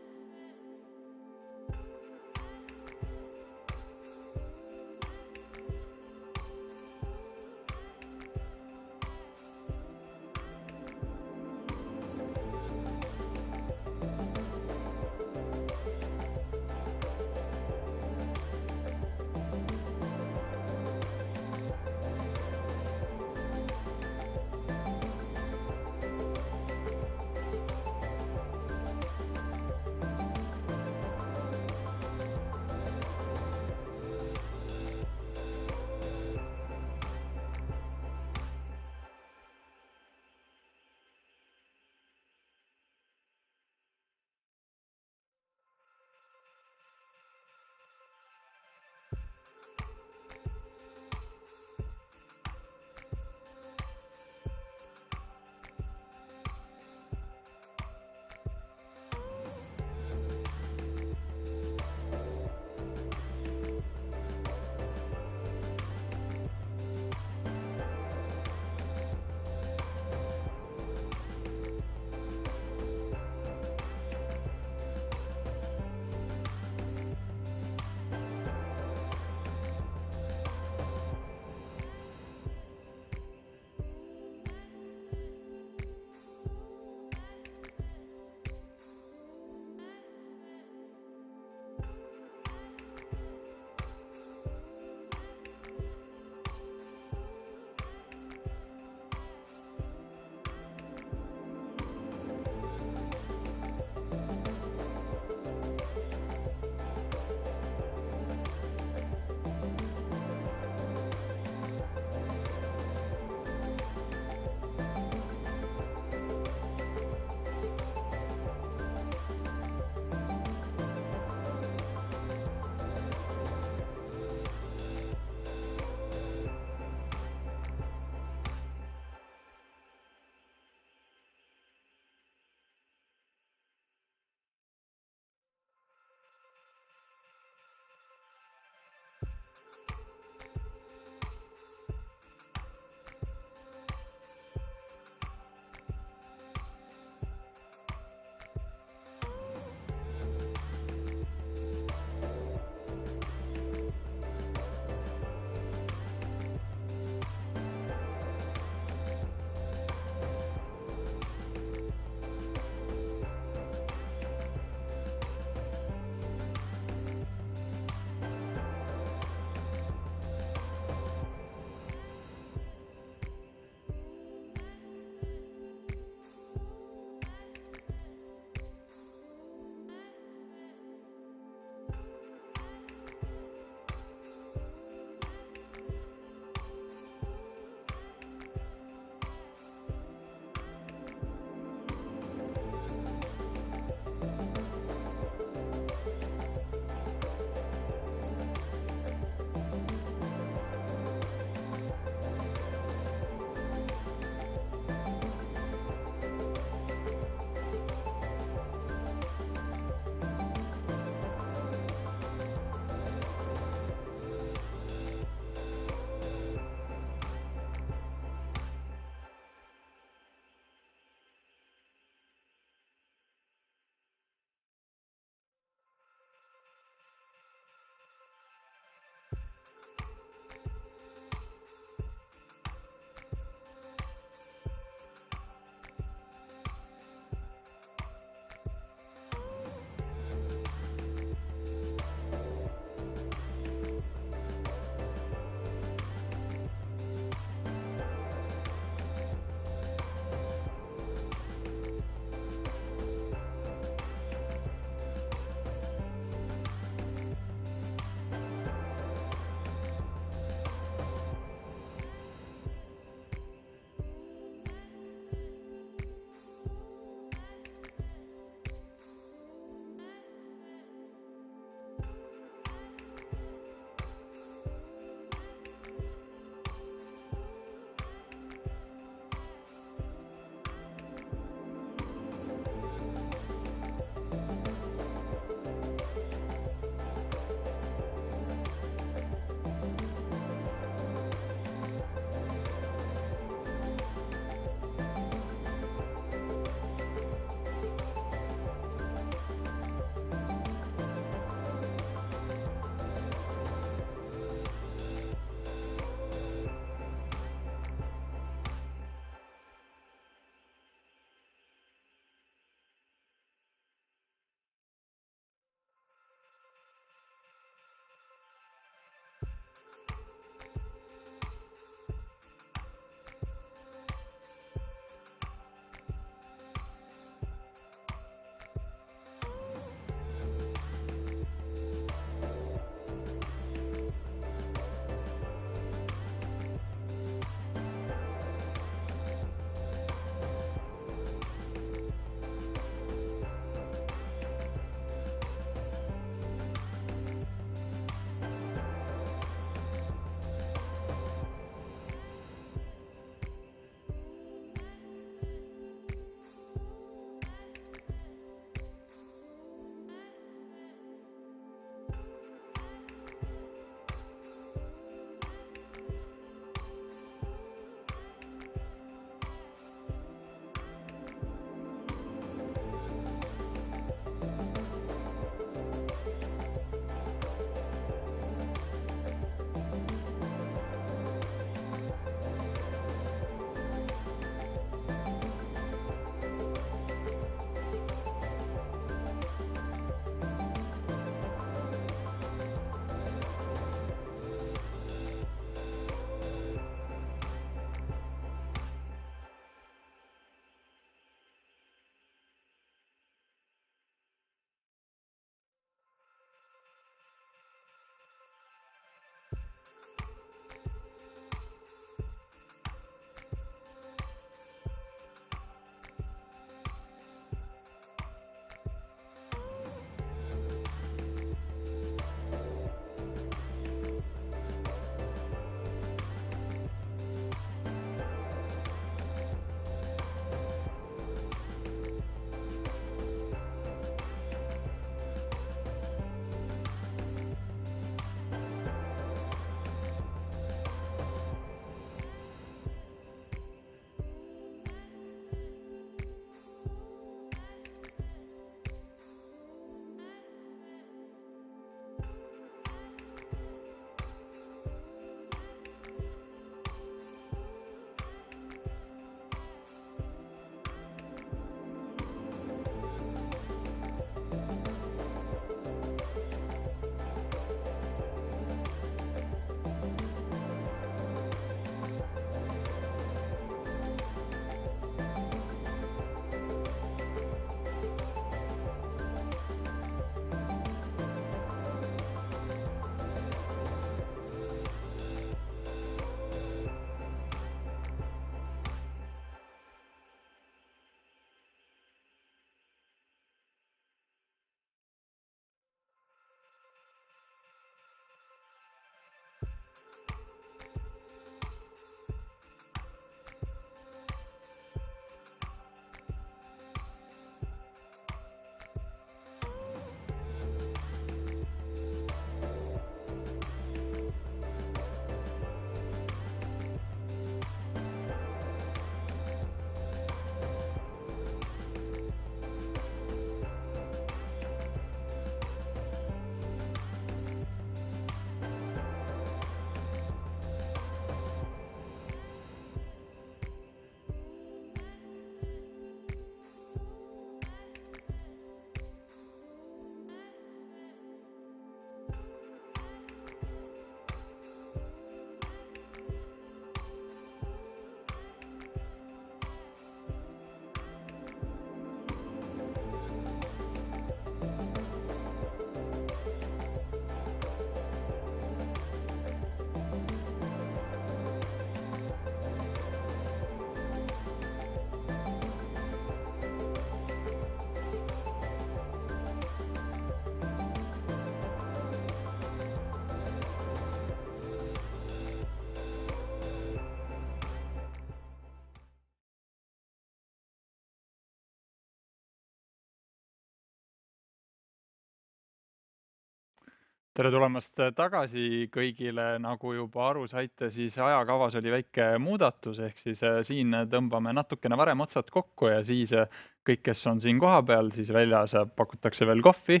Tere tulemast tagasi kõigile, nagu juba aru saite, siis ajakavas oli väike muudatus, ehk siis siin tõmbame natukene varem otsad kokku ja siis kõik, kes on siin kohapeal, siis väljas pakutakse veel kohvi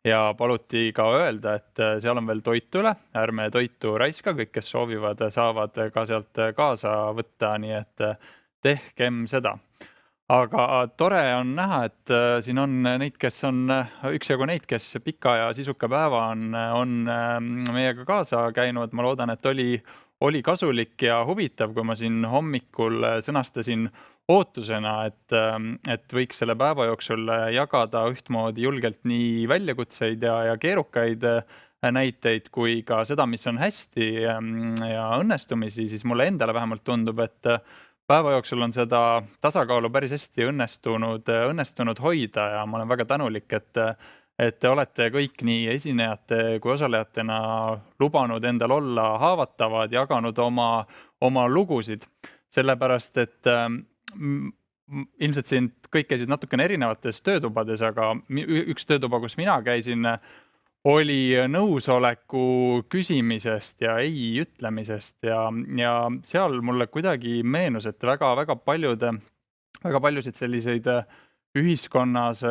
ja paluti ka öelda, et seal on veel toitu üle, ärme toitu raiska, kõik, kes soovivad, saavad ka sealt kaasa võtta, nii et tehkem seda. Aga tore on näha, et siin on neid, kes on üksjagu neid, kes pika ja sisuka päeva on meiega kaasa käinud. Ma loodan, et oli kasulik ja huvitav, kui ma siin hommikul sõnastasin ootusena, et võiks selle päeva jooksul jagada ühtmoodi julgelt nii väljakutseid ja keerukaid näiteid kui ka seda, mis on hästi ja õnnestumisi, siis mulle endale vähemalt tundub, et päeva jooksul on seda tasakaalu päris hästi õnnestunud hoida ja ma olen väga tänulik, et te olete kõik nii esinejate kui osalejatena lubanud endal olla haavatavad, jaganud oma lugusid. Sellepärast, et ilmselt siin kõik käisid natukene erinevates töötubades, aga üks töötuba, kus mina käisin, oli nõusoleku küsimisest ja ei ütlemisest ja seal mulle kuidagi meenus, et väga paljusid selliseid ühiskonnas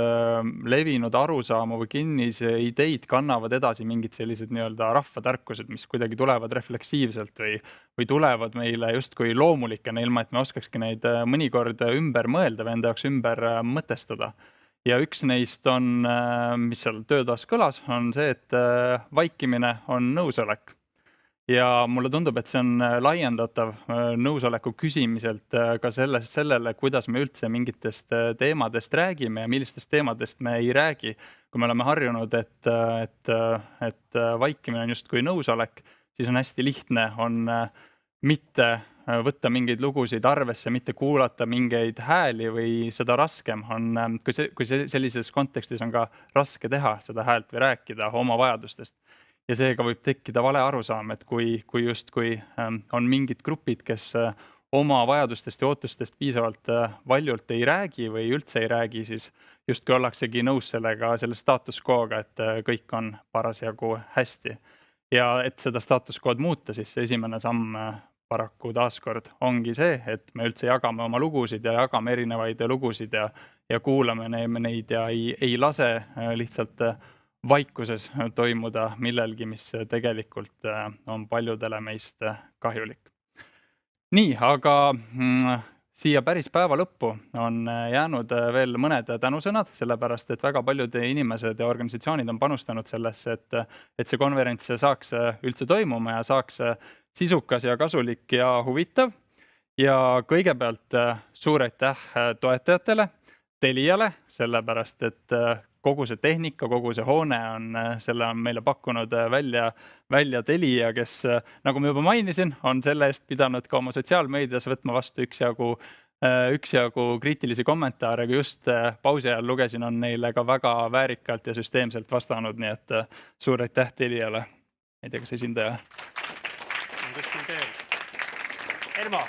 levinud arusaamu või kinnise ideid kannavad edasi mingid sellised nii-öelda rahvatarkused, mis kuidagi tulevad refleksiivselt või tulevad meile justkui loomulikena, ilma et me oskakski neid mõnikord ümber mõelda või enda jaoks ümber mõtestada. Ja üks neist on, mis seal töötaas kõlas, on see, et vaikimine on nõusolek. Ja mulle tundub, et see on laiendatav nõusoleku küsimiselt ka sellele, kuidas me üldse mingitest teemadest räägime ja millistest teemadest me ei räägi. Kui me oleme harjunud, et vaikimine on justkui nõusolek, siis on hästi lihtne, on mitte võtta mingeid lugusid arvesse, mitte kuulata mingeid hääli või seda raskem on, kui sellises kontekstis on ka raske teha seda häält või rääkida oma vajadustest. Ja seega võib tekkida vale arusaam, et kui justkui on mingid grupid, kes oma vajadustest ja ootustest piisavalt valjult ei räägi või üldse ei räägi, siis justkui ollaksegi nõus selle status quo'ga, et kõik on parasjagu hästi. Ja et seda status quo'd muuta, siis see esimene samm paraku taaskord ongi see, et me üldse jagame oma lugusid ja jagame erinevaid lugusid ja kuulame neid ja ei lase lihtsalt vaikuses toimuda millelgi, mis tegelikult on paljudele meist kahjulik. Nii, aga siia päris päeva lõppu on jäänud veel mõned tänusõnad, sellepärast et väga paljud inimesed ja organisatsioonid on panustanud sellesse, et see konverents saaks üldse toimuma ja saaks sisukas ja kasulik ja huvitav. Ja kõigepealt suur aitäh toetajatele, Teliale, sellepärast et kogu see tehnika, kogu see hoone selle on meile pakkunud välja Telia, kes, nagu ma juba mainisin, on selle eest pidanud ka oma sotsiaalmeedias võtma vastu üksjagu kriitilisi kommentaare, kui just pausi ajal lugesin, on neile ka väga väärikalt ja süsteemselt vastanud, nii et suur aitäh Teliale. Ei tea, kas esindaja? Erma!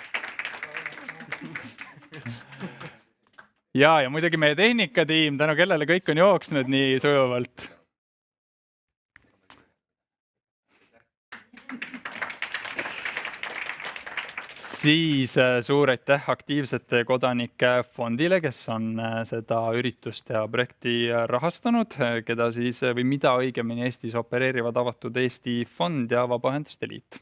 Ja muidugi meie tehnikatiim, tänu kellele kõik on jooksnud nii sujuvalt. Siis suur aitäh aktiivsete kodanike fondile, kes on seda üritust ja projekti rahastanud, keda siis või mida õigemini Eestis opereerivad Avatud Eesti Fond ja Vabaühenduste Liit.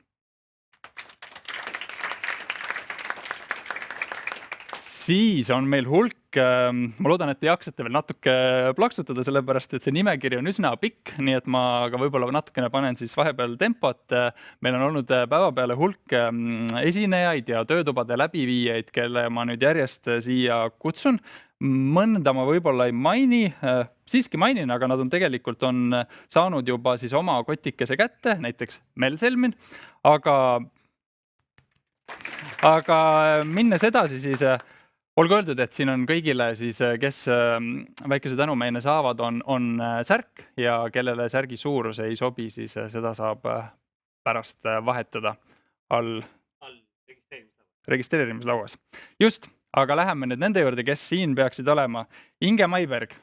Siis on meil hulk, ma loodan, et te jaksate veel natuke plaksutada, sellepärast et see nimekiri on üsna pikk, nii et ma ka võib-olla natukene panen siis vahepeal tempot. Meil on olnud päeva peale hulk esinejaid ja töötubade läbiviijaid, kelle ma nüüd järjest siia kutsun. Mõnda ma võib-olla ei maini, siiski mainin, aga nad on tegelikult saanud juba siis oma kotikese kätte, näiteks Melselmin, aga minnes edasi siis olgu öeldud, et siin on kõigile, siis, kes väikese tänumeene saavad, on särk ja kellele särgi suurus ei sobi, siis seda saab pärast vahetada all registreerimislauas. Just, aga läheme nüüd nende juurde, kes siin peaksid olema. Inge Maiberg.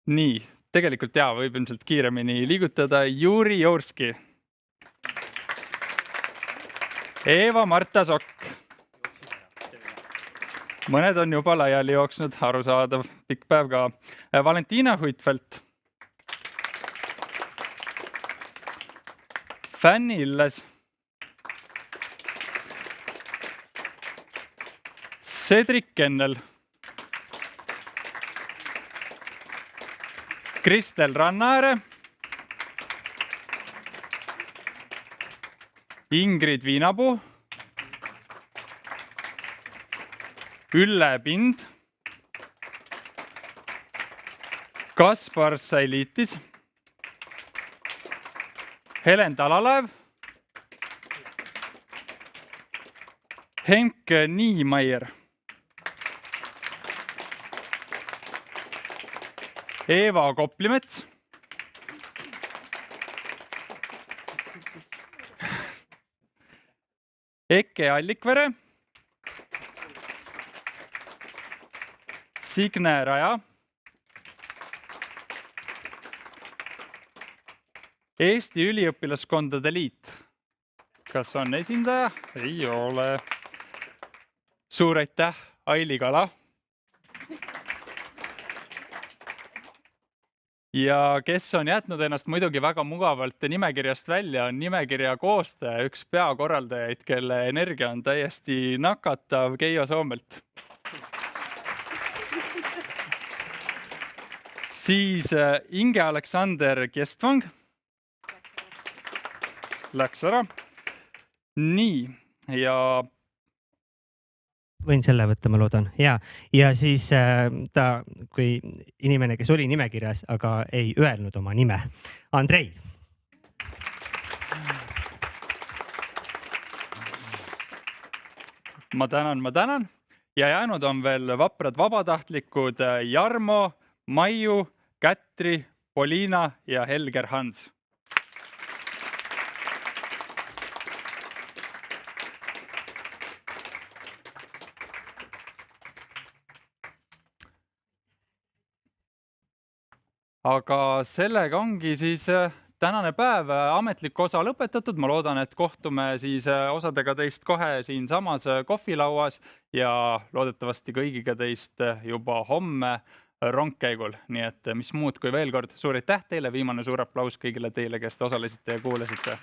Nii, tegelikult võib ilmselt kiiremini liigutada. Juri Jourski. Eva-Marta Sokk. Mõned on juba laiali jooksnud, arusaadav, pikk päev ka. Valentina Huitfeldt. Fanny Illes. Cedric Kennel. Kristel Rannaääre. Ingrid Viinapuu. Ülle Pind. Kaspar Sailitis. Helen Talalaev. Henk Niimeier. Eeva Koplimets. Eke Allikvere. Signe Raja. Eesti Üliõpilaskondade Liit. Kas on esindaja? Ei ole. Suur aitäh, Aili Kala. Ja kes on jätnud ennast muidugi väga mugavalt nimekirjast välja, on nimekirja koostaja, üks peakorraldajaid, kelle energia on täiesti nakatav, Keijo Soomelt. Siis Inge Aleksander Kestvang. Läks ära. Nii, ja võin selle võtta, ma loodan. Ja siis ta, kui inimene, kes oli nimekirjas, aga ei öelnud oma nime. Andrei. Ma tänan. Ja jäänud on veel vaprad vabatahtlikud Jarmo, Maiu, Kätri, Poliina ja Helger Hans. Aga sellega ongi siis tänane päev ametlik osa lõpetatud. Ma loodan, et kohtume siis osadega teist kohe siin samas kohvilauas ja loodetavasti kõigiga teist juba homme rongkäigul. Nii et mis muud kui veel kord suur aitäh teile, viimane suur aplaus kõigile teile, kes te osalesite ja kuulasite.